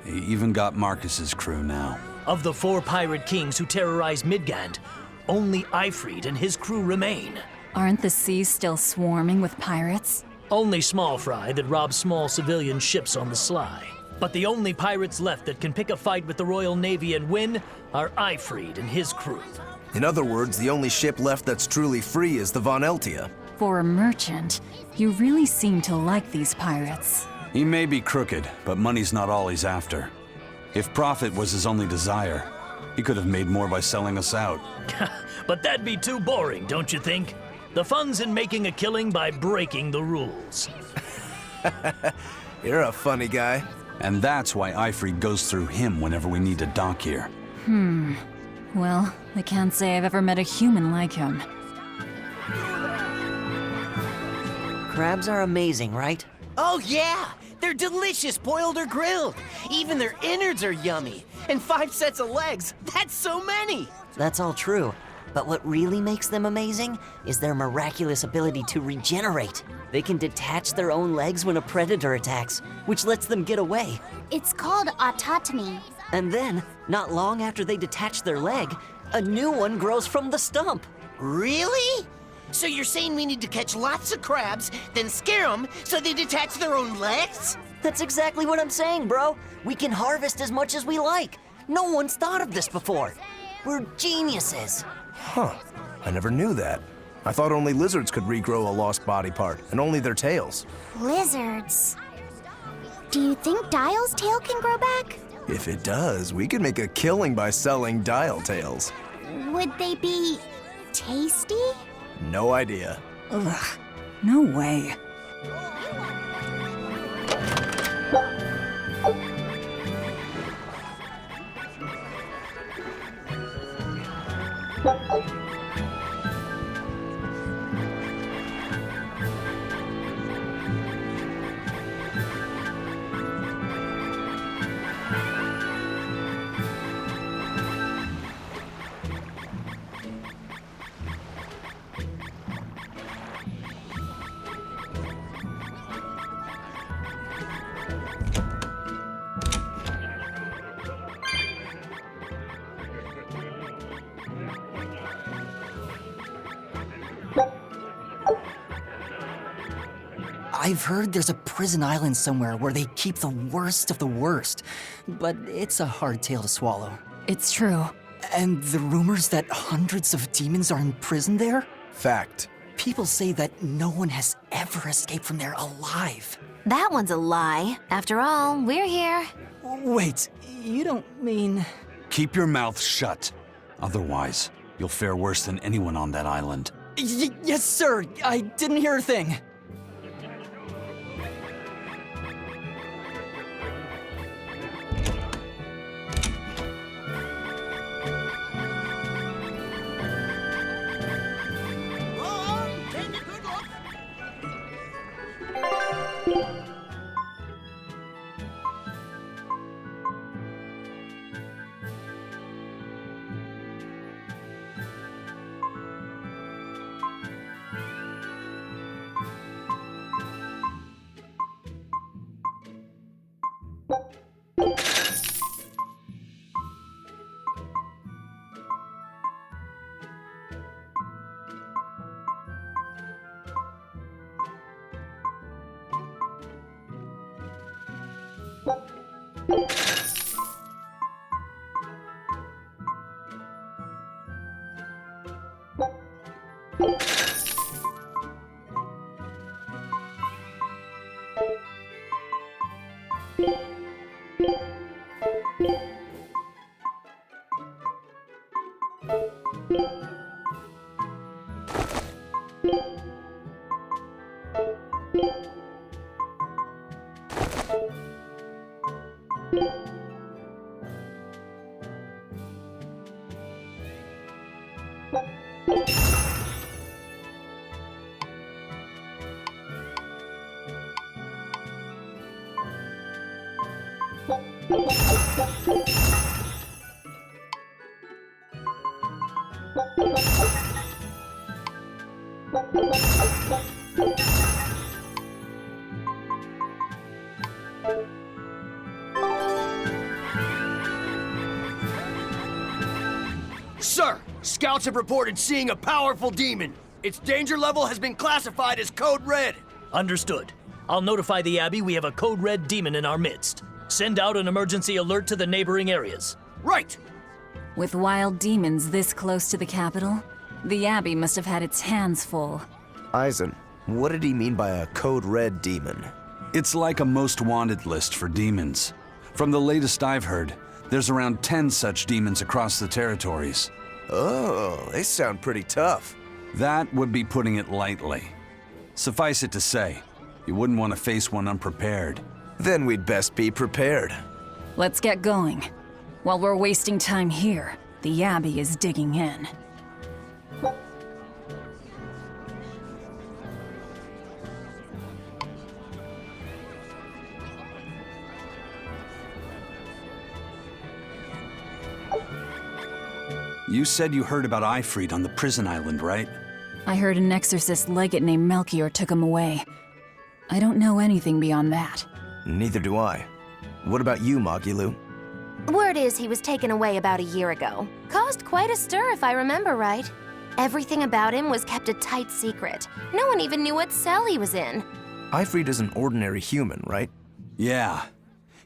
he even got Marcus's crew now. Of the 4 pirate kings who terrorized Midgand, only Ifrid and his crew remain. Aren't the seas still swarming with pirates? Only small fry that rob small civilian ships on the sly. But the only pirates left that can pick a fight with the Royal Navy and win are Ifrid and his crew. In other words, the only ship left that's truly free is the Von Eltia. For a merchant, you really seem to like these pirates. He may be crooked, but money's not all he's after. If profit was his only desire, he could have made more by selling us out. But that'd be too boring, don't you think? The fun's in making a killing by breaking the rules. You're a funny guy. And that's why Ifrid goes through him whenever we need to dock here. Well, I can't say I've ever met a human like him. Crabs are amazing, right? Oh, yeah! They're delicious, boiled or grilled. Even their innards are yummy. And 5 sets of legs. That's so many! That's all true. But what really makes them amazing is their miraculous ability to regenerate. They can detach their own legs when a predator attacks, which lets them get away. It's called autotomy. And then, not long after they detach their leg, a new one grows from the stump. Really? So you're saying we need to catch lots of crabs, then scare them so they detach their own legs? That's exactly what I'm saying, bro. We can harvest as much as we like. No one's thought of this before. We're geniuses. Huh. I never knew that. I thought only lizards could regrow a lost body part, and only their tails. Lizards. Do you think Dial's tail can grow back? If it does, we could make a killing by selling Dial tails. Would they be tasty? No idea. Ugh, no way. I've heard there's a prison island somewhere where they keep the worst of the worst, but it's a hard tale to swallow. It's true. And the rumors that hundreds of demons are imprisoned there? Fact. People say that no one has ever escaped from there alive. That one's a lie. After all, we're here. Wait, you don't mean... Keep your mouth shut. Otherwise, you'll fare worse than anyone on that island. Yes, sir. I didn't hear a thing. Sir, scouts have reported seeing a powerful demon. Its danger level has been classified as Code Red. Understood. I'll notify the Abbey we have a Code Red demon in our midst. Send out an emergency alert to the neighboring areas. Right! With wild demons this close to the capital, the Abbey must have had its hands full. Eisen, what did he mean by a Code Red demon? It's like a most wanted list for demons. From the latest I've heard, there's around 10 such demons across the territories. Oh, they sound pretty tough. That would be putting it lightly. Suffice it to say, you wouldn't want to face one unprepared. Then we'd best be prepared. Let's get going. While we're wasting time here, the Abbey is digging in. You said you heard about Ifrit on the prison island, right? I heard an exorcist legate named Melchior took him away. I don't know anything beyond that. Neither do I. What about you, Magilou? Word is he was taken away about a year ago. Caused quite a stir, if I remember right. Everything about him was kept a tight secret. No one even knew what cell he was in. Ifrit is an ordinary human, right? Yeah.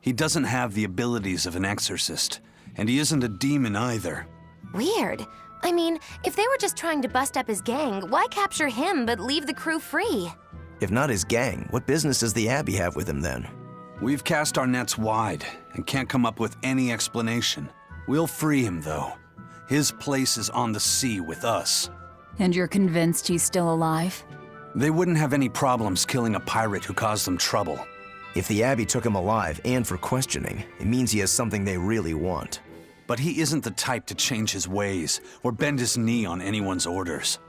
He doesn't have the abilities of an exorcist, and he isn't a demon either. Weird. I mean, if they were just trying to bust up his gang, why capture him but leave the crew free? If not his gang, what business does the Abbey have with him then? We've cast our nets wide and can't come up with any explanation. We'll free him, though. His place is on the sea with us. And you're convinced he's still alive? They wouldn't have any problems killing a pirate who caused them trouble. If the Abbey took him alive and for questioning, it means he has something they really want. But he isn't the type to change his ways or bend his knee on anyone's orders.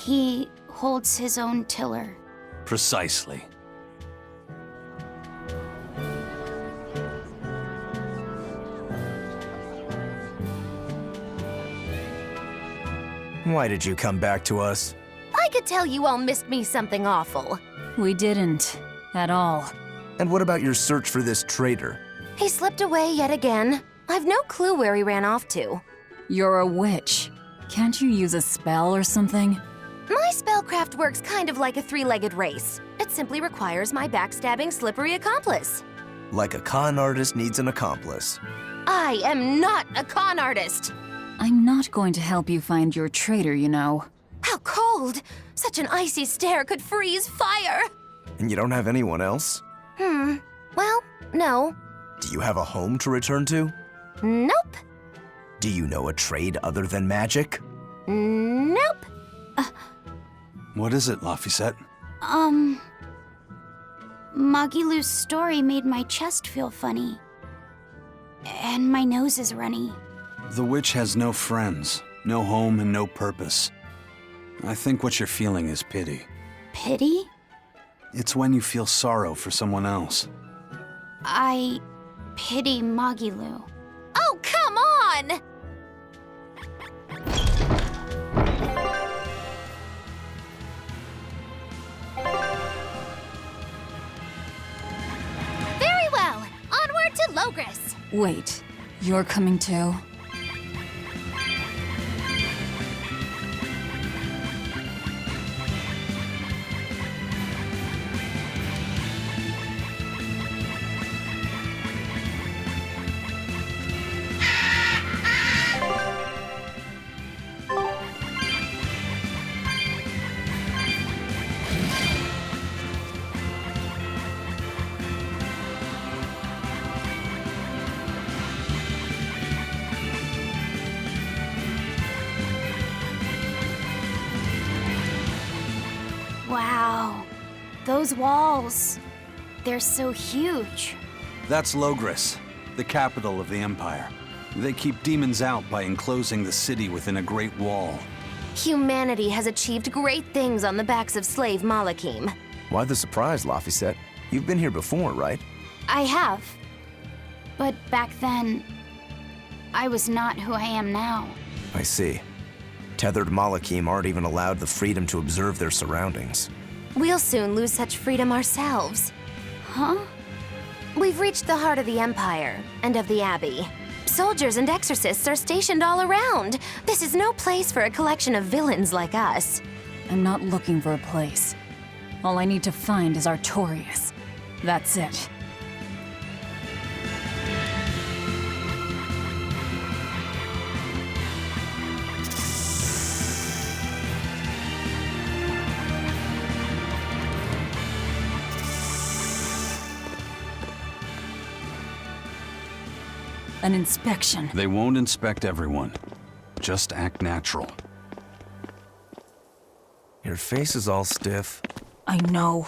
He holds his own tiller. Precisely. Why did you come back to us? I could tell you all missed me something awful. We didn't. At all. And what about your search for this traitor? He slipped away yet again. I've no clue where he ran off to. You're a witch. Can't you use a spell or something? My spellcraft works kind of like a three-legged race. It simply requires my backstabbing, slippery accomplice. Like a con artist needs an accomplice. I am not a con artist! I'm not going to help you find your traitor, you know. How cold! Such an icy stare could freeze fire! And you don't have anyone else? Well, no. Do you have a home to return to? Nope. Do you know a trade other than magic? Nope. What is it, Laphicet? Magilou's story made my chest feel funny. And my nose is runny. The witch has no friends, no home, and no purpose. I think what you're feeling is pity. Pity? It's when you feel sorrow for someone else. I pity Magilou. Oh, come on! Very well. Onward to Logris. Wait, you're coming too? Wow. Those walls. They're so huge. That's Logris, the capital of the Empire. They keep demons out by enclosing the city within a great wall. Humanity has achieved great things on the backs of slave Malakim. Why the surprise, Laphicet? You've been here before, right? I have. But back then, I was not who I am now. I see. Tethered Malakim aren't even allowed the freedom to observe their surroundings. We'll soon lose such freedom ourselves. Huh? We've reached the heart of the Empire and of the Abbey. Soldiers and exorcists are stationed all around. This is no place for a collection of villains like us. I'm not looking for a place. All I need to find is Artorias. That's it. An inspection. They won't inspect everyone. Just act natural. Your face is all stiff. I know.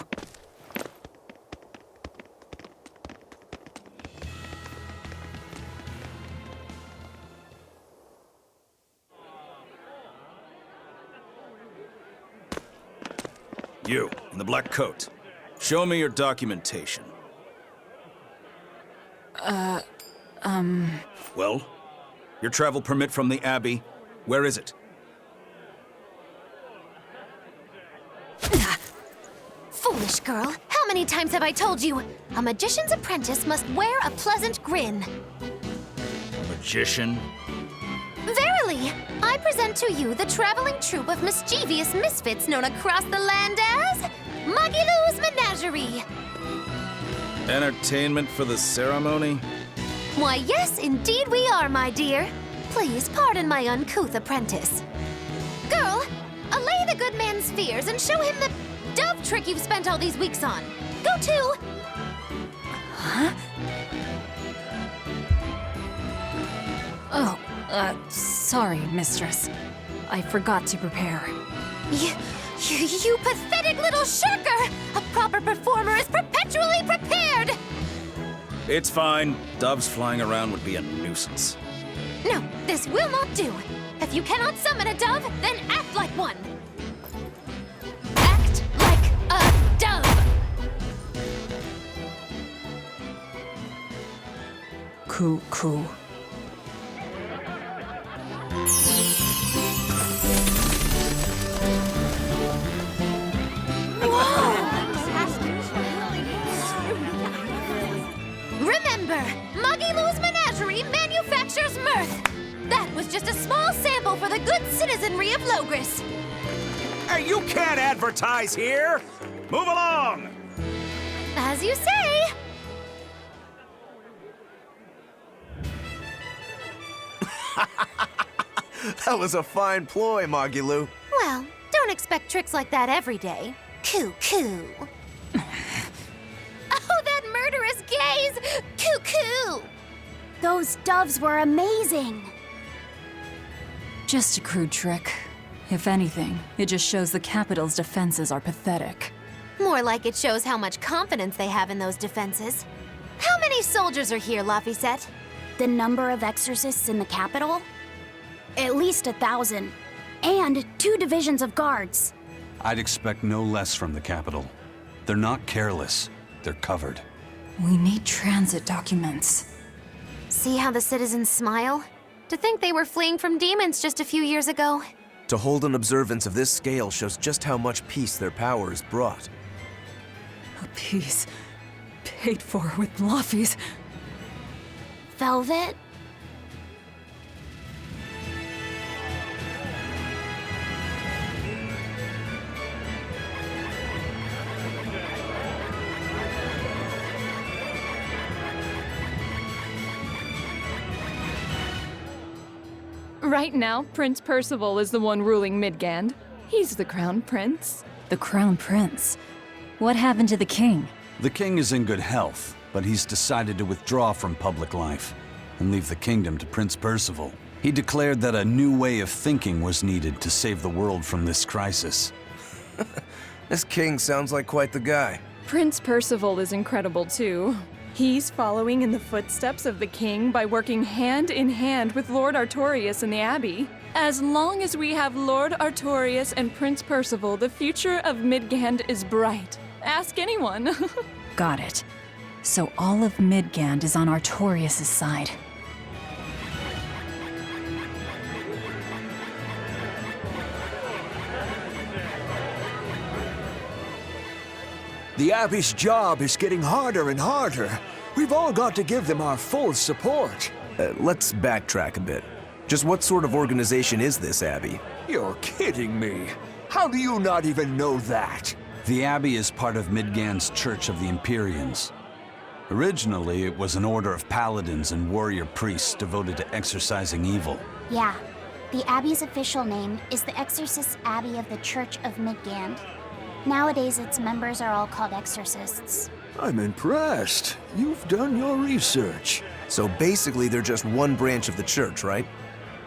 You, in the black coat. Show me your documentation. Well? Your travel permit from the Abbey, where is it? Foolish girl, how many times have I told you? A magician's apprentice must wear a pleasant grin. Magician? Verily, I present to you the traveling troupe of mischievous misfits known across the land as Magiloo's Menagerie. Entertainment for the ceremony? Why, yes, indeed we are, my dear. Please pardon my uncouth apprentice. Girl, allay the good man's fears and show him the dove trick you've spent all these weeks on. Go to... Huh? Oh, sorry, mistress. I forgot to prepare. You pathetic little shirker! A proper performer is perpetually prepared! It's fine. Doves flying around would be a nuisance. No, this will not do. If you cannot summon a dove, then act like one. Act like a dove! Coo. Remember, Magiloo's Menagerie manufactures mirth. That was just a small sample for the good citizenry of Logris. Hey, you can't advertise here! Move along! As you say. That was a fine ploy, Magiloo. Well, don't expect tricks like that every day. Coo. Oh, that murderous gaze! Coo. Those doves were amazing. Just a crude trick. If anything, it just shows the capital's defenses are pathetic. More like it shows how much confidence they have in those defenses. How many soldiers are here, Laphicet? The number of exorcists in the capital? At least 1,000. And 2 divisions of guards. I'd expect no less from the capital. They're not careless. They're covered. We need transit documents. See how the citizens smile? To think they were fleeing from demons just a few years ago. To hold an observance of this scale shows just how much peace their power has brought. A piece paid for with Laffy's. Velvet? Right now, Prince Percival is the one ruling Midgand. He's the Crown Prince. The Crown Prince? What happened to the king? The king is in good health, but he's decided to withdraw from public life and leave the kingdom to Prince Percival. He declared that a new way of thinking was needed to save the world from this crisis. This king sounds like quite the guy. Prince Percival is incredible too. He's following in the footsteps of the king by working hand in hand with Lord Artorias and the Abbey. As long as we have Lord Artorias and Prince Percival, the future of Midgand is bright. Ask anyone. Got it. So all of Midgand is on Artorias' side. The Abbey's job is getting harder and harder. We've all got to give them our full support. Let's backtrack a bit. Just what sort of organization is this Abbey? You're kidding me. How do you not even know that? The Abbey is part of Midgand's Church of the Empyreans. Originally, it was an order of paladins and warrior priests devoted to exorcising evil. Yeah. The Abbey's official name is the Exorcist Abbey of the Church of Midgand. Nowadays, its members are all called exorcists. I'm impressed. You've done your research. So basically, they're just one branch of the church, right?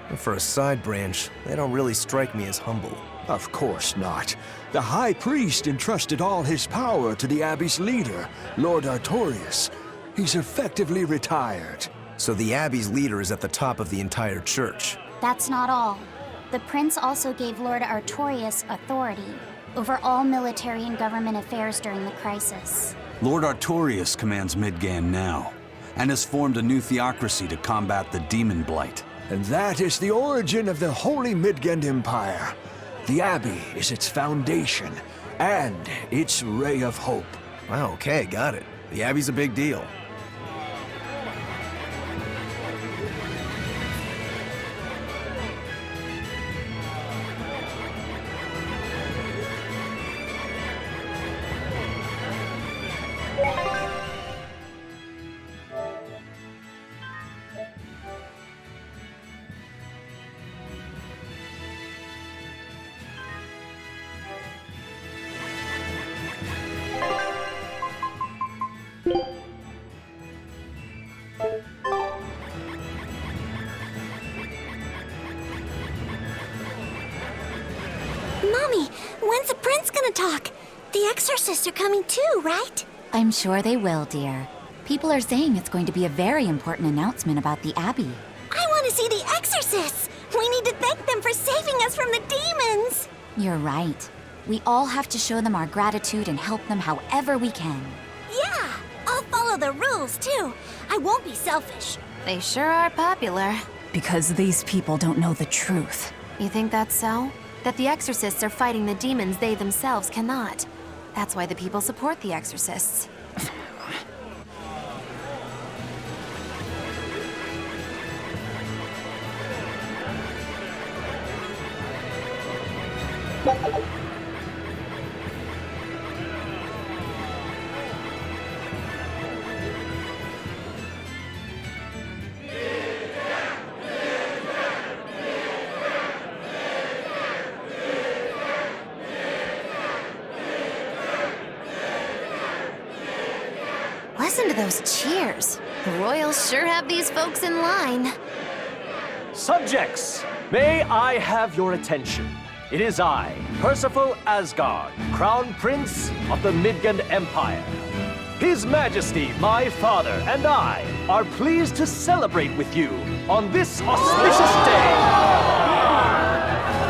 And for a side branch, they don't really strike me as humble. Of course not. The High Priest entrusted all his power to the Abbey's leader, Lord Artorias. He's effectively retired. So the Abbey's leader is at the top of the entire church. That's not all. The prince also gave Lord Artorias authority over all military and government affairs during the crisis. Lord Artorias commands Midgand now, and has formed a new theocracy to combat the demon blight. And that is the origin of the Holy Midgand Empire. The Abbey is its foundation, and its ray of hope. Wow, okay, got it. The Abbey's a big deal. Mommy, when's the prince gonna talk? The exorcists are coming too, right? I'm sure they will, dear. People are saying it's going to be a very important announcement about the Abbey. I want to see the exorcists! We need to thank them for saving us from the demons! You're right. We all have to show them our gratitude and help them however we can. Yeah, I'll follow the rules too. I won't be selfish. They sure are popular. Because these people don't know the truth. You think that's so? That the exorcists are fighting the demons they themselves cannot. That's why the people support the exorcists. Listen to those cheers. The royals sure have these folks in line. Subjects, may I have your attention? It is I, Percival Asgard, Crown Prince of the Midgard Empire. His Majesty, my father, and I are pleased to celebrate with you on this auspicious day.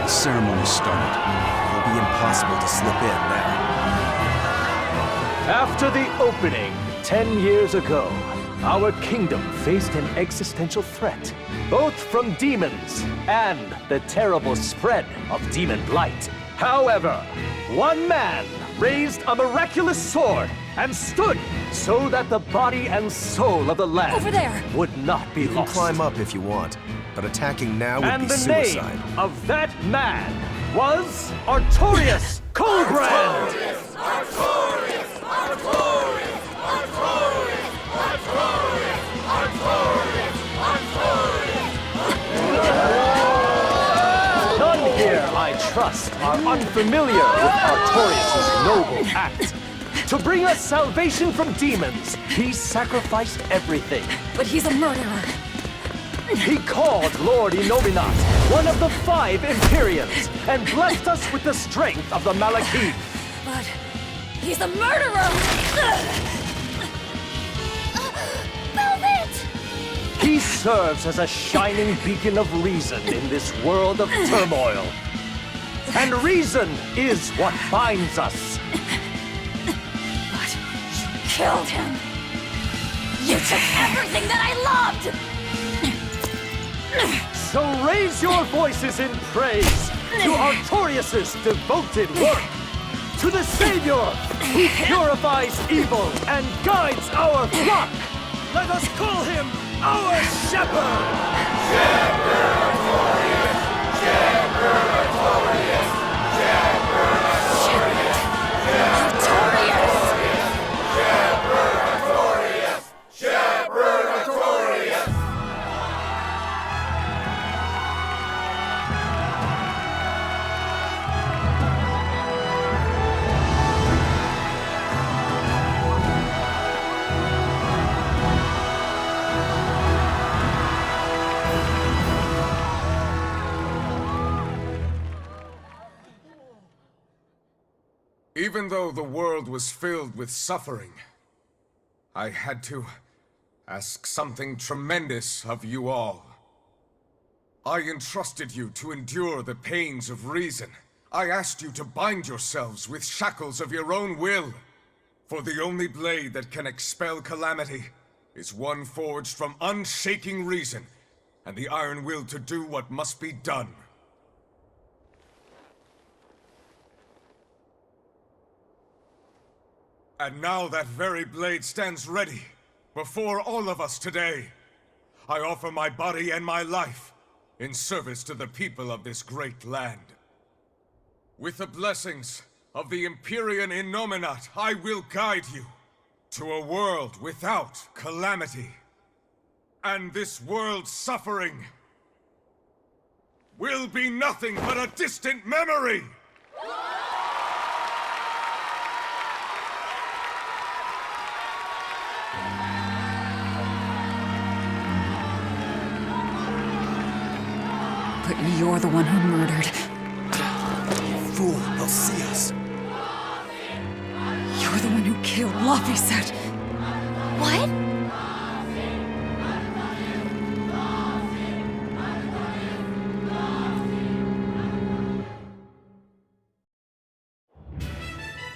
The ceremony started. It'll be impossible to slip in now. After the opening 10 years ago, our kingdom faced an existential threat, both from demons and the terrible spread of demon blight. However, one man raised a miraculous sword and stood so that the body and soul of the land Over there. would not be You can lost. climb up if you want, but attacking now would And be the suicide. name of that man was Artorius Coldbrand! None here, I trust, are unfamiliar with Artorius' noble act. To bring us salvation from demons, he sacrificed everything. But he's a murderer. He called Lord Innominat one of the 5 Empyreans and blessed us with the strength of the Malachim. But he's a murderer! Velvet! He serves as a shining beacon of reason in this world of turmoil. And reason is what binds us. But you killed him! You took everything that I loved! So raise your voices in praise to Artorius' devoted work, to the Savior who purifies evil and guides our flock. Let us call him our Shepherd! Shepherd Artorius! Shepherd Artorius! Shepherd Artorius! Shepherd Artorius! Shepherd Artorius! Even though the world was filled with suffering, I had to ask something tremendous of you all. I entrusted you to endure the pains of reason. I asked you to bind yourselves with shackles of your own will. For the only blade that can expel calamity is one forged from unshaking reason and the iron will to do what must be done. And now that very blade stands ready before all of us today. I offer my body and my life in service to the people of this great land. With the blessings of the Empyrean Innominat, I will guide you to a world without calamity. And this world's suffering will be nothing but a distant memory! But you're the one who murdered. Fool. they'll see us. You're the one who killed Laphicet. What?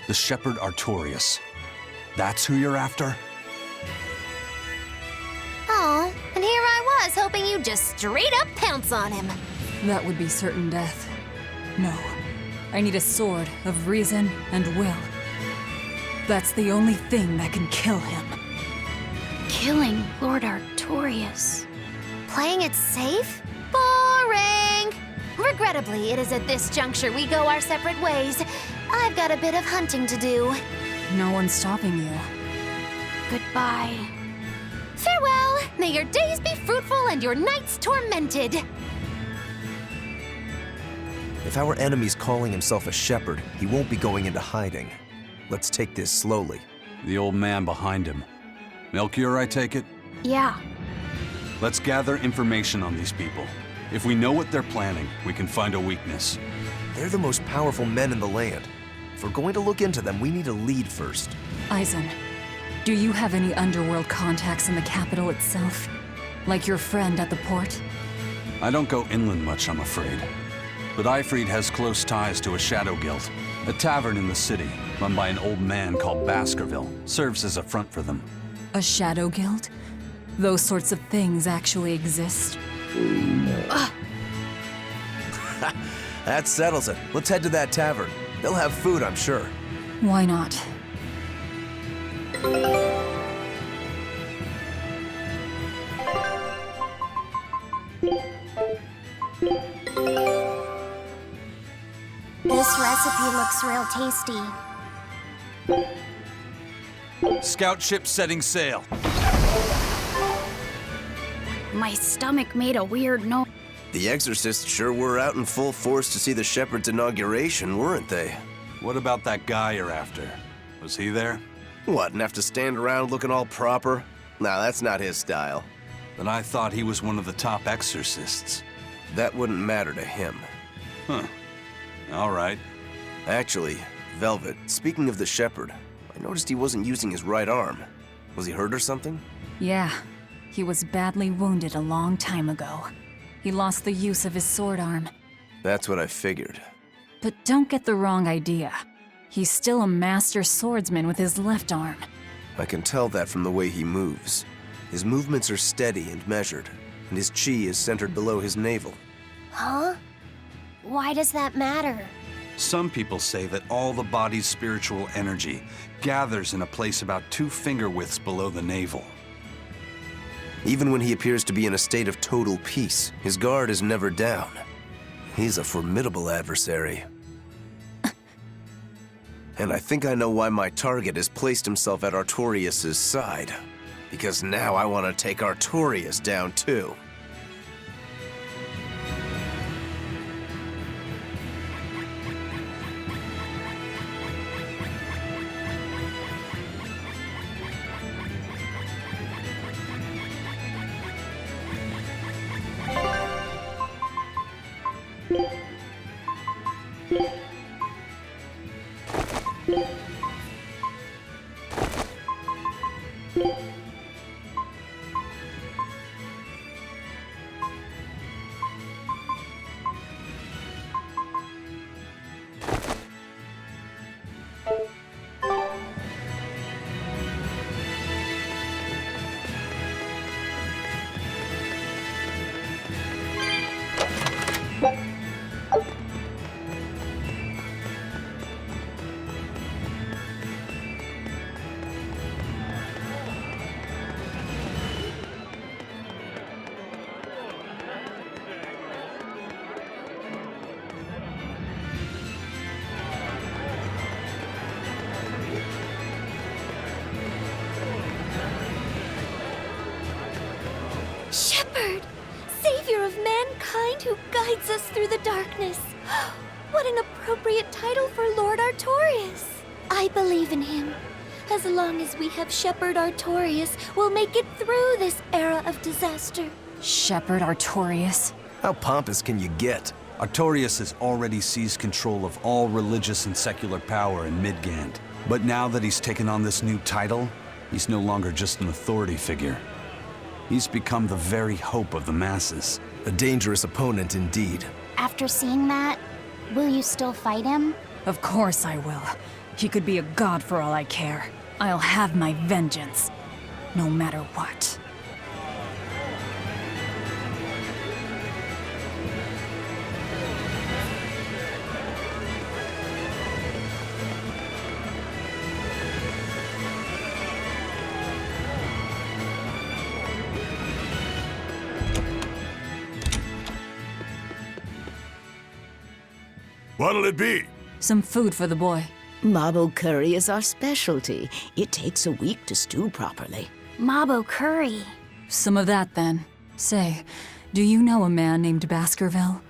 The Shepherd Artorias. That's who you're after? Oh, and here I was hoping you'd just straight up pounce on him. That would be certain death. No. I need a sword of reason and will. That's the only thing that can kill him. Killing Lord Artorias. Playing it safe? Boring! Regrettably, it is at this juncture we go our separate ways. I've got a bit of hunting to do. No one's stopping you. Goodbye. Farewell! May your days be fruitful and your nights tormented! If our enemy's calling himself a shepherd, he won't be going into hiding. Let's take this slowly. The old man behind him. Melchior, I take it? Yeah. Let's gather information on these people. If we know what they're planning, we can find a weakness. They're the most powerful men in the land. If we're going to look into them, we need a lead first. Eisen, do you have any underworld contacts in the capital itself? Like your friend at the port? I don't go inland much, I'm afraid. But Aifread has close ties to a shadow guild. A tavern in the city, run by an old man called Baskerville, serves as a front for them. A shadow guild? Those sorts of things actually exist? That settles it. Let's head to that tavern. They'll have food, I'm sure. Why not? This recipe looks real tasty. Scout ship setting sail. My stomach made a weird noise. The Exorcists sure were out in full force to see the Shepherd's inauguration, weren't they? What about that guy you're after? Was he there? What, and have to stand around looking all proper? Nah, that's not his style. Then I thought he was one of the top exorcists. That wouldn't matter to him. Huh. All right. Actually, Velvet, speaking of the Shepherd, I noticed he wasn't using his right arm. Was he hurt or something? Yeah. He was badly wounded a long time ago. He lost the use of his sword arm. That's what I figured. But don't get the wrong idea. He's still a master swordsman with his left arm. I can tell that from the way he moves. His movements are steady and measured, and his chi is centered below his navel. Huh? Why does that matter? Some people say that all the body's spiritual energy gathers in a place about 2 finger widths below the navel. Even when he appears to be in a state of total peace, his guard is never down. He's a formidable adversary. And I think I know why my target has placed himself at Artorias' side. Because now I want to take Artorias down too. Shepherd! Savior of mankind who guides us through the darkness. What an appropriate title for Lord Artorias. I believe in him. As long as we have Shepherd Artorias, we'll make it through this era of disaster. Shepherd Artorias? How pompous can you get? Artorias has already seized control of all religious and secular power in Midgand. But now that he's taken on this new title, he's no longer just an authority figure. He's become the very hope of the masses. A dangerous opponent indeed. After seeing that, will you still fight him? Of course I will. He could be a god for all I care. I'll have my vengeance, no matter what. What'll it be? Some food for the boy. Mabo curry is our specialty. It takes a week to stew properly. Mabo curry. Some of that, then. Say, do you know a man named Baskerville?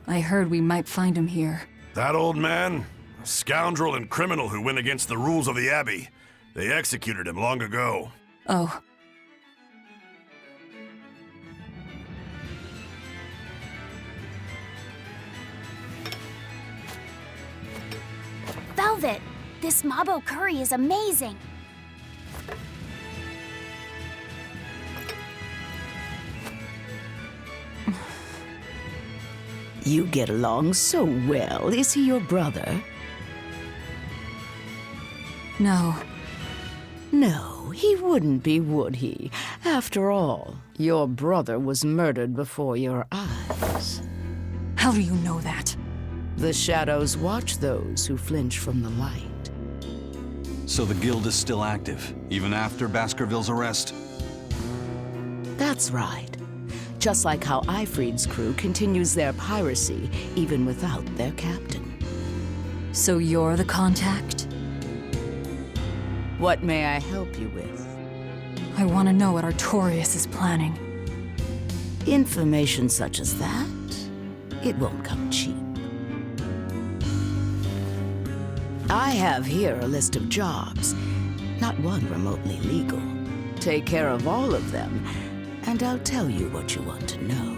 I heard we might find him here. That old man? A scoundrel and criminal who went against the rules of the Abbey. They executed him long ago. Oh. Velvet, this Mabo curry is amazing. You get along so well. Is he your brother? No. No, he wouldn't be, would he? After all, your brother was murdered before your eyes. How do you know that? The shadows watch those who flinch from the light. So the guild is still active, even after Baskerville's arrest? That's right. Just like how Ifrid's crew continues their piracy, even without their captain. So you're the contact? What may I help you with? I want to know what Artorias is planning. Information such as that, it won't come cheap. I have here a list of jobs, not one remotely legal. Take care of all of them, and I'll tell you what you want to know.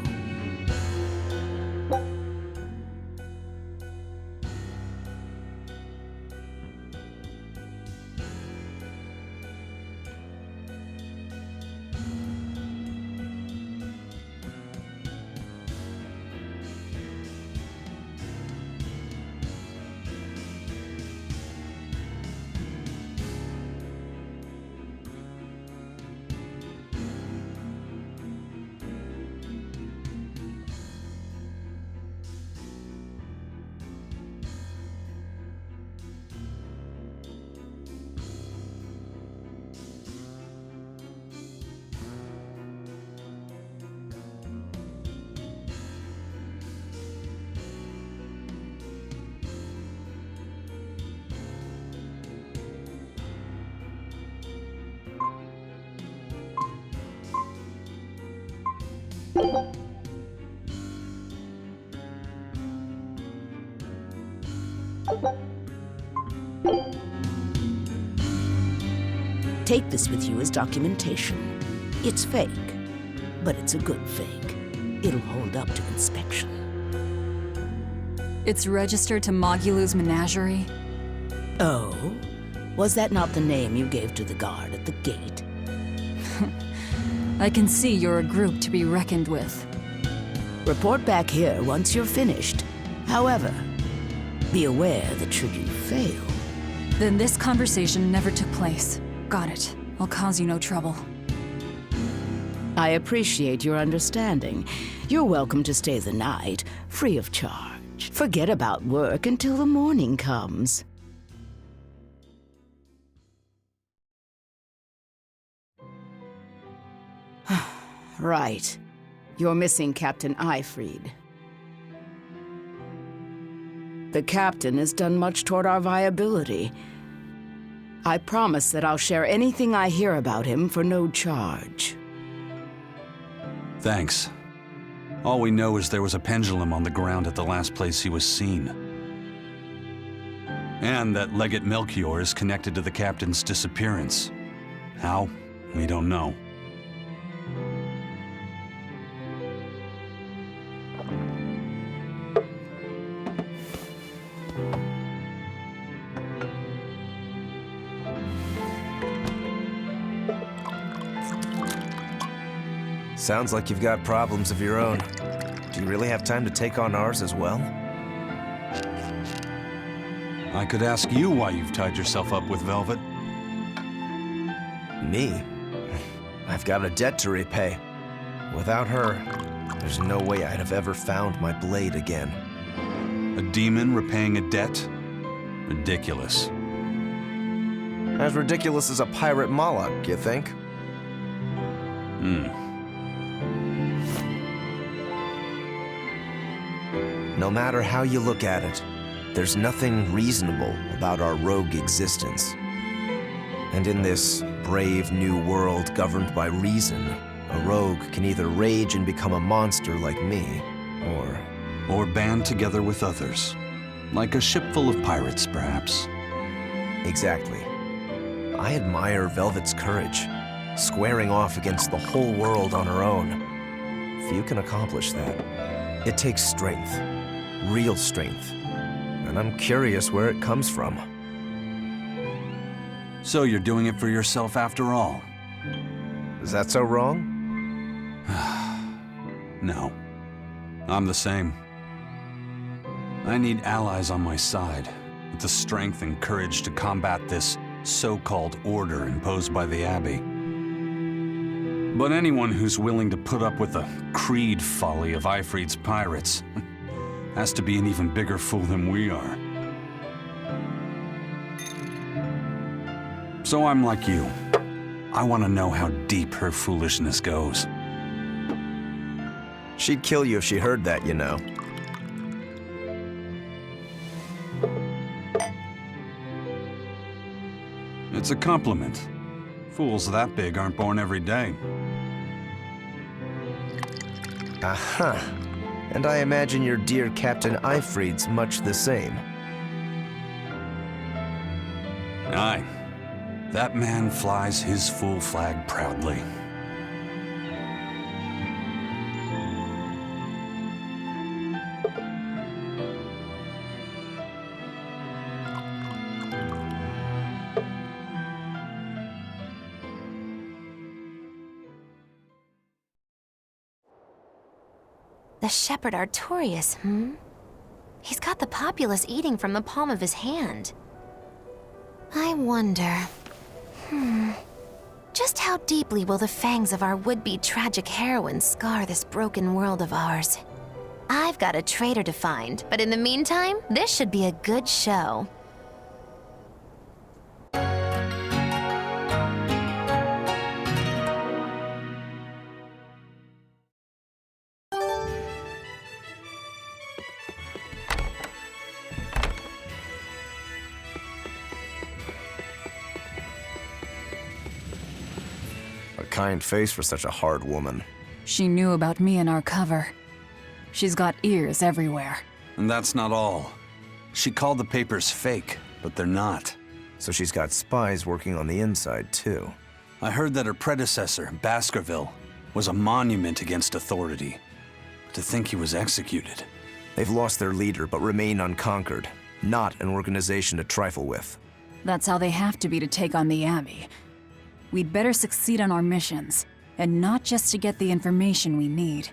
Take this with you as documentation. It's fake, but it's a good fake. It'll hold up to inspection. It's registered to Mogulu's menagerie? Oh? Was that not the name you gave to the guard at the gate? I can see you're a group to be reckoned with. Report back here once you're finished. However, be aware that should you fail... Then this conversation never took place. Got it. I'll cause you no trouble. I appreciate your understanding. You're welcome to stay the night, free of charge. Forget about work until the morning comes. Right. You're missing Captain Ifrid. The captain has done much toward our viability. I promise that I'll share anything I hear about him for no charge. Thanks. All we know is there was a pendulum on the ground at the last place he was seen. And that Legate Melchior is connected to the captain's disappearance. How? We don't know. Sounds like you've got problems of your own. Do you really have time to take on ours as well? I could ask you why you've tied yourself up with Velvet. Me? I've got a debt to repay. Without her, there's no way I'd have ever found my blade again. A demon repaying a debt? Ridiculous. As ridiculous as a pirate Moloch, you think? No matter how you look at it, there's nothing reasonable about our rogue existence. And in this brave new world governed by reason, a rogue can either rage and become a monster like me, or band together with others. Like a ship full of pirates, perhaps. Exactly. I admire Velvet's courage, squaring off against the whole world on her own. Few can accomplish that. It takes strength, real strength, and I'm curious where it comes from. So you're doing it for yourself after all? Is that so wrong? No. I'm the same. I need allies on my side, with the strength and courage to combat this so-called order imposed by the Abbey. But anyone who's willing to put up with the creed folly of Aifread's pirates has to be an even bigger fool than we are. So I'm like you. I want to know how deep her foolishness goes. She'd kill you if she heard that, you know. It's a compliment. Fools that big aren't born every day. Aha. And I imagine your dear Captain Aifread's much the same. Aye. That man flies his full flag proudly. The Shepherd Artorius, He's got the populace eating from the palm of his hand. I wonder... Just how deeply will the fangs of our would-be tragic heroine scar this broken world of ours? I've got a traitor to find, but in the meantime, this should be a good show. Kind face for such a hard woman. She knew about me and our cover. She's got ears everywhere. And that's not all. She called the papers fake, but they're not. So she's got spies working on the inside, too. I heard that her predecessor, Baskerville, was a monument against authority. To think he was executed. They've lost their leader, but remain unconquered. Not an organization to trifle with. That's how they have to be to take on the Abbey. We'd better succeed on our missions, and not just to get the information we need.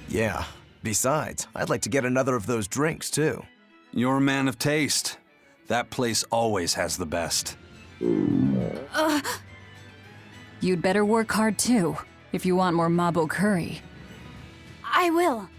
Yeah. Besides, I'd like to get another of those drinks, too. You're a man of taste. That place always has the best. You'd better work hard, too, if you want more Mabo curry. I will.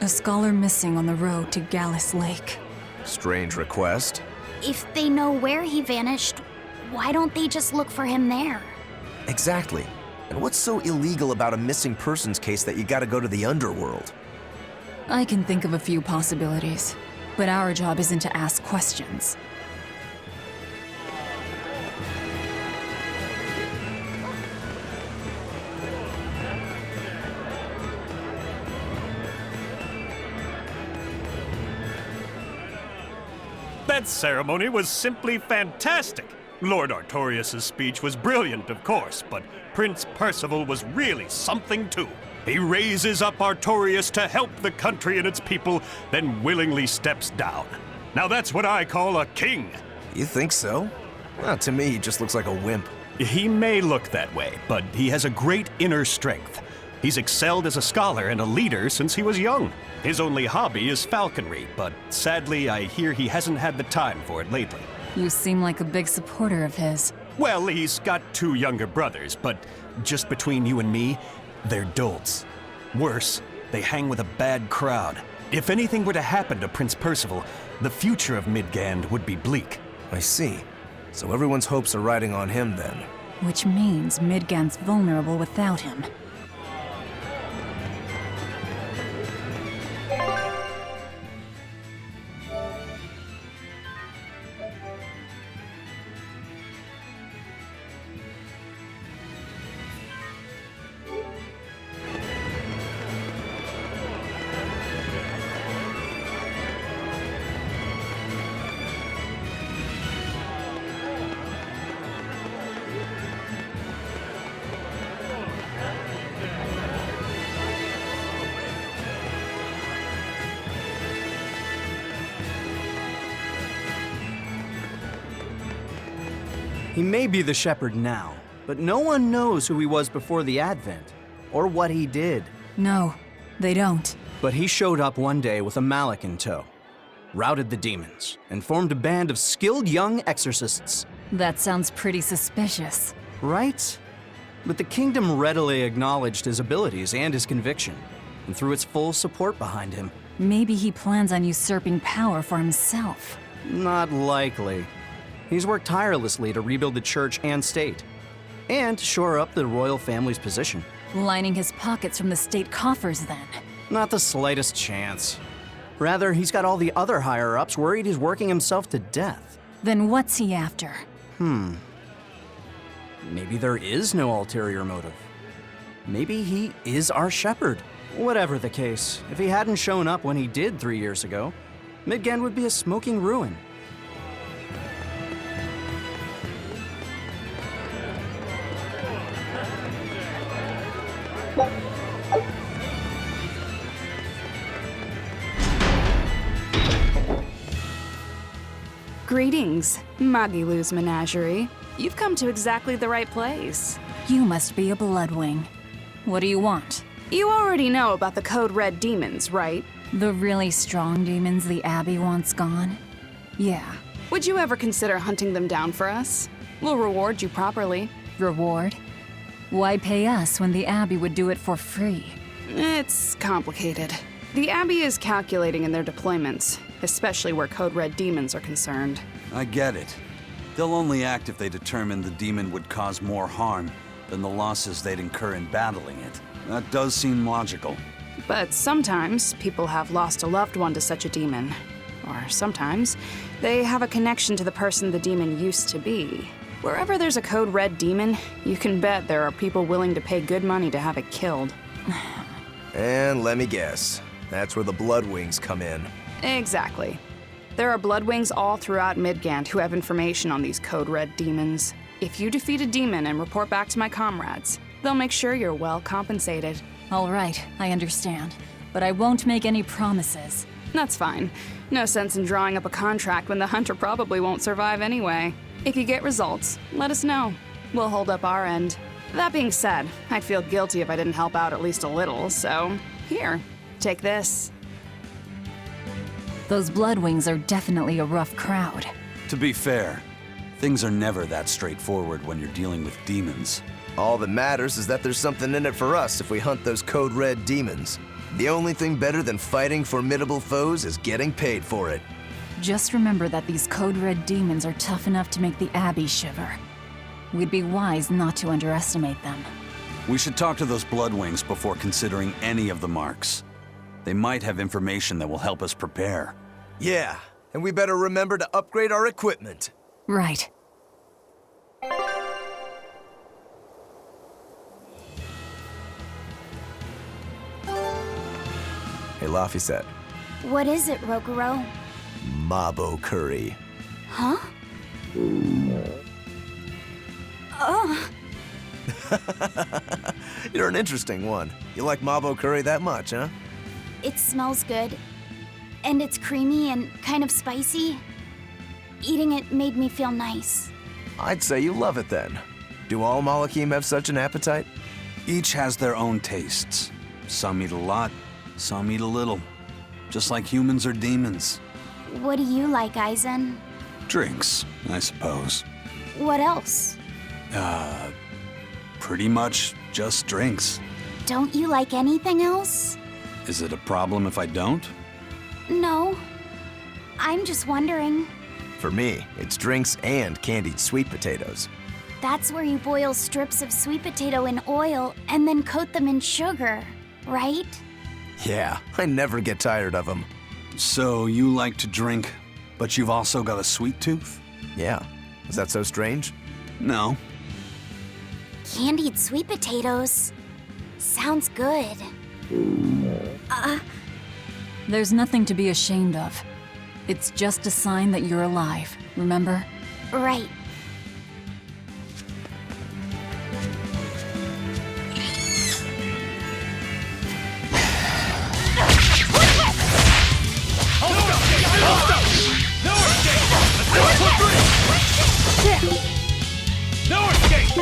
A scholar missing on the road to Gallus Lake. Strange request. If they know where he vanished, why don't they just look for him there? Exactly. And what's so illegal about a missing persons case that you gotta go to the underworld? I can think of a few possibilities, but our job isn't to ask questions. That ceremony was simply fantastic. Lord Artorias' speech was brilliant, of course, but Prince Percival was really something too. He raises up Artorias to help the country and its people, then willingly steps down. Now that's what I call a king. You think so? Well, to me, he just looks like a wimp. He may look that way, but he has a great inner strength. He's excelled as a scholar and a leader since he was young. His only hobby is falconry, but sadly, I hear he hasn't had the time for it lately. You seem like a big supporter of his. Well, he's got 2 younger brothers, but just between you and me, they're dolts. Worse, they hang with a bad crowd. If anything were to happen to Prince Percival, the future of Midgand would be bleak. I see. So everyone's hopes are riding on him then. Which means Midgand's vulnerable without him. He may be the shepherd now, but no one knows who he was before the Advent, or what he did. No, they don't. But he showed up one day with a mallet in tow, routed the demons, and formed a band of skilled young exorcists. That sounds pretty suspicious. Right? But the kingdom readily acknowledged his abilities and his conviction, and threw its full support behind him. Maybe he plans on usurping power for himself. Not likely. He's worked tirelessly to rebuild the church and state, and shore up the royal family's position. Lining his pockets from the state coffers, then. Not the slightest chance. Rather, he's got all the other higher-ups worried he's working himself to death. Then what's he after? Maybe there is no ulterior motive. Maybe he is our shepherd. Whatever the case, if he hadn't shown up when he did 3 years ago, Midgand would be a smoking ruin. Greetings, Magilu's Menagerie. You've come to exactly the right place. You must be a Bloodwing. What do you want? You already know about the Code Red demons, right? The really strong demons the Abbey wants gone? Yeah. Would you ever consider hunting them down for us? We'll reward you properly. Reward? Why pay us when the Abbey would do it for free? It's complicated. The Abbey is calculating in their deployments, especially where Code Red demons are concerned. I get it. They'll only act if they determine the demon would cause more harm than the losses they'd incur in battling it. That does seem logical. But sometimes people have lost a loved one to such a demon. Or sometimes they have a connection to the person the demon used to be. Wherever there's a Code Red demon, you can bet there are people willing to pay good money to have it killed. And let me guess, that's where the Bloodwings come in. Exactly. There are Bloodwings all throughout Midgand who have information on these Code Red demons. If you defeat a demon and report back to my comrades, they'll make sure you're well compensated. All right, I understand. But I won't make any promises. That's fine. No sense in drawing up a contract when the hunter probably won't survive anyway. If you get results, let us know. We'll hold up our end. That being said, I'd feel guilty if I didn't help out at least a little, so here, take this. Those Bloodwings are definitely a rough crowd. To be fair, things are never that straightforward when you're dealing with demons. All that matters is that there's something in it for us if we hunt those Code Red demons. The only thing better than fighting formidable foes is getting paid for it. Just remember that these Code Red demons are tough enough to make the Abbey shiver. We'd be wise not to underestimate them. We should talk to those Bloodwings before considering any of the marks. They might have information that will help us prepare. Yeah, and we better remember to upgrade our equipment. Right. Hey, Laphicet. What is it, Roguro? Mabo curry. Huh? Oh. You're an interesting one. You like Mabo curry that much, huh? It smells good. And it's creamy and kind of spicy. Eating it made me feel nice. I'd say you love it then. Do all Malakim have such an appetite? Each has their own tastes. Some eat a lot, some eat a little. Just like humans or demons. What do you like, Aizen? Drinks, I suppose. What else? Pretty much just drinks. Don't you like anything else? Is it a problem if I don't? No. I'm just wondering. For me, it's drinks and candied sweet potatoes. That's where you boil strips of sweet potato in oil and then coat them in sugar, right? Yeah, I never get tired of them. So you like to drink, but you've also got a sweet tooth? Yeah. Is that so strange? No. Candied sweet potatoes. Sounds good. There's nothing to be ashamed of. It's just a sign that you're alive, remember? Right. No escape!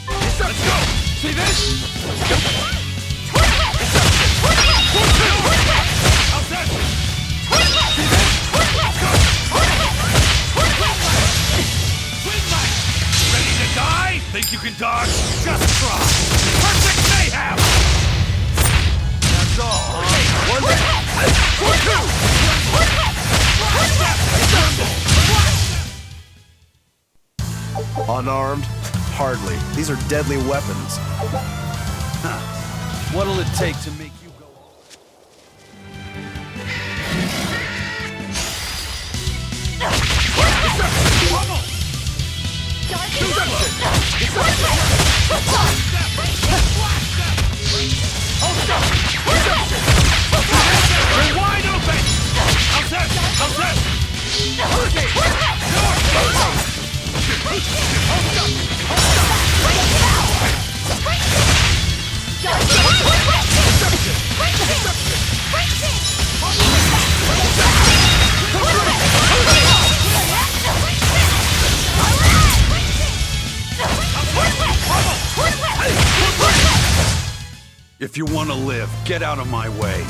Let's go! See this? Ready to die? Think you can dodge? Just try! Perfect mayhem! That's all, huh? Unarmed? Hardly. These are deadly weapons. Huh. What'll it take to make you go We're wide open! How's that? How's that? If you want to live, get out of my way.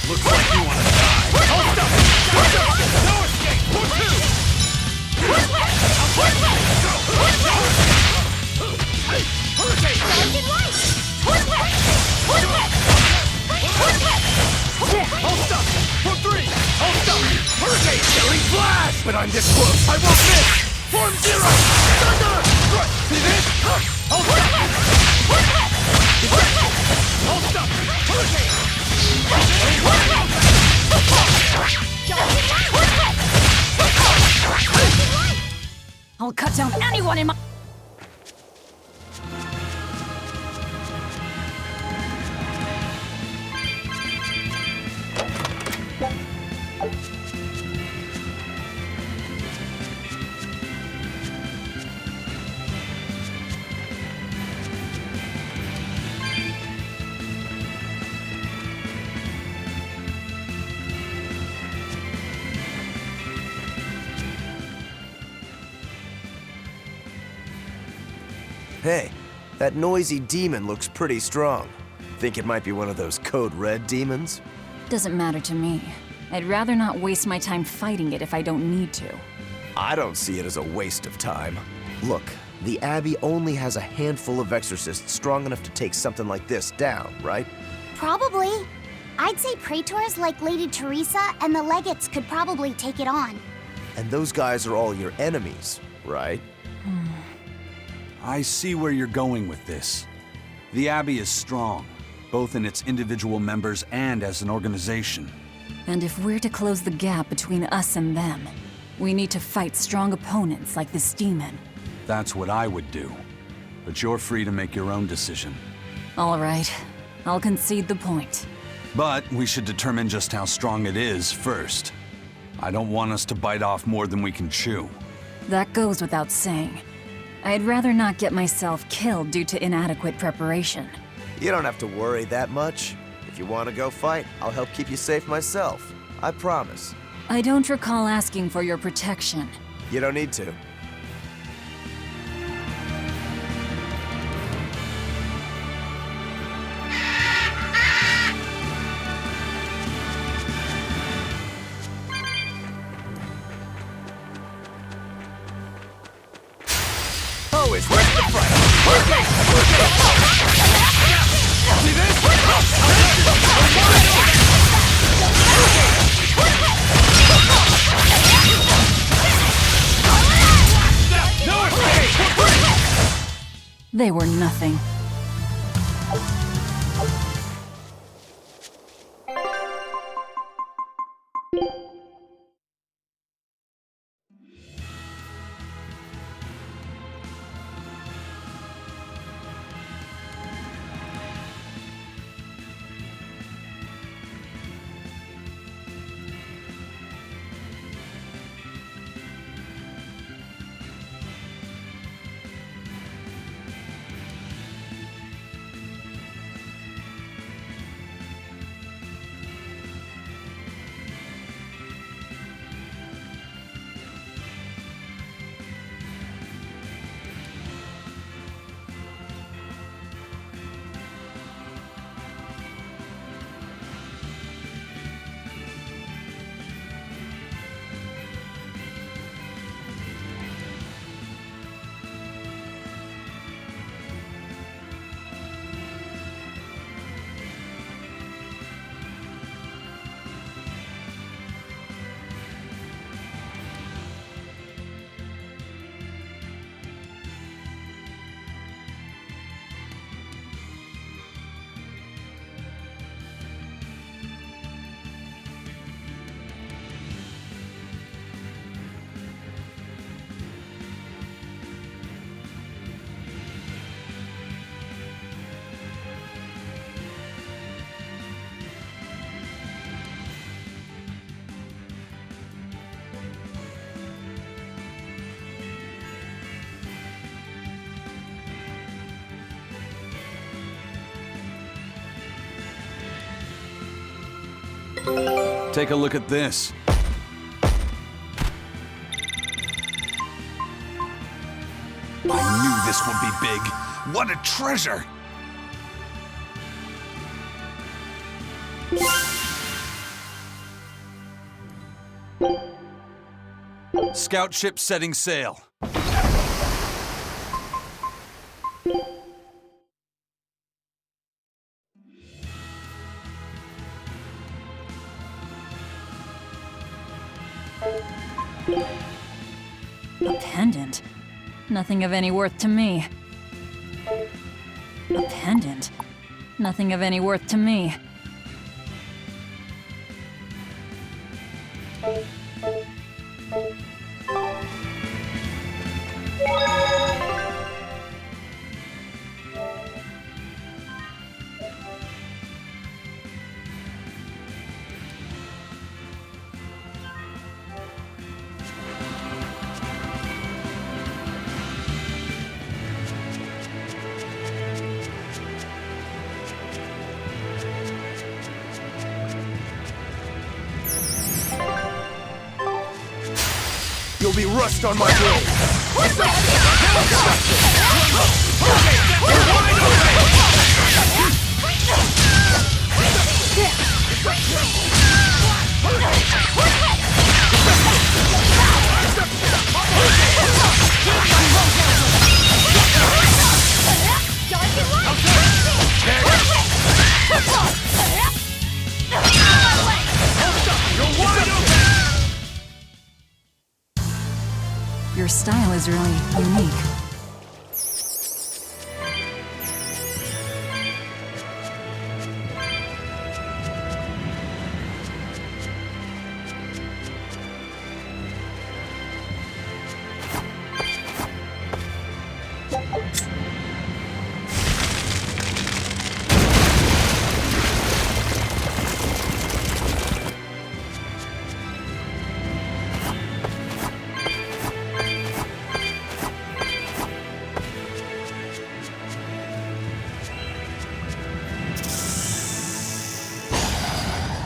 Looks like you want to die. Hold up! No escape! Hold up! For three! Hold up! Hurricane! Killing flash! But I'm this close! I won't miss! Form zero! Thunder! See this? Hold down anyone in my... Hey, that noisy demon looks pretty strong. Think it might be one of those Code Red demons? Doesn't matter to me. I'd rather not waste my time fighting it if I don't need to. I don't see it as a waste of time. Look, the Abbey only has a handful of exorcists strong enough to take something like this down, right? Probably. I'd say praetors like Lady Teresa and the legates could probably take it on. And those guys are all your enemies, right? I see where you're going with this. The Abbey is strong, both in its individual members and as an organization. And if we're to close the gap between us and them, we need to fight strong opponents like this demon. That's what I would do. But you're free to make your own decision. All right, I'll concede the point. But we should determine just how strong it is first. I don't want us to bite off more than we can chew. That goes without saying. I'd rather not get myself killed due to inadequate preparation. You don't have to worry that much. If you want to go fight, I'll help keep you safe myself. I promise. I don't recall asking for your protection. You don't need to. Always ready to fight. See this? They were nothing. Take a look at this. I knew this would be big. What a treasure! Scout ship setting sail. A pendant? Nothing of any worth to me. A pendant? Nothing of any worth to me. me rust on my blade. Your style is really unique.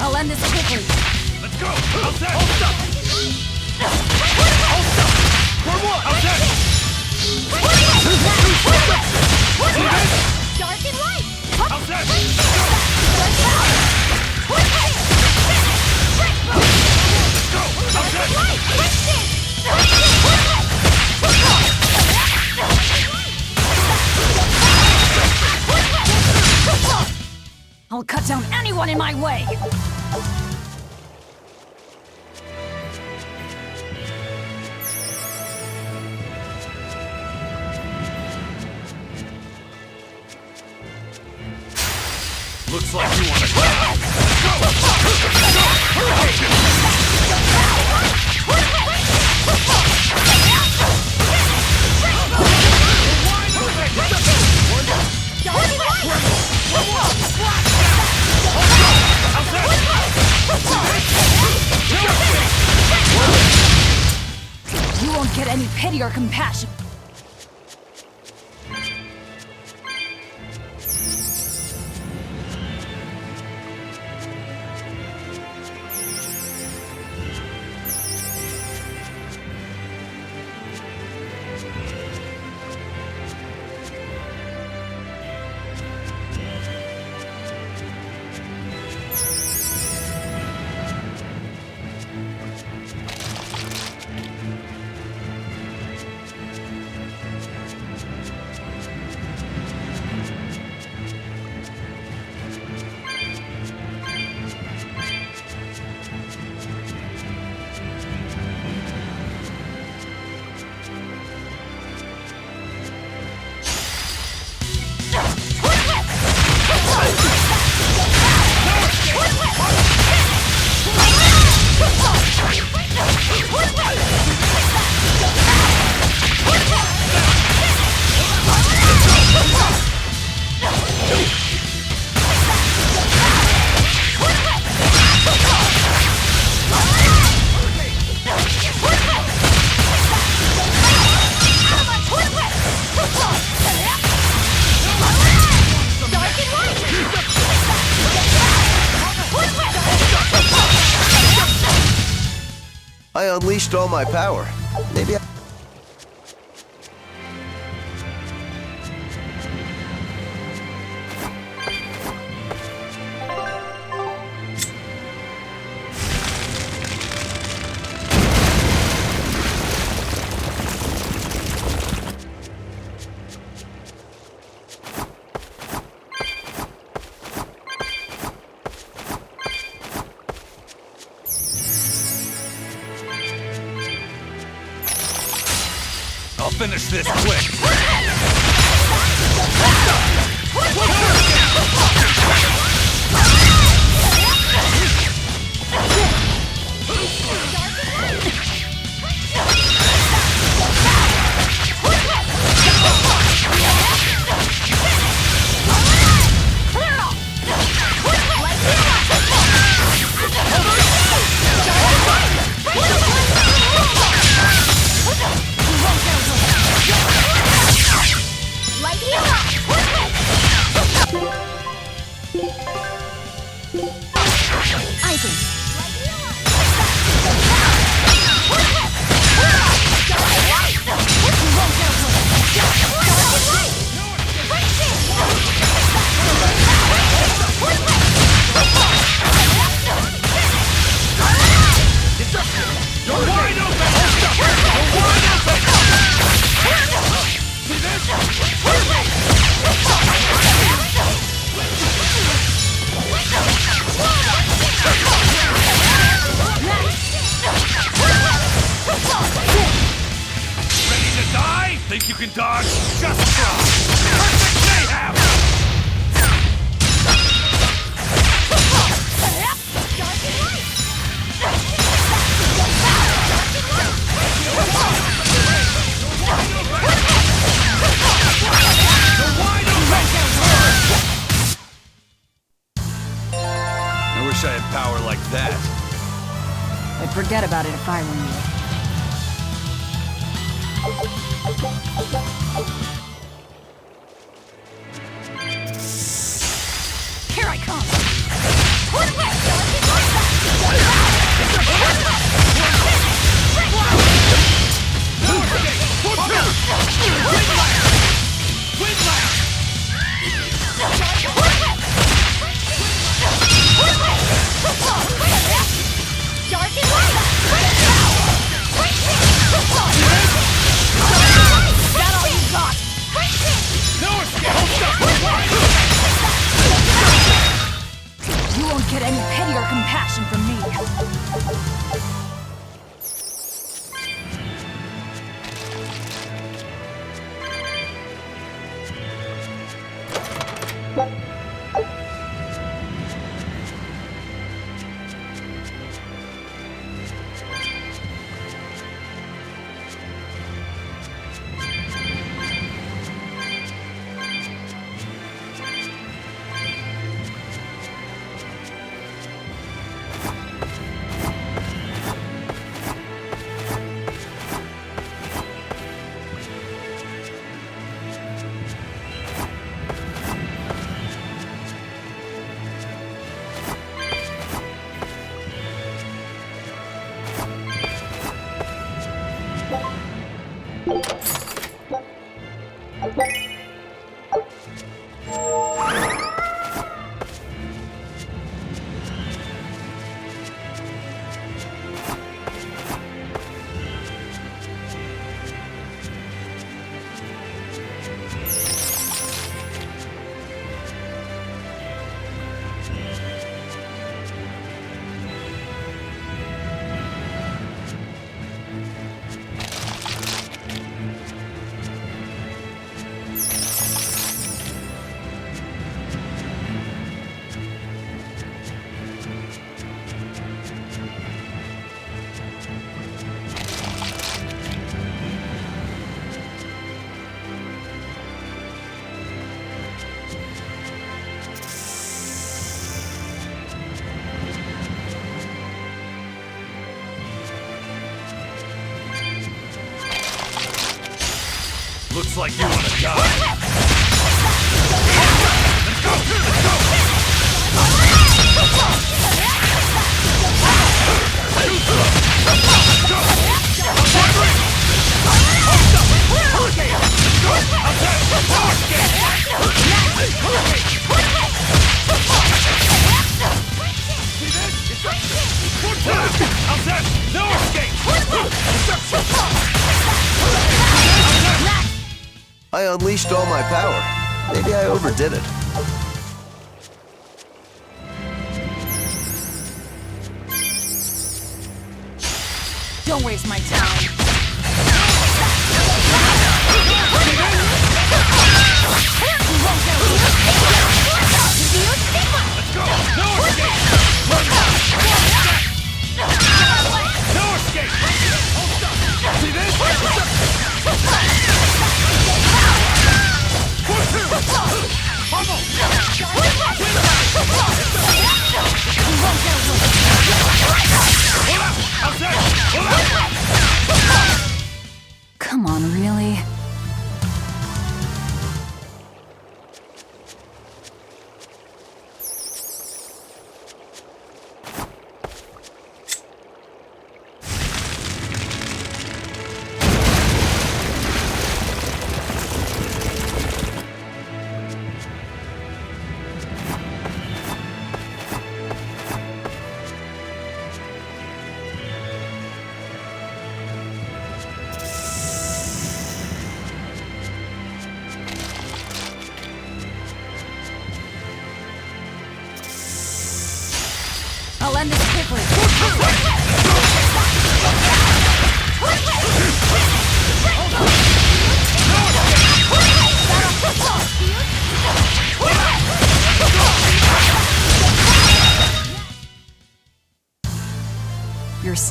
I'll end this quickly. Let's go! How's that? Hold up! Hold up! For what? How's that? Dark and light! How's that? I'll cut down anyone in my way! Looks like you want to go! You won't get any pity or compassion. I unleashed all my power. Maybe I... I'll finish this quick. Light heal! Just try! Perfect mayhem! I wish I had power like that. I'd forget about it if I were you. Here I come! You won't get any pity or compassion from me. Looks like you want to die. I unleashed all my power. Maybe I overdid it. Don't waste my time. Hold up!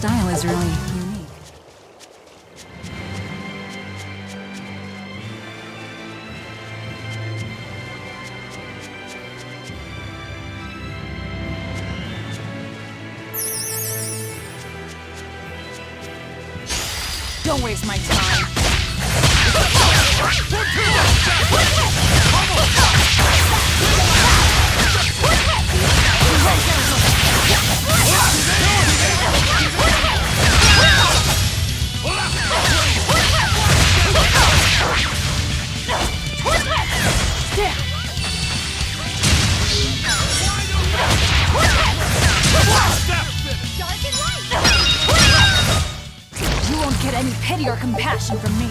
style is really unique. Don't waste my time. You won't get any pity or compassion from me.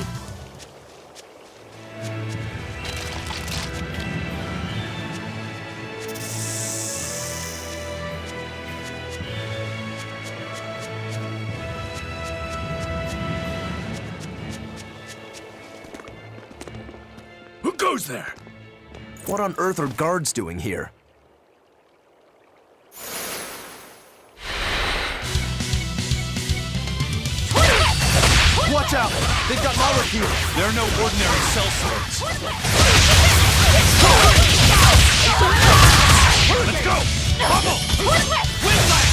Who goes there? What on earth are guards doing here? Watch out! They've got molecules! They're no ordinary cell swords. Let's go! Bubble! Windlash!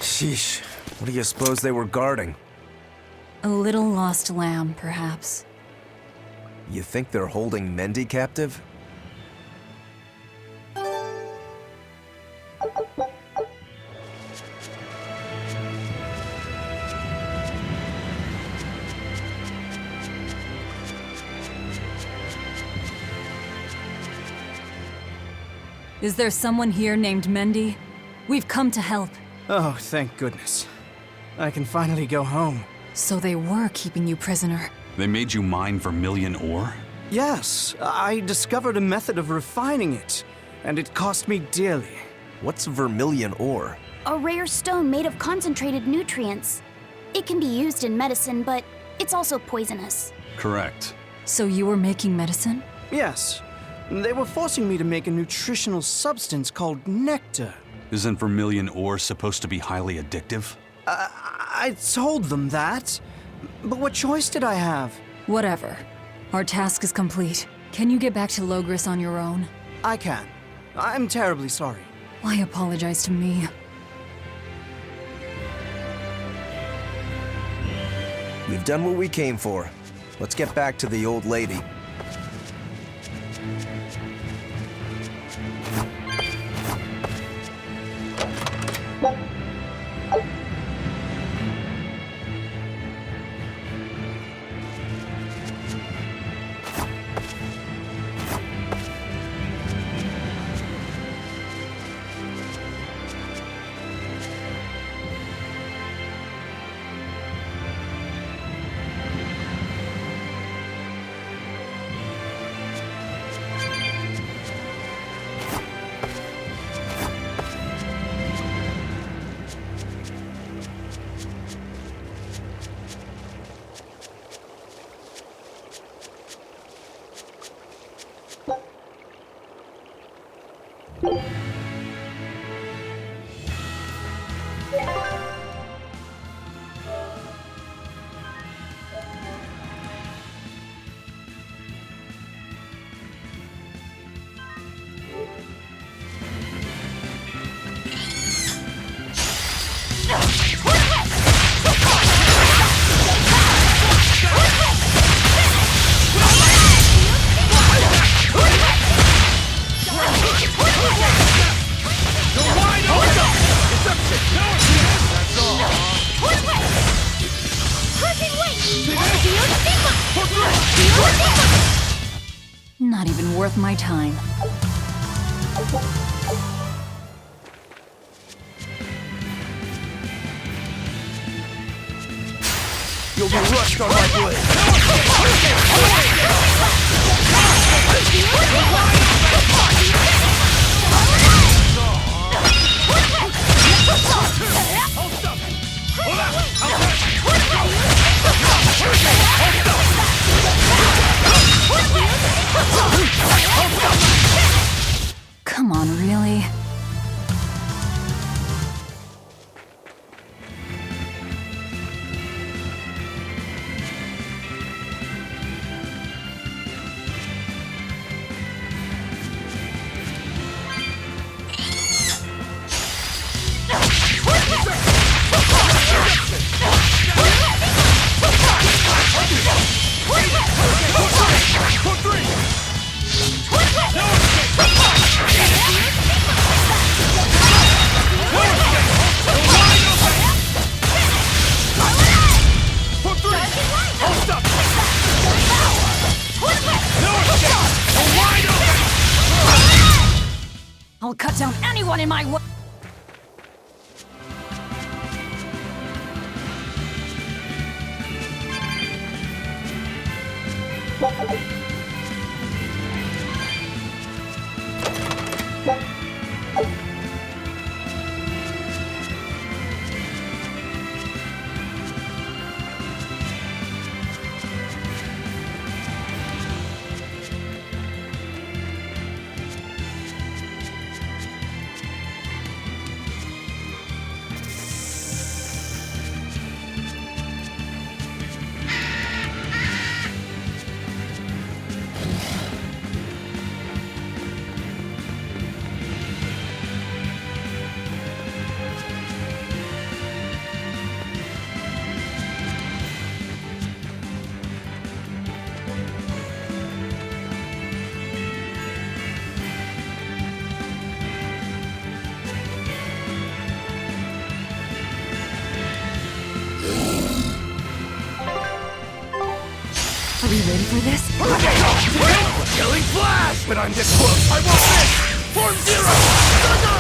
Sheesh. What do you suppose they were guarding? A little lost lamb, perhaps. You think they're holding Mendy captive? Is there someone here named Mendy? We've come to help. Oh, thank goodness. I can finally go home. So they were keeping you prisoner. They made you mine vermilion ore? Yes, I discovered a method of refining it, and it cost me dearly. What's vermilion ore? A rare stone made of concentrated nutrients. It can be used in medicine, but it's also poisonous. Correct. So you were making medicine? Yes. They were forcing me to make a nutritional substance called nectar. Isn't vermilion ore supposed to be highly addictive? I told them that. But what choice did I have? Whatever. Our task is complete. Can you get back to Logris on your own? I can. I'm terribly sorry. Why apologize to me? We've done what we came for. Let's get back to the old lady. Not even worth my time. You'll be rushed on my blade. Come on, really? I'll cut down anyone in my way. Are we ready for this? Killing flash! But I'm this close. I won't miss! Form zero! Thunder!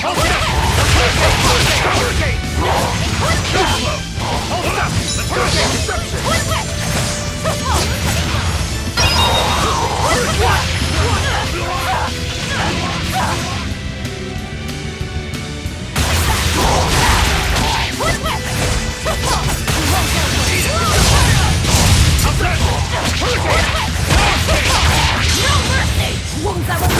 Hold up! Hurricane! Too slow! Hold up! Hurricane disruption! Wounds that will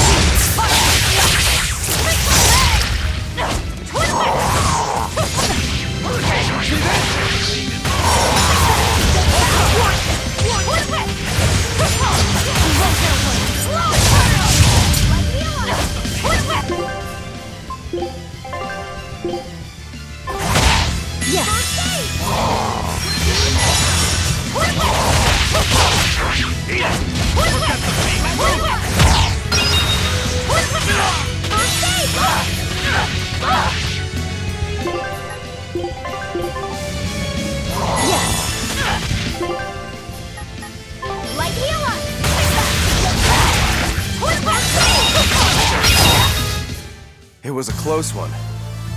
It was a close one,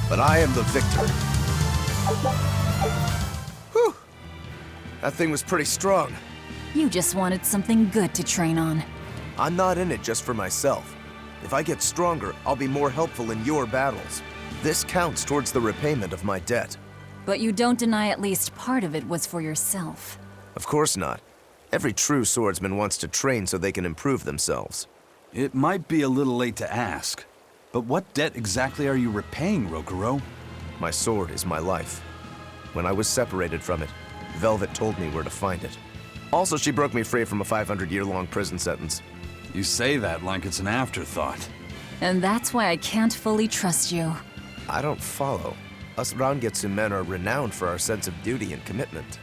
but I am the victor. Whew! That thing was pretty strong. You just wanted something good to train on. I'm not in it just for myself. If I get stronger, I'll be more helpful in your battles. This counts towards the repayment of my debt. But you don't deny at least part of it was for yourself. Of course not. Every true swordsman wants to train so they can improve themselves. It might be a little late to ask, but what debt exactly are you repaying, Rokuro? My sword is my life. When I was separated from it, Velvet told me where to find it. Also, she broke me free from a 500-year-long prison sentence. You say that like it's an afterthought. And that's why I can't fully trust you. I don't follow. Us Rangetsu men are renowned for our sense of duty and commitment.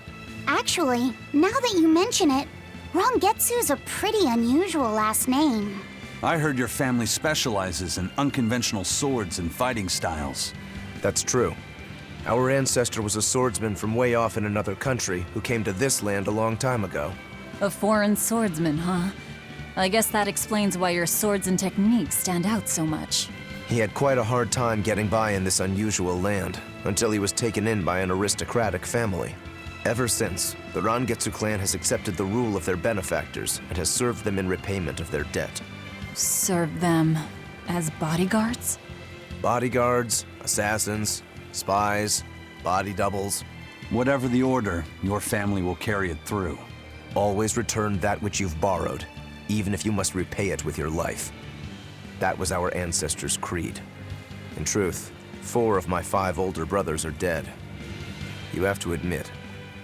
Actually, now that you mention it, Rangetsu's a pretty unusual last name. I heard your family specializes in unconventional swords and fighting styles. That's true. Our ancestor was a swordsman from way off in another country who came to this land a long time ago. A foreign swordsman, huh? I guess that explains why your swords and techniques stand out so much. He had quite a hard time getting by in this unusual land, until he was taken in by an aristocratic family. Ever since, the Rangetsu clan has accepted the rule of their benefactors and has served them in repayment of their debt. Serve them as bodyguards? Bodyguards, assassins, spies, body doubles. Whatever the order, your family will carry it through. Always return that which you've borrowed, even if you must repay it with your life. That was our ancestors' creed. In truth, 4 of my 5 older brothers are dead. You have to admit,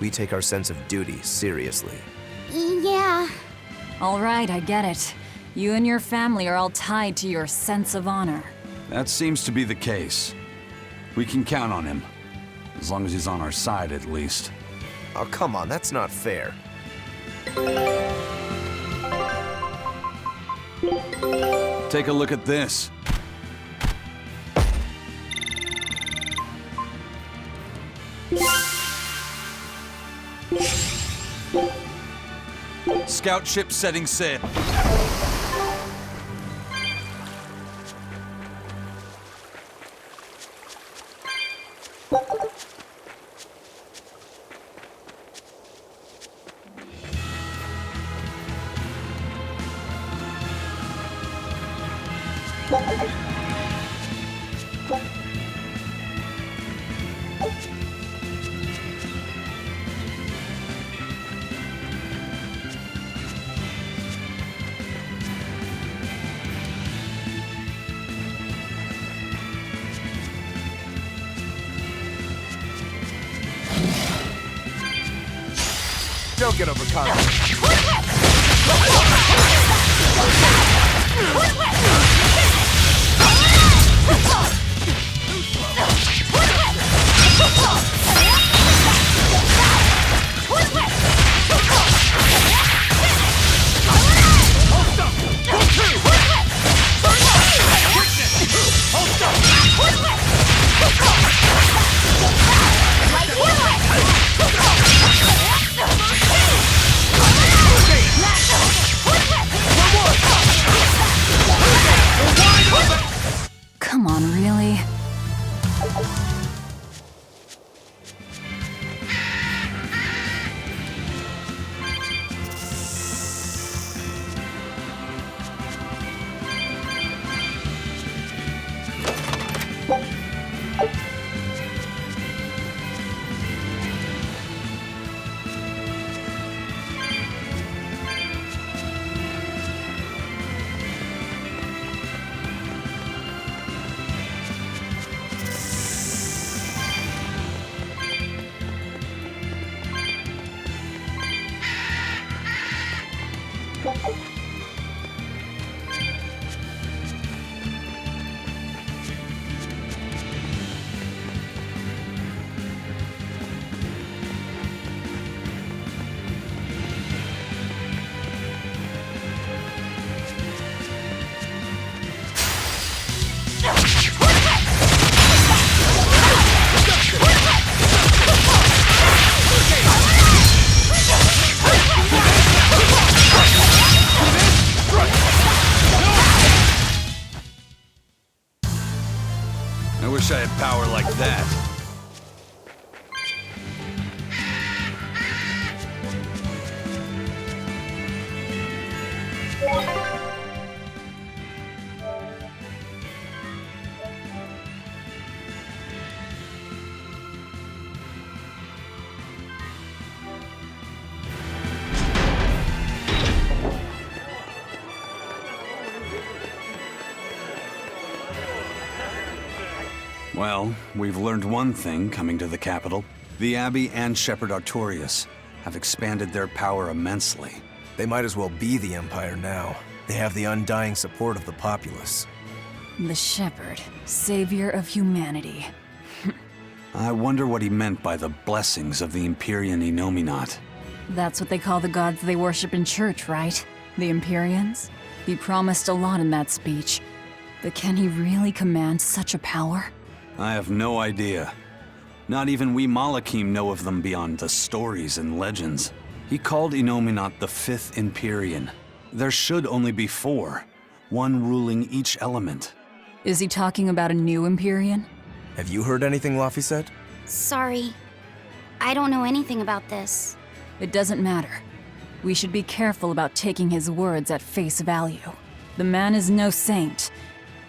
we take our sense of duty seriously. Yeah. All right, I get it. You and your family are all tied to your sense of honor. That seems to be the case. We can count on him. As long as he's on our side, at least. Oh, come on, that's not fair. Take a look at this. Scout ship setting sail. Don't get overconfident. Come on, really? I wish I had power like that. Well, we've learned one thing coming to the capital. The Abbey and Shepherd Artorias have expanded their power immensely. They might as well be the Empire now. They have the undying support of the populace. The Shepherd, savior of humanity. I wonder what he meant by the blessings of the Empyrean Innominat. That's what they call the gods they worship in church, right? The Empyreans? He promised a lot in that speech. But can he really command such a power? I have no idea. Not even we Malakim know of them beyond the stories and legends. He called Innominat the 5th Empyrean. There should only be 4, one ruling each element. Is he talking about a new Empyrean? Have you heard anything Laphicet? Sorry. I don't know anything about this. It doesn't matter. We should be careful about taking his words at face value. The man is no saint.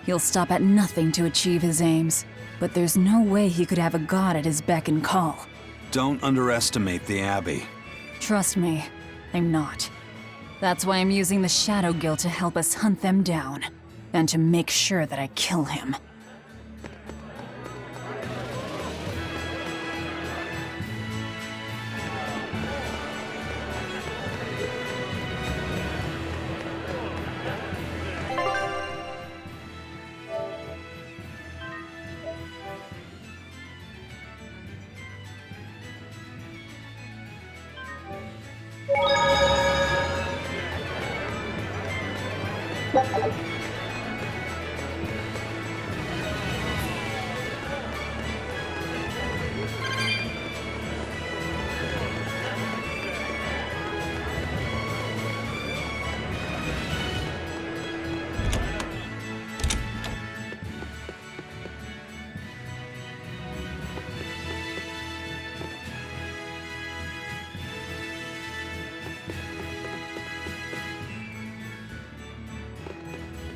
He'll stop at nothing to achieve his aims. But there's no way he could have a god at his beck and call. Don't underestimate the Abbey. Trust me, I'm not. That's why I'm using the Shadow Guild to help us hunt them down. And to make sure that I kill him.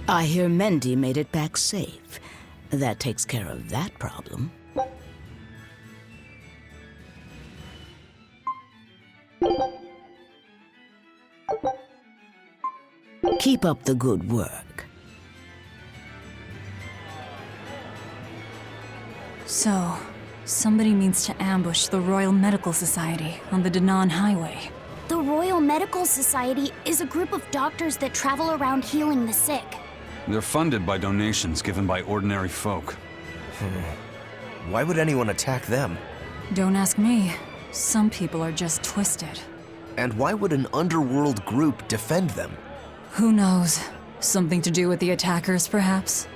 I hear Mendy made it back safe. That takes care of that problem. Keep up the good work. So, somebody means to ambush the Royal Medical Society on the Danan Highway. The Royal Medical Society is a group of doctors that travel around healing the sick. They're funded by donations given by ordinary folk. Why would anyone attack them? Don't ask me. Some people are just twisted. And why would an underworld group defend them? Who knows? Something to do with the attackers, perhaps?